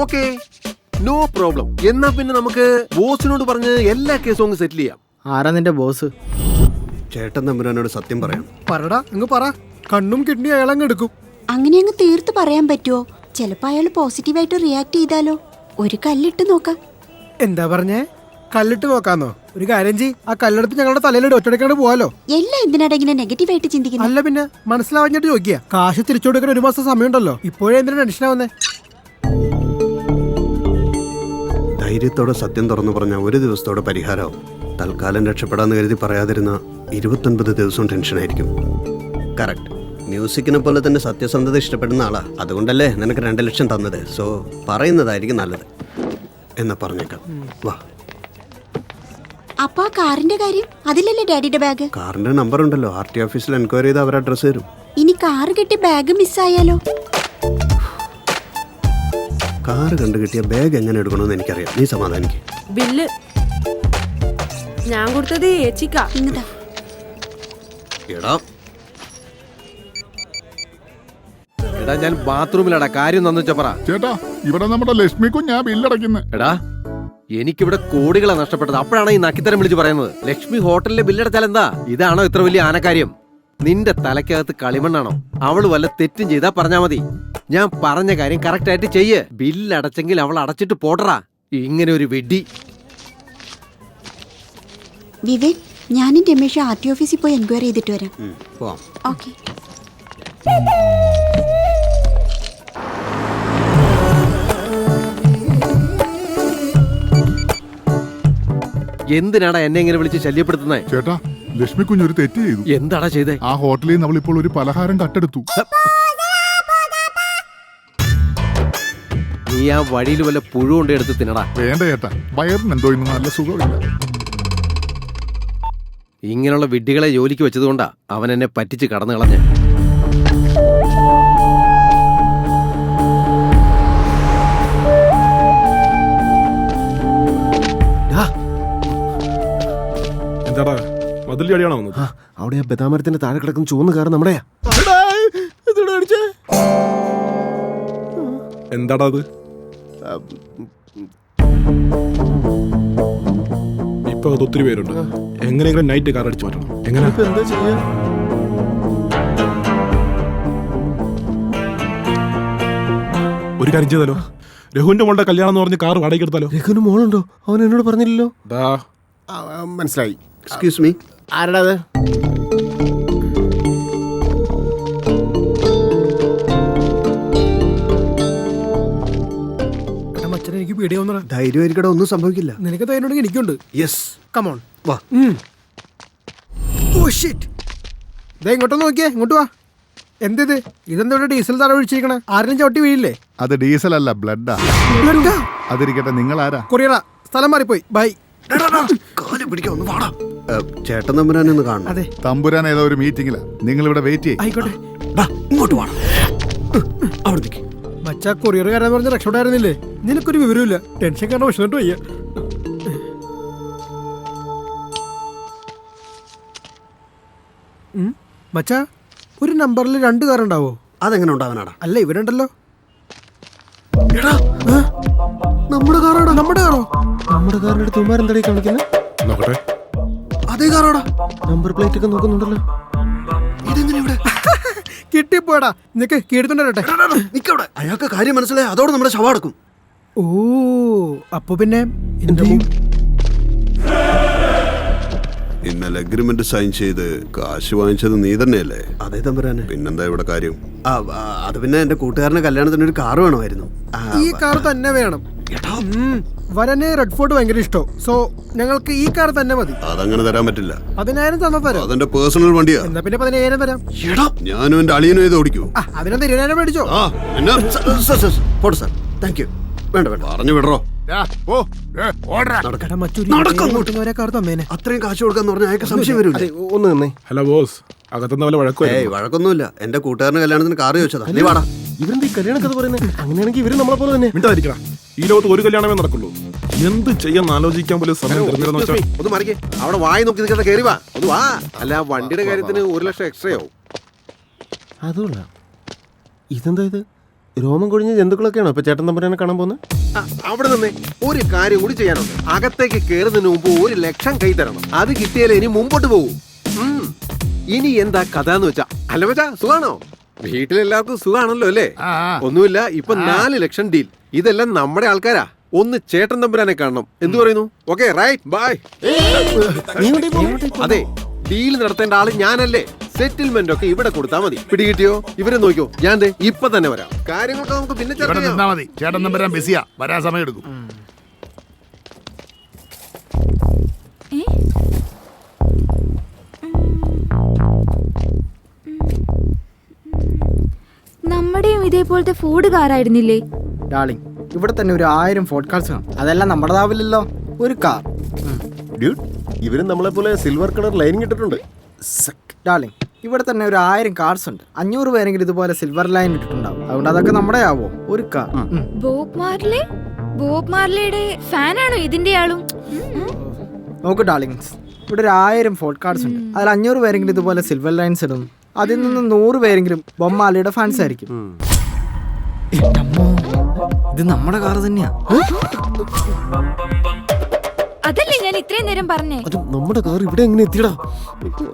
Okay, no problem. എന്നാ പിന്നെ നമുക്ക് ബോസിനോട് പറഞ്ഞ് എല്ലാ കേസും അങ്ങ് സെറ്റിൽ ചെയ്യാം. ആരാ നിന്റെ ബോസ്? ചേട്ടൻ തമ്പുരാനോട് സത്യം പറയാം. പറടാ, അങ്ങ് പറ. കണ്ണും കിഡ്നി അയാളങ്ങ് എടുക്കും. അങ്ങനെ അങ്ങ് തീർത്ത് പറയാൻ പറ്റുമോ? ചിലപ്പോ അയാൾ പോസിറ്റീവായിട്ട് റിയാക്ട് ചെയ്താലോ? ഒരു കല്ലിട്ട് നോക്കാം. എന്താ പറഞ്ഞേ? കല്ലിട്ട് നോക്കാന്നോ? ഒരു കാര്യം ചെയ്യ്, ആ കല്ലെടുത്ത് ഞങ്ങളുടെ തലയിൽ ഒറ്റടക്കാണ്ട് പോവാലോ. എല്ലാം എന്തിനാണ് ഇങ്ങനെ നെഗറ്റീവായിട്ട് ചിന്തിക്കുന്നത്? അല്ല പിന്നെ മനസ്സിലാവാഞ്ഞിട്ട് ചോദിക്കുക. കാശ് തിരിച്ചു കൊടുക്കാൻ 1 മാസം സമയമുണ്ടല്ലോ. ഇപ്പോഴേ എന്തിനാ ടെൻഷൻ ആവുന്നേ? ധൈര്യത്തോടെ സത്യം തുറന്നു പറഞ്ഞ 1 ദിവസത്തോടെ പരിഹാരമാവും. തൽക്കാലം രക്ഷപ്പെടാന്ന് കരുതി പറയാതിരുന്ന 29 ദിവസവും ടെൻഷനായിരിക്കും. കറക്റ്റ്. മ്യൂസിക്കിനെ പോലെ തന്നെ സത്യസന്ധത ഇഷ്ടപ്പെടുന്ന ആളാ. അതുകൊണ്ടല്ലേ നിനക്ക് 2 ലക്ഷം തന്നത്. സോ പറയുന്നതായിരിക്കും നല്ലത് എന്ന് പറഞ്ഞേക്കാം. വാ. അപ്പൊ ആ കാറിന്റെ കാര്യം? അതിലല്ലേ ഡാഡിയുടെ ബാഗ്? കാറിന്റെ നമ്പർ ഉണ്ടല്ലോ. RT ഓഫീസിൽ എൻക്വയറി ചെയ്ത് അവർ അഡ്രസ് തരും. ഇനി കാറ് കിട്ടി ബാഗ് മിസ്സായാലോ? കാറ് കണ്ടു കിട്ടിയ ബാഗ് എങ്ങനെ എടുക്കണമെന്ന് എനിക്കറിയാം. നീ സമാധാനിക്ക്. ബില്ല് ഞാൻ കൊടുത്തത് ഏച്ചിക്കാ. എടാ, ഞാൻ ബാത്റൂമിലാടാ. കാര്യം എന്താന്ന് വെച്ചാ പറ. ചേട്ടാ, ഇവിടെ നമ്മുടെ ലക്ഷ്മി കുഞ്ഞാ ബില്ലടയ്ക്കുന്നത്. എടാ, എനിക്കിവിടെ കോടികളാ നഷ്ടപ്പെട്ടത്. അപ്പോഴാണ് ഈ നക്കിത്തരം വിളിച്ച് പറയുന്നത്. ലക്ഷ്മി ഹോട്ടലിലെ ബില്ലടച്ചാൽ എന്താ? ഇതാണോ ഇത്ര വലിയ ആനക്കാര്യം? നിന്റെ തലക്കകത്ത് കളിമണ്ണാണോ? അവള് വല്ല തെറ്റും ചെയ്താ പറഞ്ഞാ മതി. ഞാൻ പറഞ്ഞ കാര്യം കറക്റ്റ് ആയിട്ട് ചെയ്യ്. ബില്ലടച്ചെങ്കിൽ അവൾ അടച്ചിട്ട് പോട്ടറാ. ഇങ്ങനെ ഒരു വെടി. വിവേക്, ഞാനും രമേശ് RT ഓഫീസിൽ പോയി എൻക്വയറി ചെയ്തിട്ട് വരാം. ഓക്കെ. എന്തിനാടാ എന്നെ ഇങ്ങനെ വിളിച്ച് ശല്യപ്പെടുത്തുന്നേ? ചേട്ടാ, ലക്ഷ്മി കുഞ്ഞ് ഒരു തെറ്റ് ചെയ്തു. എന്താടാ ചെയ്തേ? ആ ഹോട്ടലിൽ നിന്ന് അവൾ ഇപ്പോൾ ഒരു പലഹാരം കട്ടെടുത്തു. നീ ആ വഴിയിൽ വല്ല പുഴു കൊണ്ട് എടുത്ത് തിന്നടാ. വേണ്ട ചേട്ടാ, വയറിന് എന്തോ ഇന്ന് നല്ല സുഖമില്ല. ഇങ്ങനെയുള്ള വിഡ്ഢികളെ ജോലിക്ക് വെച്ചതുകൊണ്ടാ അവൻ എന്നെ പറ്റിച്ച് കടന്നു കളഞ്ഞ. ചെറുതിൽ അടിയാണോ വന്നത്? അവിടെ ആ ബദാമരത്തിന്റെ താഴെ കിടക്കുന്ന ചുവന്ന് കാറ് നമ്മുടെയാ. എന്താടാ അത്? ഇപ്പൊ അത് ഒത്തിരി പേരുണ്ട്. എങ്ങനെയെങ്കിലും നൈറ്റ് കാർ അടിച്ചു മാറ്റണം. എങ്ങനെ? എന്താ ചെയ്യാ? ഒരു കാര്യം ചെയ്താലോ, രഘുവിന്റെ മോളുടെ കല്യാണം എന്ന് പറഞ്ഞ് കാർ വാടകയ്ക്ക് എടുത്താലോ? രഘുവിന് മോളുണ്ടോ? അവൻ എന്നോട് പറഞ്ഞില്ലല്ലോ. മനസ്സിലായി. എക്സ്ക്യൂസ് മീ, ആരടാ അത്? മച്ചനെ എനിക്ക് പേടിയാവുന്ന. ധൈര്യമായിരിക്കട, ഒന്നും സംഭവിക്കില്ല. നിനക്ക് ധൈര്യം എനിക്കുണ്ട്. യെസ്, കമോൺ വാ. Oh shit. ദേ ഇങ്ങോട്ടൊന്ന് നോക്കിയേ, ഇങ്ങോട്ട് വാ. എന്തിത്? ഇതെന്താ ഡീസൽ തറ ഒഴിച്ചിരിക്കണേ? ആരെങ്കിലും ചവിട്ടി വീഴില്ലേ? അത് ഡീസൽ അല്ല, ബ്ലഡാ. അതിരിക്കട്ടെ, നിങ്ങൾ ആരാ? കൊറിയറാ. സ്ഥലം മാറിപ്പോയി. ബൈ. ചേട്ടൻ തമ്പുരാനെ ഒന്ന് കാണണം. അതെ, തമ്പുരാൻ ഏതോ ഒരു മീറ്റിംഗിലാ. നിങ്ങൾ ഇവിടെ വെയിറ്റ് ചെയ്യും. ആയിക്കോട്ടെ. ഇങ്ങോട്ട് വേണം. അവിടെ നിൽക്കും. മച്ചാ കൊറിയറുകാരെന്ന് പറഞ്ഞ രക്ഷപ്പെടായിരുന്നില്ലേ? നിനക്കൊരു വിവരമില്ല. ടെൻഷൻ കാരണം വിഷമിട്ട് വയ്യ. മച്ചാ, ഒരു നമ്പറിൽ 2 കാർ ഉണ്ടാവോ? അതെങ്ങനെ ഉണ്ടാവാനാടാ? അല്ല, ഇവരുണ്ടല്ലോ. നമ്മുടെ കാറാടാ. നമ്മുടെ കാറോ? നമ്മുടെ കാറിന്റെ അടുത്ത് ഉമാരെന്താടി കാണിക്കുന്നത്? നോക്കട്ടെ. അതേ കാറാടാ. നമ്പർ പ്ലേറ്റ് ഒക്കെ നോക്കുന്നുണ്ടല്ലോ. ഇതെങ്ങനെ ഇവിടെ കിട്ടിപ്പോടാ. നിനക്ക് കീഴ്ത്തുണ്ടേ. നിക്കവിടെ. അയാൾക്ക് കാര്യം മനസ്സിലായി. അതോടെ നമ്മുടെ ശവം അടക്കും. ഓ, അപ്പൊ പിന്നെ എന്ത് ചെയ്യും? ഇന്നലെ അഗ്രിമെന്റ് സൈൻ ചെയ്ത് കാശ് വാങ്ങിച്ചത് നീ തന്നെയല്ലേ? അതേ തമ്പുരാനെ. പിന്നെന്താ ഇവിടെ കാര്യം? അത് പിന്നെ എന്റെ കൂട്ടുകാരന്റെ കല്യാണത്തിന് ഒരു കാർ വേണമായിരുന്നു. ഈ കാർ തന്നെ വേണം. വരനെ റെഡ് ഫോർട്ട് ഭയങ്കര ഇഷ്ടം. സോ ഞങ്ങൾക്ക് ഈ കാർ തന്നെ മതി. അതങ്ങനെ തരാൻ പറ്റില്ല. 10,000 തന്നാ തരാം. അതെന്റെ പേഴ്സണൽ വണ്ടിയാ. എന്നാ പിന്നെ 15,000 തരാം. ഞാനും എന്റെ അളിയനും ഇത് ഓടിക്കൂ. അതിനെന്താ 20,000 മേടിച്ചോ? പോട്ടെ സാർ, താങ്ക് യു. വേണ്ട വേണ്ട, പറഞ്ഞു വിടറോ. അത്രയും കാശ് കൊടുക്കാന്ന് പറഞ്ഞാൽ അയാൾക്ക് സംശയം വരും. ഒന്ന് നിന്നേ. ഹലോ ബോസ്, അകത്തുനിന്ന് വല്ല വഴക്കൊന്നുമില്ല. എന്റെ കൂട്ടുകാരന്റെ കല്യാണത്തിന് കാർ ചോദിച്ചതാ. നീ വാടാ. ഇവരെന്താ ഈ കല്യാണം കഥ പറയുന്നത്? അങ്ങനെയാണെങ്കിൽ ഇവര് നമ്മളെ പോലെ തന്നെ. മിണ്ടായിരിക്കണം. ഈ ലോകത്ത് ഒരു കല്യാണമേ നടക്കുള്ളൂ. എന്ത് ചെയ്യാൻ ആലോചിക്കാൻ പോലും സമയം തരുന്നില്ലെന്ന് വെച്ചാൽ ഒന്ന് മറിക്കേ. അവിടെ വായി നോക്കി നിൽക്കണ്ട, കയറി വാ. ഒന്ന് വാ. അല്ല, വണ്ടിയുടെ കാര്യത്തിന് 1 ലക്ഷം എക്സ്ട്രാ ആവും. അതുകൊള്ള. ഇതെന്താ ഇത്? രോമം കൊഴിഞ്ഞ ജന്തുക്കളൊക്കെയാണോ ഇപ്പൊ ചേട്ടൻ തമ്പുരാനെ കാണാൻ പോകുന്നത്? അവിടെ നിന്നേ. ഒരു കാര്യം കൂടി ചെയ്യാനുണ്ട്. അകത്തേക്ക് കയറുന്നതിന് മുമ്പ് 1 ലക്ഷം കൈ തരണം. അത് കിട്ടിയാലേ ഇനി മുമ്പോട്ട് പോകും. ഇനി എന്താ കഥ എന്ന് വെച്ചാ? അല്ല വെച്ചാ സുഖാണോ? വീട്ടിലെല്ലാവർക്കും സുഖാണല്ലോ അല്ലേ? ഒന്നുമില്ല. ഇപ്പൊ 4 ലക്ഷം ഡീൽ. ഇതെല്ലാം നമ്മുടെ ആൾക്കാരാ. ഒന്ന് ചേട്ടൻ തമ്പുരാനെ കാണണം. എന്തു പറയുന്നു? Okay, right, bye. അതെ, ഡീൽ നടത്തേണ്ട ആള് ഞാനല്ലേ. സെറ്റിൽമെന്റ് ഒക്കെ ഇവിടെ കൊടുത്താ മതി. പിടികിട്ടിയോ? ഇവരെ നോക്കിയോ. ഞാൻ ഇപ്പൊ തന്നെ വരാം. കാര്യങ്ങളൊക്കെ നമുക്ക് പിന്നെ ചർച്ച ചെയ്യാം. ചേട്ടൻ തമ്പുരാൻ ബിസിയാ, വരാൻ സമയം എടുക്കും. നമ്മുടെയും ഇതേപോലത്തെ ഫോർഡ് കാറായിരുന്നില്ലേ? ഡാർലിംഗ്, ഇവിടെ തന്നെ ഒരു 1000 ഫോർഡ് കാർസ് കാണും. അതെല്ലാം നമ്മുടേതാവില്ലല്ലോ. ഒരു കാർ. ഇവരും നമ്മളെ പോലെ സിൽവർ കളർ ലൈനിങ് ഇട്ടിട്ടുണ്ട്. ഡാർലിംഗ്, ഇവിടെ തന്നെ ഒരു 1000 കാർസ് ഉണ്ട്. 500 പേരെങ്കിലും ഇതുപോലെ സിൽവർ ലൈൻ ഇട്ടിട്ടുണ്ടാവും. അതുകൊണ്ട് അതൊക്കെ നമ്മുടെ ആവോ? ഒരു കാർ. ബോബ് മാർലിയുടെ ഫാനാണോ ഇതിന്റെ ആളും? നോക്കൂ ഡാർലിങ്സ്, ഇവിടെ ഒരു 1000 ഫോർഡ് കാർസ് ഉണ്ട്. അതിൽ 500 പേരെങ്കിലും ഇതുപോലെ സിൽവർ ലൈൻസ് ഇടും. അതിൽ നിന്ന് 100 പേരെങ്കിലും ബോബ് മാർലിയുടെ ഫാൻസ് ആയിരിക്കും. ഇത് നമ്മുടെ കാർ തന്നെയാ. അതല്ലേ ഞാൻ ഇത്രയും നേരം പറഞ്ഞേ. അത് നമ്മുടെ കാർ ഇവിടെ എങ്ങനെ എത്തിയടാ?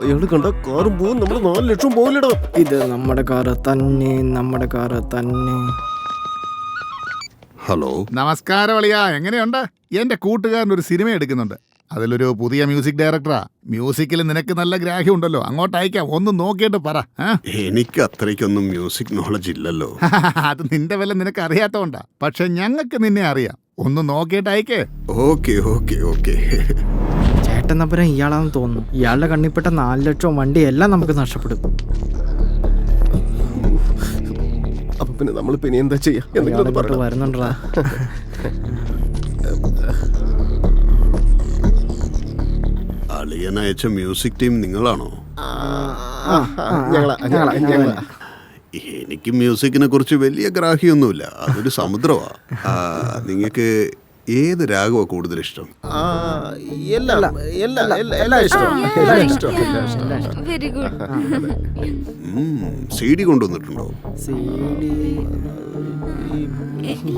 അയാള് കണ്ട കാറും പോവും, നമ്മുടെ 4 ലക്ഷം പോകില്ലടാ. ഇത് നമ്മുടെ കാർ തന്നെ, നമ്മുടെ കാർ തന്നെ. ഹലോ, നമസ്കാരം അളിയാ, എങ്ങനെയുണ്ട്? എന്റെ കൂട്ടുകാരൻ ഒരു സിനിമ എടുക്കുന്നുണ്ട്. അതിലൊരു പുതിയ മ്യൂസിക് ഡയറക്ടറാ. മ്യൂസിക്കിൽ നിനക്ക് നല്ല ഗ്രാഹ്യം ഉണ്ടല്ലോ, അങ്ങോട്ട് അയക്കാം. ഒന്ന് നോക്കിയിട്ട് പറ. എനിക്ക് അത്രയ്ക്കൊന്നും മ്യൂസിക് നോളജ് ഇല്ലല്ലോ. അത് നിന്റെ വില നിനക്ക് അറിയാത്തോണ്ടാ. പക്ഷെ ഞങ്ങൾക്ക് നിന്നെ അറിയാം. ഒന്ന് നോക്കിയിട്ട് അയക്കേ. Okay okay okay. ചേട്ടൻ തമ്പുരാൻ ഇയാളാണെന്ന് തോന്നുന്നു. ഇയാളുടെ കണ്ണിൽപ്പെട്ട 4 ലക്ഷം വണ്ടി എല്ലാം നമുക്ക് നഷ്ടപ്പെടും. അപ്പൊ പിന്നെ നമ്മളിപ്പോ ഇനി എന്താ ചെയ്യാ? വരുന്നുണ്ടാ? അളിയൻ അയച്ച മ്യൂസിക് ടീം നിങ്ങളാണോ? എനിക്ക് മ്യൂസിക്കിനെ കുറിച്ച് വലിയ ഗ്രാഹ്യമൊന്നുമില്ല. അതൊരു സമുദ്രമാ. നിങ്ങൾക്ക് ഏത് രാഗമാ കൂടുതൽ ഇഷ്ടം? എല്ലാം ഇഷ്ടം. Very good. CD കൊണ്ടുവന്നിട്ടുണ്ടോ?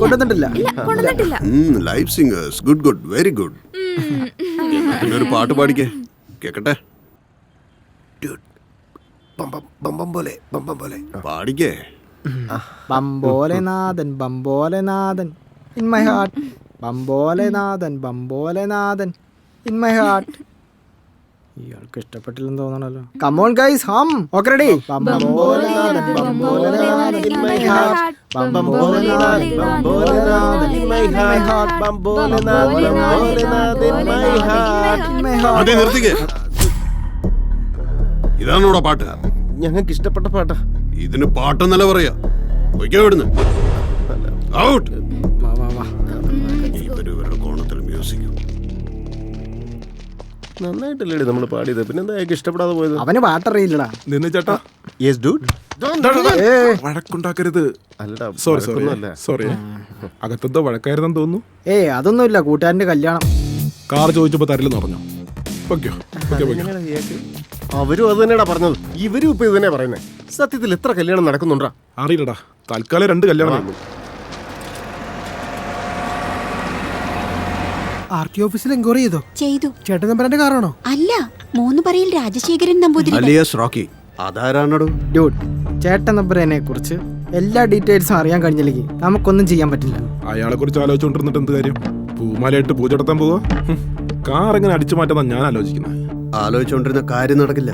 കൊണ്ടുവന്നിട്ടില്ല. ഇല്ല കൊണ്ടുവന്നിട്ടില്ല. Live singers, good good, very good. പിന്നെ ഒരു പാട്ട് പാടിക്കേ, കേക്കട്ടെ. പാടിക്കേ. ബംബോലെനാഥൻ ബംബോലെനാഥൻ ഇൻ മൈ ഹാർട്ട്. ബംബോലെനാഥൻ ബംബോലെനാഥൻ ഇൻ മൈ ഹാർട്ട്. ഇയാൾക്ക് ഇഷ്ടപ്പെട്ടില്ലെന്ന് തോന്നണല്ലോ. Come on guys, hmm. Okay ready. ബംബോലെനാഥൻ ബംബോലെനാഥൻ ഇൻ മൈ ഹാർട്ട്. ബംബോലെനാഥൻ ബംബോലെനാഥൻ ഇൻ മൈ ഹാർട്ട്. ബംബോലെനാഥൻ ബംബോലെനാഥൻ ഇൻ മൈ ഹാർട്ട്. അതെ, നിർത്തിക്കേ. ഇതാണോടാ പാട്ട്? ഞങ്ങൾക്ക് ഇഷ്ടപ്പെട്ട പാട്ടാ. ഇതിന് പാട്ടെന്നല്ല പറയാ. പൊയ്ക്കോ ഇവിടുന്ന്. ഔട്ട്. ഇവരുടെ കോണത്തിൽ മ്യൂസിക് നന്നായിട്ടല്ലേ നമ്മൾ പാടിയത്, പിന്നെന്താ അയാൾക്ക് ഇഷ്ടപ്പെടാതെ പോയത്? അവന് പാട്ടറിയില്ലടാ. നിന്ന് ചേട്ടാ, യെസ് ഡൂഡ്. വഴക്കുണ്ടാക്കരുത്. അല്ലടാ, സോറി സോറി വഴക്കൊന്നുമല്ല. സോറി. അകത്തെന്തോ വഴക്കായിരുന്നെന്ന് തോന്നുന്നു. അതൊന്നുമില്ല, കൂട്ടുകാരന്റെ കല്യാണം. കാർ ചോദിച്ചപ്പോ തരില്ലെന്ന് പറഞ്ഞു. പൊയ്ക്കോ, പൊയ്ക്കോ, പൊയ്ക്കോ. അവരും അത് തന്നെയാടാ പറഞ്ഞത്, ഇവരും ഇപ്പൊ ഇത് തന്നെ പറയുന്നത്. സത്യത്തിൽ എത്ര കല്യാണം നടക്കുന്നുണ്ടാ? അറിയില്ലടാ, തൽക്കാലം 2 കല്യാണം. RT ഓഫീസിൽ എൻക്വയറി ചെയ്തോ? ചെയ്തു. ചേട്ടൻ നമ്പറിന്റെ കാറാണോ? അല്ല, 3 പറയിൽ രാജശേഖരൻ നമ്പൂതിരി. Alias Rocky. അതാരാണോ? ഡ്യൂഡ്, ചേട്ടൻ നമ്പറിനെ കുറിച്ച് എല്ലാ ഡീറ്റെയിൽസും അറിയാൻ കഴിഞ്ഞില്ലെങ്കിൽ നമുക്കൊന്നും ചെയ്യാൻ പറ്റില്ല. അയാളെ കുറിച്ച് ആലോചിച്ചുകൊണ്ടിരുന്നിട്ട് എന്ത് കാര്യം? പൂമാലയായിട്ട് പൂജ നടത്താൻ പോവാ. കാർ എങ്ങനെ അടിച്ചു മാറ്റാന്നാ ഞാൻ ആലോചിക്കുന്നത്. ആലോചിച്ചുകൊണ്ടിരുന്ന കാര്യം നടക്കില്ല.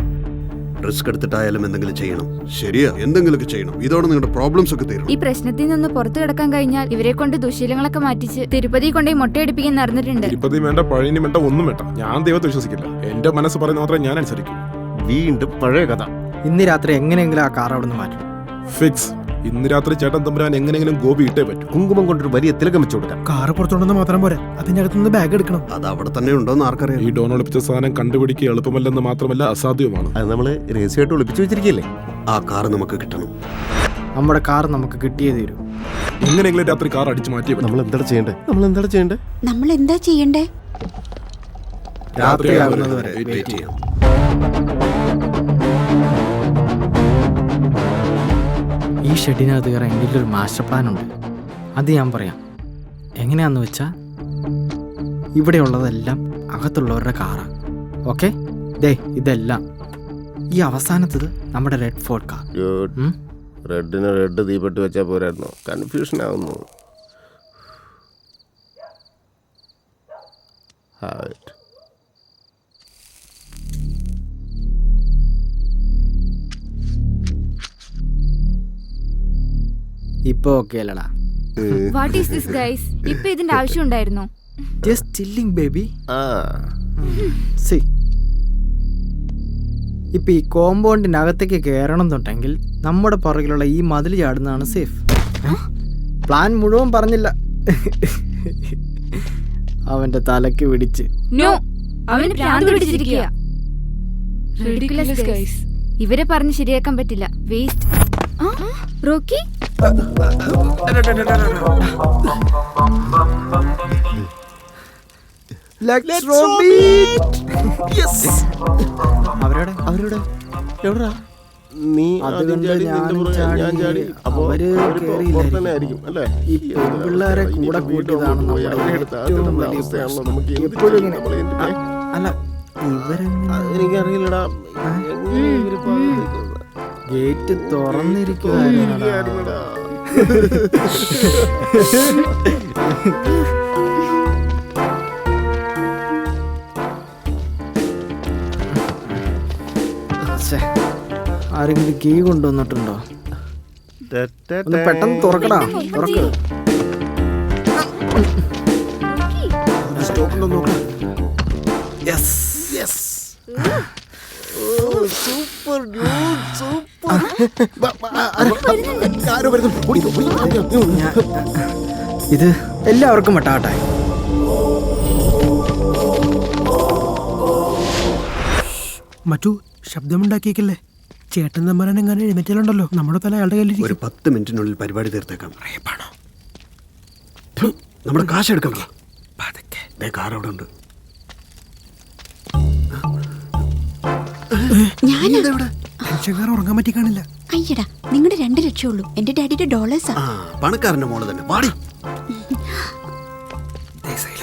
റിസ്ക് എടുത്തിട്ടായാലും എന്തെങ്കിലും ചെയ്യണം. ശരിയാ, എന്തെങ്കിലുമൊക്കെ ചെയ്യണം. ഇതോടെ നിങ്ങളുടെ പ്രോബ്ലംസ് ഒക്കെ തീരും. ഈ പ്രശ്നത്തിൽ നിന്ന് പുറത്തു കിടക്കാൻ കഴിഞ്ഞാൽ ഇവരെ കൊണ്ട് ദുശീലങ്ങളൊക്കെ മാറ്റിച്ച് തിരുപ്പതി കൊണ്ടുപോയി മുട്ടയടിപ്പിക്കാൻ നടന്നിട്ടുണ്ട്. തിരുപ്പതി വേണ്ട, പഴനി വേണ്ട, ഒന്നും വേണ്ട. ഞാൻ ദൈവത്തെ വിശ്വസിക്കില്ല. എന്റെ മനസ്സ് പറയുന്ന മാത്രമേ ഞാൻ അനുസരിക്കൂ. വീണ്ടും പഴയ കഥ. ഇന്ന് രാത്രി എങ്ങനെയെങ്കിലും ആ കാർ അവിടെ നിന്ന് മാറ്റണം. ഫിക്സ്. ഇന്ന് രാത്രി ചേട്ടൻ തമ്പുരാൻ എങ്ങനെയെങ്കിലും ഗോപി ഇട്ടേ പറ്റൂ. കുങ്കുമം കൊണ്ടൊരു വലിയ തിലകം വെച്ചു കൊടുക്കാം. കാറ് പുറത്തുകൊണ്ടെന്ന് മാത്രം പോരാ, അതിന്റെ അകത്തുനിന്ന് ബാഗ് എടുക്കണം. അത് അവിടെ തന്നെ ഉണ്ടോന്ന് ആർക്കറിയാം. ഈ ഡോൺ ഒളിപ്പിച്ച സാധനം കണ്ടുപിടിക്കുക എളുപ്പമല്ലെന്ന് മാത്രമല്ല അസാധ്യവുമാണ്. അത് നമ്മള് രഹസ്യമായിട്ട് ഒളിപ്പിച്ചു വെച്ചിരിക്കല്ലേ. ആ കാർ നമുക്ക് കിട്ടണം. നമ്മുടെ കാർ നമുക്ക് കിട്ടിയേ തീരൂ. എങ്ങനെയെങ്കിലും രാത്രി കാർ അടിച്ചു മാറ്റിയേ പറ്റൂ. നമ്മൾ എന്താ ചെയ്യണ്ടേ? നമ്മൾ എന്താ ചെയ്യണ്ടേ? രാത്രിയാകുന്നതുവരെ വെയിറ്റ് ചെയ്യാം. ഈ ഷെഡിനകത്ത് കയറാൻ എൻ്റെ ഒരു മാസ്റ്റർ പ്ലാൻ ഉണ്ട്. അത് ഞാൻ പറയാം. എങ്ങനെയാന്ന് വെച്ചാൽ ഇവിടെയുള്ളതെല്ലാം അകത്തുള്ളവരുടെ കാറാണ്. ഓക്കെ, ദേ ഇതെല്ലാം. ഈ അവസാനത്തത് നമ്മുടെ റെഡ് ഫോർട്ട് കാർ. റെഡിന് റെഡ് തീപ്പെട്ട് വെച്ചാൽ പോരായിരുന്നു. കൺഫ്യൂഷൻ ആവുന്നു. ഇപ്പൊ ഓക്കെ അല്ലടാ. What is this guys? ഇപ്പൊ ഇതിന്റെ ആവശ്യം ഉണ്ടായിരുന്നോ? Just chilling baby. സി, ഇപ്പൊ ഈ കോമ്പൗണ്ടിനകത്തേക്ക് കയറണം എന്നുണ്ടെങ്കിൽ നമ്മുടെ പുറകിലുള്ള ഈ മതിൽ ചാടുന്നതാണ് സേഫ്. പ്ലാൻ മുഴുവൻ പറഞ്ഞില്ല. അവന്റെ തലക്ക് പിടിച്ച്. നോ, അവന് ഭ്രാന്ത് പിടിച്ചിരിക്കുക. Ridiculous guys. ഇവരെ പറഞ്ഞ് ശരിയാക്കാൻ പറ്റില്ല. വേസ്റ്റ്. റോക്കി, അവരുടെ എവിടാ? നീ ആദ്യം ചാടി, നിന്റെ പുറകെ ഞാൻ ചാടി. അപ്പോ അവര് പുറത്തന്നെ ആയിരിക്കും അല്ലേ? ഈ പിള്ളേരെ കൂടെ കൂട്ടിയതാണ് നമ്മുടെ അവസ്ഥയാണല്ലോ നമുക്ക്. എപ്പോഴും ഇങ്ങനെ. അല്ല, എനിക്കറിയില്ലടാ. ഗേറ്റ് തുറന്നിരിക്കുകയായിരുന്നടാ. ആരെങ്കിലും കീ കൊണ്ടുവന്നിട്ടുണ്ടോ? ഒന്ന് പെട്ടെന്ന് തുറക്കടാ. തുറക്ക്. സൂപ്പർ ഇത് എല്ലാവർക്കും വട്ടാട്ടെ. മറ്റു ശബ്ദമുണ്ടാക്കിയേക്കല്ലേ? ചേട്ടൻ നമ്പറാൻ എങ്ങനെ എഴുന്നേറ്റാലുണ്ടല്ലോ നമ്മുടെ തല അയാളുടെ കയ്യിൽ. ഒരു 10 മിനിറ്റിനുള്ളിൽ പരിപാടി തീർത്തേക്കാം. നമ്മുടെ കാശ് എടുക്കാം. കാർ അവിടെ ഉണ്ട്. ടെൻഷൻകാർ ഉറങ്ങാൻ പറ്റി കാണില്ല. അയ്യടാ, നിങ്ങളുടെ 2 ലക്ഷം ഉള്ളൂ. എന്റെ ഡാഡിയുടെ ഡോളേഴ്സാ. പണക്കാരന്റെ മോള് തന്നെ. വാടി.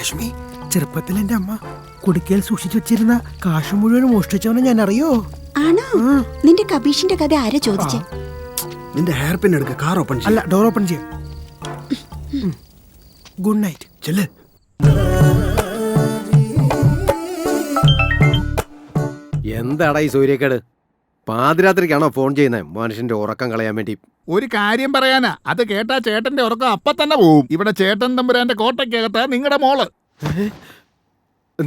ലക്ഷ്മി, ചെറുപ്പത്തിൽ എന്റെ അമ്മ കുടിക്കൽ സൂക്ഷിച്ചു വെച്ചിരുന്ന കാശ് മുഴുവൻ മോഷ്ടിച്ചവനെ ഞാൻ അറിയോ? ആണോ? നിന്റെ കബീഷിന്റെ കഥ ആരാ ചോദിച്ചേ? നിന്റെ ഹെയർ പിൻ എടുക്ക. കാർ ഓപ്പൺ അല്ല, ഡോർ ഓപ്പൺ ചെയ്യാം. Good night. ചെല്ല്. എന്താടാ ഈ സൂര്യക്കേട്? പാതിരാത്രിക്കാണോ ഫോൺ ചെയ്യുന്നത് മനുഷ്യന്റെ ഉറക്കം കളയാൻ വേണ്ടി? ഒരു കാര്യം പറയാനാ, അത് കേട്ടാ ചേട്ടന്റെ ഉറക്കം അപ്പൊ തന്നെ പോവും. ഇവിടെ ചേട്ടൻ തമ്പുരാന്റെ കോട്ടയ്ക്കകത്ത് നിങ്ങളുടെ മോള്.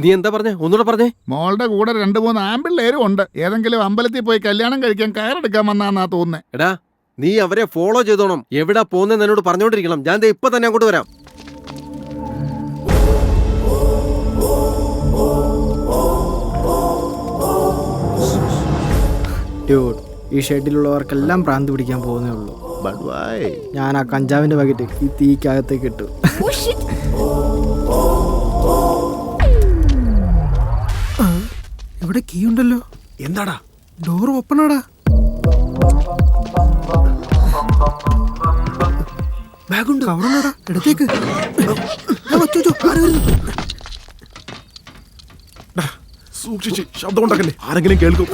നീ എന്താ പറഞ്ഞേ? ഒന്നുകൂടെ പറഞ്ഞേ. മോളുടെ കൂടെ 2-3 ആമ്പിള്ളേരും ഉണ്ട്. ഏതെങ്കിലും അമ്പലത്തിൽ പോയി കല്യാണം കഴിക്കാൻ കയറെടുക്കാൻ വന്നാന്നാ തോന്നുന്നേ. എടാ, നീ അവരെ ഫോളോ ചെയ്തോണം. എവിടാ പോകുന്നതെന്ന് എന്നോട് പറഞ്ഞോണ്ടിരിക്കണം. ഞാൻ ദേ ഇപ്പൊ തന്നെ അങ്ങോട്ട് വരാം. ഡ്യൂഡ്, ഈ ഷെഡിലുള്ളവർക്കെല്ലാം ഭ്രാന്ത് പിടിക്കാൻ പോകുന്നേ ഉള്ളൂ. ഞാൻ ആ കഞ്ചാവിന്റെ പാക്കറ്റ് ഈ തീക്കകത്തേക്ക് ഇട്ടു. ഇവിടെ കീ ഉണ്ടല്ലോ. എന്താടാ? ഡോർ ഓപ്പൺ ആടാ. ബാഗുണ്ട്. കവറുണ്ടാടാ, എടുത്തേക്ക്. സൂക്ഷിച്ച് ശബ്ദം ഉണ്ടാക്കല്ലേ, ആരെങ്കിലും കേൾക്കും.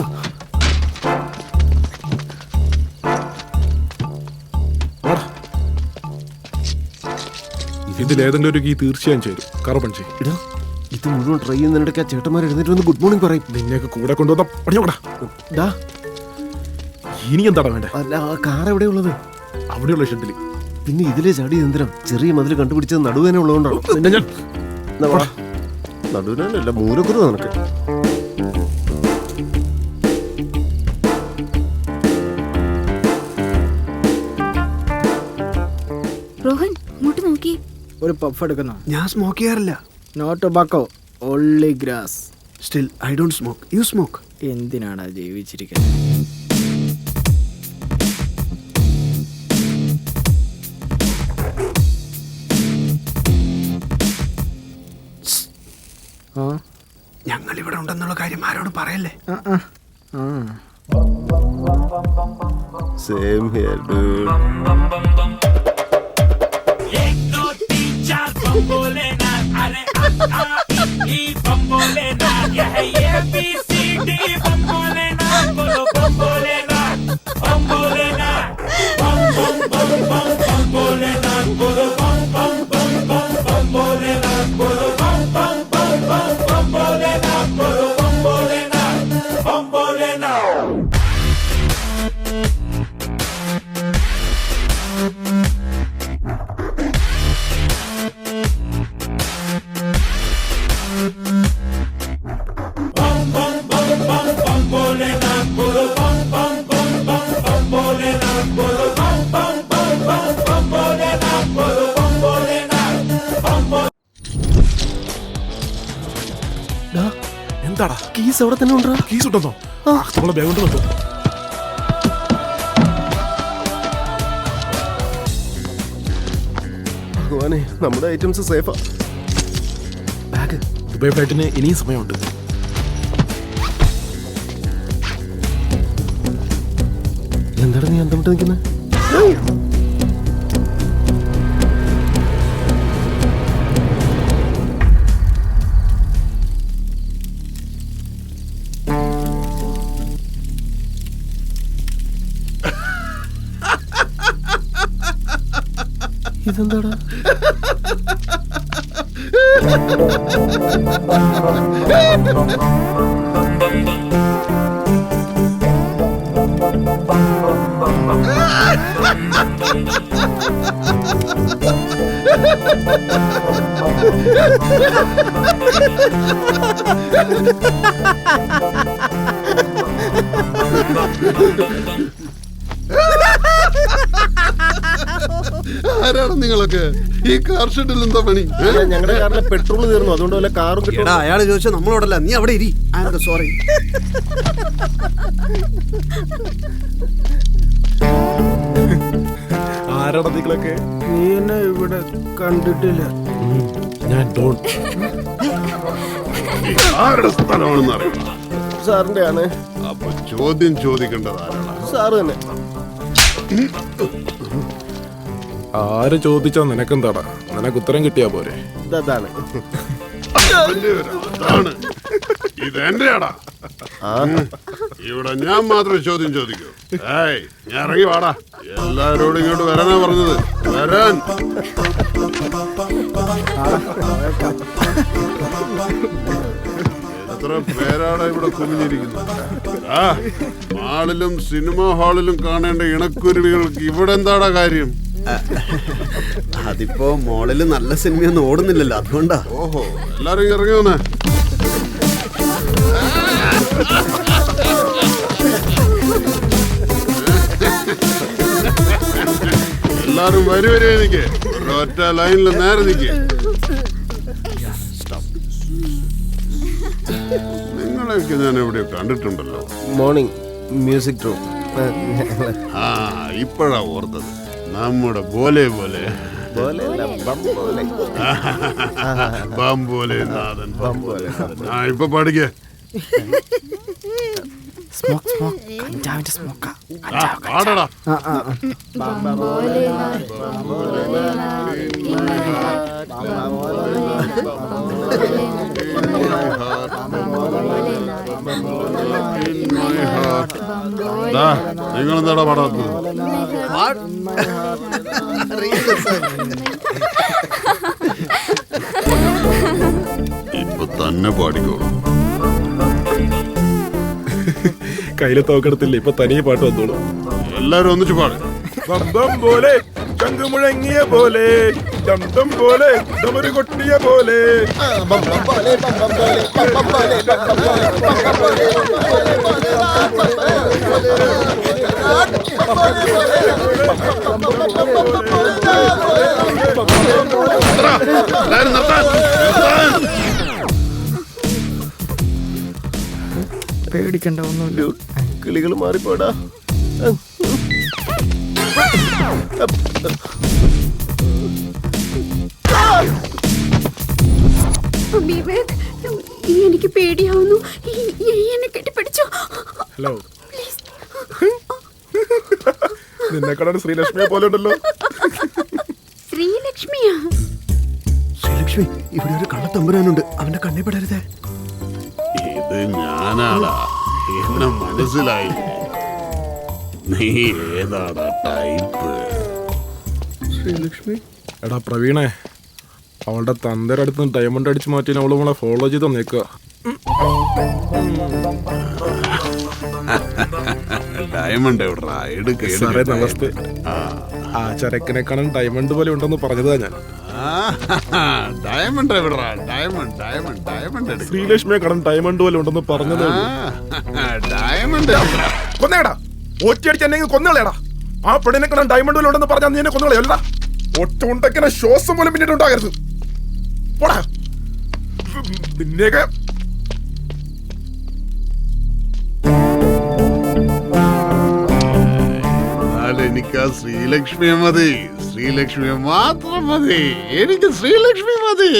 ഇതിലേതെങ്കിലും ഒരു കീ തീർച്ചയായും ചേരും. കറപ്പൺ ചെയ്യും. ഇത് മുഴുവൻ ട്രൈ ചെയ്യുന്നതിനിടയ്ക്ക് ചേട്ടന്മാർ എഴുന്നേറ്റ് വന്ന് ഗുഡ് മോർണിംഗ് പറയും. നിന്നെയൊക്കെ കൂടെ കൊണ്ടുവന്ന പണിയോടാ. ഇനി എന്താടാ വേണ്ടേ? അല്ല, ആ കാർ എവിടെയുള്ളത്? അവിടെയുള്ള ഷെഡിൽ. പിന്നെ ഇതിലെ ചാടി യന്ത്രം ചെറിയ മതിൽ കണ്ടുപിടിച്ചത് നടുവേന ഉള്ളതുകൊണ്ടാണ്. നടുവേനല്ല, മൂലക്കുറവ് നിനക്ക്. റോഹൻ, ഇങ്ങോട്ട് നോക്കി. ഒരു പഫ് എടുക്കുന്നോ? ഞാൻ സ്മോക്ക് ചെയ്യാറില്ല. No tobacco, only grass. Still I don't smoke. You smoke. എന്തിനാണ് ജീവിച്ചിരിക്കുന്നത്? ഞങ്ങൾ ഇവിടെ ഉണ്ടെന്നുള്ള കാര്യം ആരോട് പറയല്ലേ? Same here, dude. എന്താടാ? കീസ് അവിടെ തന്നെ ഉണ്ടോ? കീസ് ഉണ്ടെന്നോ? നമ്മളെ ബാഗ് കൊണ്ട് നോക്കൂ. ഭഗവാനെ, നമ്മുടെ ഐറ്റംസ് സേഫാ. ബാഗ് ദുബായ് ഫ്ലൈറ്റിന് ഇനിയും സമയമുണ്ട്. എന്താണ് നീ അന്തമിട്ട് നിൽക്കുന്നത്? ഇതെന്താടാ? ആരാണ് നിങ്ങളൊക്കെ? ഈ കാർ ഷെഡിൽ എന്താ പണി? ഞങ്ങളുടെ കാറിലെ പെട്രോൾ തീർന്നു, അതുകൊണ്ട് വല്ല കാറും കിട്ടും. അയാള് ചോദിച്ചാൽ നമ്മളോടല്ല, നീ അവിടെ ഇരി. I am sorry. ആരാടാ നിങ്ങളൊക്കെ? നീ എന്നെ ഇവിടെ കണ്ടിട്ടില്ല. ഞാൻ ഡോൺ. ആരുടെ സ്ഥലമാണെന്ന് അറിയണം. സാറിന്റെ ആണ്. അപ്പൊ ചോദ്യം ചോദിക്കേണ്ടത് ആരാണ്? സാറ് തന്നെ. ആര് ചോദിച്ചാ നിനക്കെന്താടാ? നിനക്ക് ഉത്തരം കിട്ടിയാ പോരെ? ഇതാണ്. അതാണ്. ഇതെന്റെയാടാ. ഇവിടെ ഞാൻ മാത്രം ചോദ്യം ചോദിക്കൂ. ഏയ്, ഞാൻ ഇറങ്ങി വാടാ. എല്ലാരോടും ഇങ്ങോട്ട് വരാനാ പറഞ്ഞത്. വരാൻ. എത്ര പേരാണ് ഇവിടെ കുമിഞ്ഞിരിക്കുന്നത്? മാളിലും സിനിമാ ഹാളിലും കാണേണ്ട ഇണക്കുരുവികൾക്ക് ഇവിടെ എന്താടാ കാര്യം? അതിപ്പോ മോളില് നല്ല സിനിമയൊന്നും ഓടുന്നില്ലല്ലോ, അതുകൊണ്ടാ. ഓഹോ, എല്ലാരും ഇറങ്ങി വന്നേ. എല്ലാരും വരെ നിക്ക്. ഒറ്റ ലൈനിൽ നേരെ നിക്ക്. നിങ്ങളെയൊക്കെ ഞാൻ എവിടെയോ കണ്ടിട്ടുണ്ടല്ലോ. Morning music room. ആ, ഇപ്പോഴാ ഓർത്തത്. നമ്മുടെ പോലെ പോലെ ബംബോലെ നാഥൻ. ആ, ഇപ്പൊ പഠിക്കേ. കഞ്ചാവിന്റെ സ്മോക്കാ. പാടടാ. നിങ്ങളെന്താടാ പാടാത്തത്? ഇപ്പൊ തന്നെ പാടിക്കോളൂ. കയ്യില് തോക്കെടുത്തില്ല, ഇപ്പൊ തനിയെ പാട്ട് വന്നോളൂ. എല്ലാരും ഒന്നിച്ച് പാട്. ബന്ധം പോലെ ചങ്ക് മുഴങ്ങിയ പോലെ, ദന്തം പോലെ ഡമരു കൊട്ടിയ പോലെ. പേടിക്കണ്ട, ഒന്നുമില്ല. കിളികൾ മാറിപ്പോടാ. വിവേക്, എനിക്ക് പേടിയാവുന്നു. എന്നെ കെട്ടിപ്പിടിച്ചോ. ഹലോ, നിന്നെ കാണാൻ ശ്രീലക്ഷ്മിയെ പോലെ ഉണ്ടല്ലോ. ശ്രീലക്ഷ്മിയാ? ശ്രീലക്ഷ്മി, ഇവിടെ ഒരു കള്ളത്തമ്പുരാനുണ്ട്. അവന്റെ കണ്ണി പെടരുതേ. ഇത് ഞാനാടാ. എന്നെ മനസ്സിലായി. നീ ഏതാടാ ടൈപ്പ്? ശ്രീലക്ഷ്മി, എടാ പ്രവീണേ, അവളുടെ തന്തയുടെ അടുത്ത് ഡയമണ്ട് അടിച്ചു മാറ്റി അവള് നമ്മളെ ഫോളോ ചെയ്ത് നിൽക്കുക. ഡയമണ്ട് എവിടാ? സാറേ നമസ്തേ. ആ ചരക്കിനെ കാണാൻ ഡയമണ്ട് പോലെ ഉണ്ടെന്ന് പറഞ്ഞതാ ഞാൻ. ഡയമണ്ട് എവിടാ? Diamond diamond diamond. ശ്രീലക്ഷ്മിയെ കാണാൻ ഡയമണ്ട് പോലെ ഉണ്ടെന്ന് പറഞ്ഞതേ. ഡയമണ്ട് കൊന്നേടാ, ഒറ്റയടിച്ച് എന്നെ കൊന്നുകളയടാ. ആ പെണ്ണിനെ കാണാൻ ഡയമണ്ട് പോലെ ഉണ്ടെന്ന് പറഞ്ഞാൽ നീ എന്നെ കൊന്നുകളയല്ല. ഒറ്റ ഉണ്ടക്കിനെ ശ്വാസം പോലും പിന്നീട് ഉണ്ടാകരുത്. പോടാ നിന്നെയൊക്കെ. എനിക്ക് ആ ശ്രീലക്ഷ്മിയെ മതി. ശ്രീലക്ഷ്മിയെ മാത്രം മതി. എനിക്ക് ശ്രീലക്ഷ്മി മതി.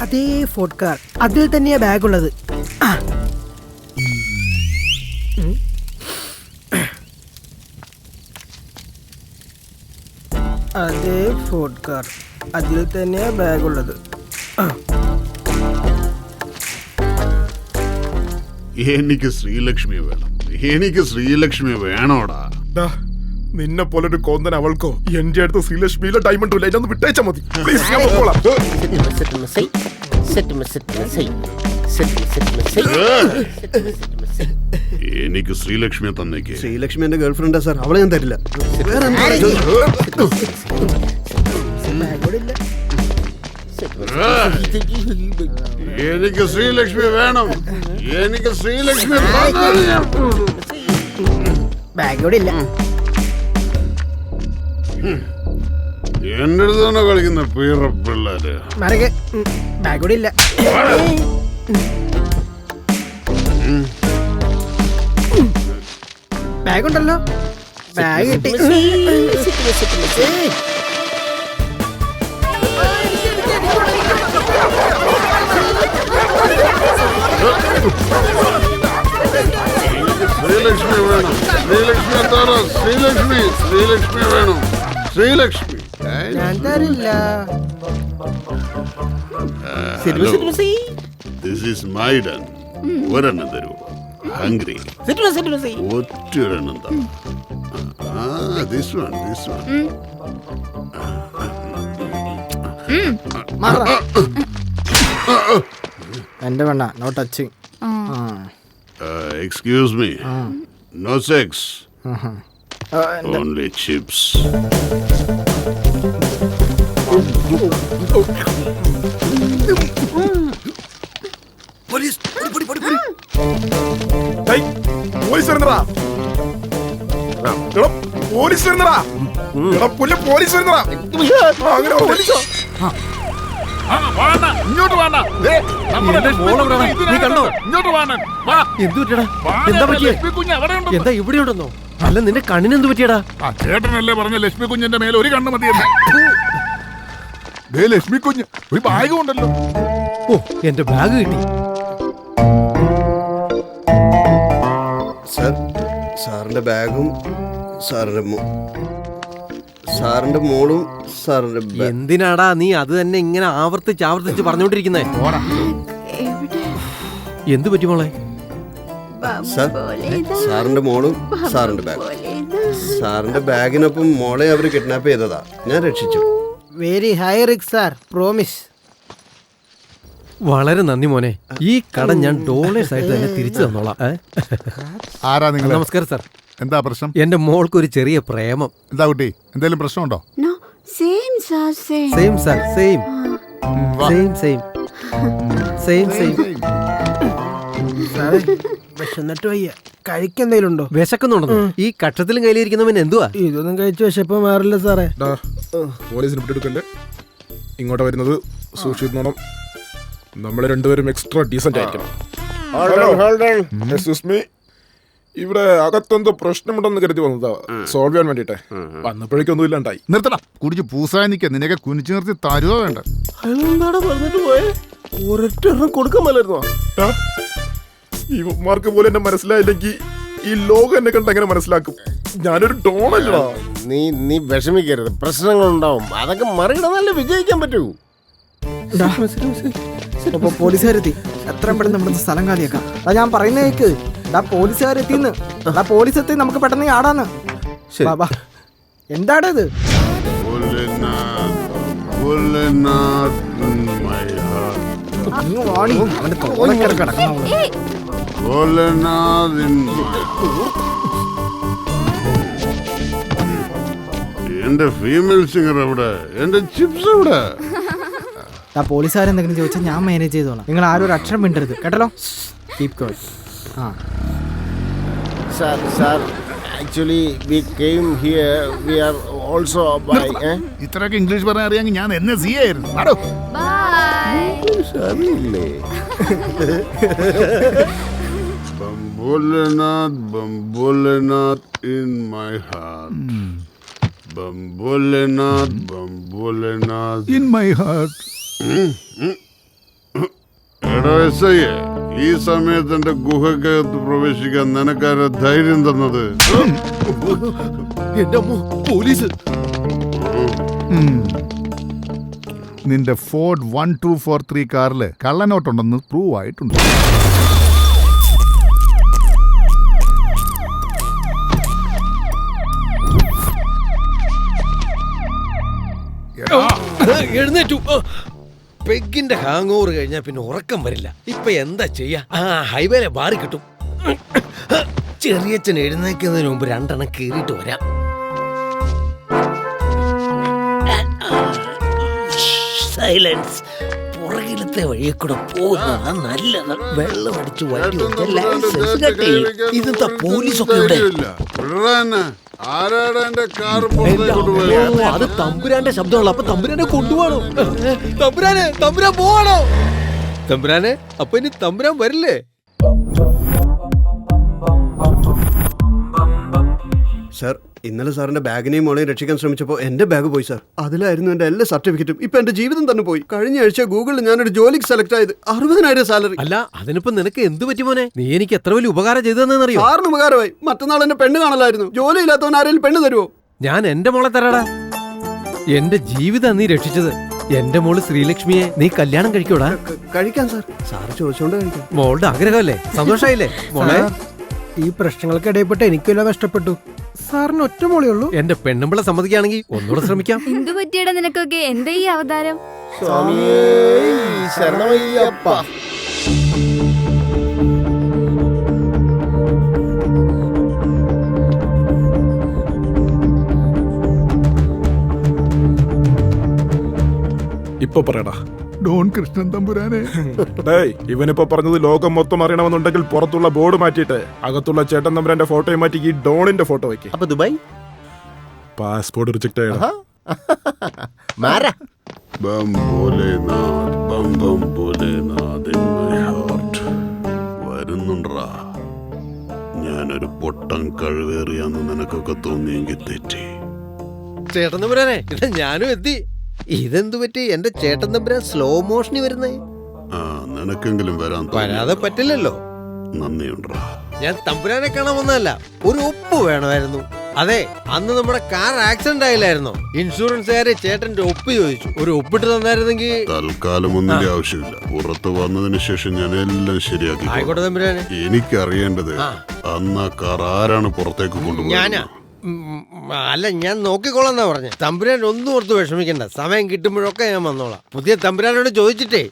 അതേ ഫോർട്ട് കാർ, അതിൽ തന്നെയാ ബാഗ് ഉള്ളത്. അതേ ഫോർട്ട് കാർ, അതിൽ തന്നെയാ ബാഗ് ഉള്ളത്. എനിക്ക് ശ്രീലക്ഷ്മി വേണം. എനിക്ക് ശ്രീലക്ഷ്മി വേണോടാ. നിന്നെ പോലൊരു കോന്തൻ അവൾക്കോ എന്റെ അടുത്ത് ശ്രീലക്ഷ്മിയിലെ ഡയമണ്ട് ഇല്ല. ഇതൊന്ന് വിട്ടയച്ചാ മതി പ്ലീസ്. ഞാൻ പോകോളാം. എനിക്ക് ശ്രീലക്ഷ്മിയെ തന്നേക്ക്. ശ്രീലക്ഷ്മി എന്റെ ഗേൾഫ്രണ്ടാ സാർ. അവളെ ഞാൻ തരില്ല. വേറെ എനിക്ക് ശ്രീലക്ഷ്മി വേണം. എനിക്ക് ശ്രീലക്ഷ്മി ബാഗ് ഇവിടെ ഇല്ല. എന്റെ അടുത്ത് തന്നെ കളിക്കുന്ന പിള്ളേര്. മരകെ ബാഗ് കൂടെ ഇല്ല. ബാഗ് ഉണ്ടല്ലോ. ബാഗ് കിട്ടി. ശ്രീലക്ഷ്മി വേണം. ശ്രീലക്ഷ്മി എന്താണോ? ശ്രീലക്ഷ്മി വേണം. ശ്രീലക്ഷ്മി ഞാൻ തരില്ല. This is my done. ഒരെണ്ണം തരൂ. ഹംഗ്രി. ഒറ്റൊരെണ്ണം താ. This one. എന്റെ വേണ്ട. No touching. Excuse me. No sex. Only chips. Police വരുന്നടാ. പോലീസ് വരുന്നടാ. പോലീസ് വരുന്നടാ. അങ്ങനെ പോലീസോ? ഇങ്ങോട്ട് വേണ്ട. നീ കണ്ടോ? ഇങ്ങോട്ട് വേണ്ട. എന്തു പറ്റിയടാ? എന്താ പറ്റിയേ? എന്താ ഇവിടെ ഉണ്ടെന്നോ? അല്ല നിന്റെ കണ്ണിന് എന്ത് പറ്റിയടാ? ചേട്ടനല്ലേ പറഞ്ഞ ലക്ഷ്മി കുഞ്ഞിന്റെ മേലെ ഒരു കണ്ണ് മതിയെന്ന്. ലക്ഷ്മി കുഞ്ഞ് ഒരു ബാഗ് ഉണ്ടല്ലോ. ഓ എന്റെ ബാഗ് കിട്ടി. സാറിന്റെ ബാഗും സാറിന്റെ മോളും സാറിന്റെ. എന്തിനാടാ നീ അത് തന്നെ ഇങ്ങനെ ആവർത്തിച്ച് പറഞ്ഞോണ്ടിരിക്കുന്നേ? എന്തു പറ്റി മോളെ? സാറിന്റെ മോളും സാറിന്റെ ബാഗും. സാറിന്റെ ബാഗിനൊപ്പം മോളെ അവര് കിഡ്നാപ്പ് ചെയ്തതാ. ഞാൻ രക്ഷിച്ചു. Very high risk sir. Promise. വളരെ നന്ദി മോനെ. ഈ കട ഞാൻ ഡോളേഴ്സ് ആയിട്ട് തന്നെ തിരിച്ചു തന്നോളാം. ആരാ നിങ്ങൾ? നമസ്കാരം സാർ. എന്താ പ്രശ്നം? എന്റെ മോൾക്ക് ഒരു ചെറിയ പ്രേമം. എന്താ കുട്ടി, എന്തെങ്കിലും പ്രശ്നമുണ്ടോ? Same sir. സെയിം. വിശന്നിട്ട് വയ്യ. കഴിക്കെന്തേലും ഉണ്ടോ? വിശക്കുന്നുണ്ടോ? ഈ കക്ഷത്തിലും കയ്യിലിരിക്കുന്നവൻ എന്തുവാ? ഇതൊന്നും കഴിച്ചു വിശപ്പം മാറില്ല സാറേ. പോലീസിന് വിട്ടെടുക്കല്ലേ. ഇങ്ങോട്ട് വരുന്നത് സൂക്ഷിക്കണം. നമ്മൾ രണ്ടുപേരും എക്സ്ട്രാ ഡീസന്റ് ആയിരിക്കണം. Excuse me. ഇവിടെ അകത്തെന്തോ പ്രശ്നമുണ്ടെന്ന് കരുതി വന്നതാ. സോൾവ് ചെയ്യാൻ വേണ്ടിട്ടെ. വന്നപ്പോഴേക്കൊന്നും ഇല്ലാണ്ടായി. നിർത്തണം. കുടിച്ച് പൂസായി നിൽക്കുക. നിനക്ക് കുനിച്ചു നിർത്തി തരുവോ വേണ്ട. അയാളെന്താടാ പറഞ്ഞിട്ട് പോയെ? ഒരൊറ്റെണ്ണം കൊടുക്കാൻ മേലായിരുന്നോ? ഇവന്മാർക്ക് പോലും എന്നെ മനസ്സിലായില്ലെങ്കിൽ ഈ ലോകം എന്നെ കണ്ട് എങ്ങനെ മനസ്സിലാക്കും? ഞാനൊരു ഡോണല്ലടാ. നീ വിഷമിക്കരുത്. പ്രശ്നങ്ങളുണ്ടാവും. അതൊക്കെ മറികടന്നല്ലേ വിജയിക്കാൻ പറ്റൂ. പോലീസുകാരെത്തി. എത്രയും പെട്ടെന്ന് നമ്മുടെ സ്ഥലം കാലിയാക്കാം. ഞാൻ പറയുന്ന കേക്ക്. പോലീസുകാരെത്തിന്ന്. പോലീസ് എത്തി. നമുക്ക് പെട്ടെന്ന് ആടാന്ന്. എന്താടാ ഇത്? അവന്റെ തോളക്കര കിടക്കണം. എന്റെ ഫീമെയിൽ സിംഗർ എവിടെ? എന്റെ ചിപ്സ് എവിടെ? പോലീസുകാരെന്തെങ്കിലും ചോദിച്ചാൽ ഞാൻ മാനേജ് ചെയ്തോളാം. നിങ്ങൾ ആരും ഒരു അക്ഷരം മിണ്ടരുത് കേട്ടല്ലോ. Keep going. Sir, actually we came here. We are also by. ഇത്രയൊക്കെ ഇംഗ്ലീഷ് പറയാൻ അറിയാമെങ്കിൽ ഞാൻ എന്നെ സി ആയിരുന്നു. അറിയില്ലേ? Bambolenath in my heart. Bambolenath In my heart. എടോ എസ് ഐ, ഈ സമയത്ത് എന്റെ ഗുഹക്കകത്ത് പ്രവേശിക്കാൻ നിനക്കാരെ ധൈര്യം തന്നത്? എന്റെ അമ്മോ, പോലീസ്. നിന്റെ ഫോർഡ് 1243 കാറില് കള്ളനോട്ടുണ്ടെന്ന് പ്രൂവ് ആയിട്ടുണ്ട്. എഴുന്നേറ്റു. പെഗിന്റെ ഹാങ് ഓവർ കഴിഞ്ഞാൽ പിന്നെ ഉറക്കം വരില്ല. ഇപ്പൊ എന്താ ചെയ്യാ? ഹൈവേയിലെ ബാറി കിട്ടും. ചെറിയച്ഛൻ എഴുന്നേക്കുന്നതിന് മുമ്പ് രണ്ടെണ്ണം കീറിയിട്ട് വരാം. സൈലൻസ്. പുറകിലത്തെ വഴിയെ കൂടെ പോകുന്നതാ നല്ലത്. വെള്ളം അടിച്ച് വണ്ടി ഇതെന്താ പോലീസൊക്കെ ഇവിടെ? ആരാടാ എന്റെ കാർ പുറത്തേക്ക് പോയത്? അത് തമ്പുരാന്റെ ശബ്ദമാണല്ലോ. അപ്പൊ തമ്പുരാനെ കൊണ്ടുപോകണോ? തമ്പുരാൻ പോവാണോ? തമ്പുരാനെ, അപ്പൊ ഇനി തമ്പുരാൻ വരില്ലേ? സാർ, ഇന്നലെ സാറിന്റെ ബാഗിനെയും മോളെയും രക്ഷിക്കാൻ ശ്രമിച്ചപ്പോൾ എന്റെ ബാഗ് പോയി സാർ. അതിലായിരുന്നു എന്റെ എല്ലാ സർട്ടിഫിക്കറ്റും. ഇപ്പൊ എന്റെ ജീവിതം തന്നെ പോയി. കഴിഞ്ഞ ആഴ്ച ഗൂഗിളിൽ ഞാനൊരു ജോലിക്ക് സെലക്ട് ആയത്. 60,000 സാലറി. അല്ല, അതിനിപ്പോ നിനക്ക് എന്ത് പറ്റി മോനെ? നീ എനിക്ക് എത്ര വലിയ ഉപകാരം ചെയ്തതെന്നറിയോ? സാറിന് ഉപകാരമായി. മറ്റന്നാൾ എന്നെ പെണ്ണ് കാണലായിരുന്നു. ജോലി ഇല്ലാത്തവൻ ആരെങ്കിലും പെണ്ണ് തരുമോ? ഞാൻ എന്റെ മോളെ തരാടാ. എന്റെ ജീവിതം നീ രക്ഷിച്ചത്. എന്റെ മോള് ശ്രീലക്ഷ്മിയെ നീ കല്യാണം കഴിക്കൂടാ? കഴിക്കാൻ സാർ. സാറ് ചോദിച്ചോണ്ട് കഴിക്കാം. മോളുടെ ആഗ്രഹമല്ലേ? സന്തോഷായില്ലേ മോളെ? ഈ പ്രശ്നങ്ങൾക്കിടയിൽപ്പെട്ട് എനിക്കെല്ലാം നഷ്ടപ്പെട്ടു. സാറിന് ഒറ്റ മോളേ ഉള്ളൂ. എന്റെ പെണ്ണുമ്പിള സമ്മതിക്കുകയാണെങ്കിൽ ഒന്നുകൂടെ ശ്രമിക്കാം. എന്തു പറ്റിയടാ നിനക്കൊക്കെ? എന്താ ഈ അവതാരം? ശരണമയ്യപ്പ. ഇപ്പൊ പറയടാ. ഡോൺ കൃഷ്ണൻ തമ്പുരാനെ. ഡേയ്, ഇവനിപ്പോ പറഞ്ഞത് ലോകം മൊത്തം അറിയണമെന്നുണ്ടെങ്കിൽ പുറത്തുള്ള ബോർഡ് മാറ്റിയിട്ട് അകത്തുള്ള ചേട്ടൻ തമ്പുരാന്റെ ഫോട്ടോയും മാറ്റി ഈ ഡോണിന്റെ ഫോട്ടോ വെക്ക്. അപ്പൊ ദുബായ് പാസ്പോർട്ട് റിജക്ട് ചെയ്യണം. മാറാ. ബം ഭോലേനാഥ്, ബം ബം ഭോലേനാഥ് in my heart. വരുന്നുണ്ടാ. ഞാനൊരു പൊട്ടൻ കഴിവേറിയാന്ന് നിനക്കൊക്കെ തോന്നിയെങ്കിൽ തെറ്റി. ചേട്ടൻ തമ്പുരാനെ, ഇത് ഞാനും എത്തി. ഇതെന്തു പറ്റി? എന്റെ ചേട്ടൻ തമ്പുരാൻ സ്ലോ മോഷനിൽ വരുന്നേ. നിനക്കെങ്കിലും വരാതെ പറ്റില്ലല്ലോ. നന്ദിയുണ്ടാ. ഞാൻ തമ്പുരാനെ കാണാൻ വന്നതല്ല, ഒരു ഒപ്പ് വേണമായിരുന്നു. അതെ, അന്ന് നമ്മുടെ കാർ ആക്സിഡന്റ് ആയില്ലായിരുന്നോ? ഇൻഷുറൻസുകാരെ ചേട്ടന്റെ ഒപ്പ് ചോദിച്ചു. ഒരു ഒപ്പിട്ട് തന്നായിരുന്നെങ്കിൽ. തൽക്കാലം ഒന്നിന്റെ ആവശ്യമില്ല. പുറത്ത് വന്നതിന് ശേഷം ഞാൻ എല്ലാം ശരിയാക്കി. ആയിക്കോട്ടെ തമ്പുരാനെ. എനിക്കറിയേണ്ടത് അന്ന് ആ കാർ ആരാണ് പുറത്തേക്ക് കൊണ്ടുപോയത്? ഞാനാ. അല്ല, ഞാൻ നോക്കിക്കോളാന്നാ പറഞ്ഞ. തമ്പുരാൻ ഒന്നും ഓർത്ത് വിഷമിക്കണ്ട. സമയം കിട്ടുമ്പോഴൊക്കെ ഞാൻ വന്നോളാം. പുതിയ തമ്പുരാനോട് ചോദിച്ചിട്ടേ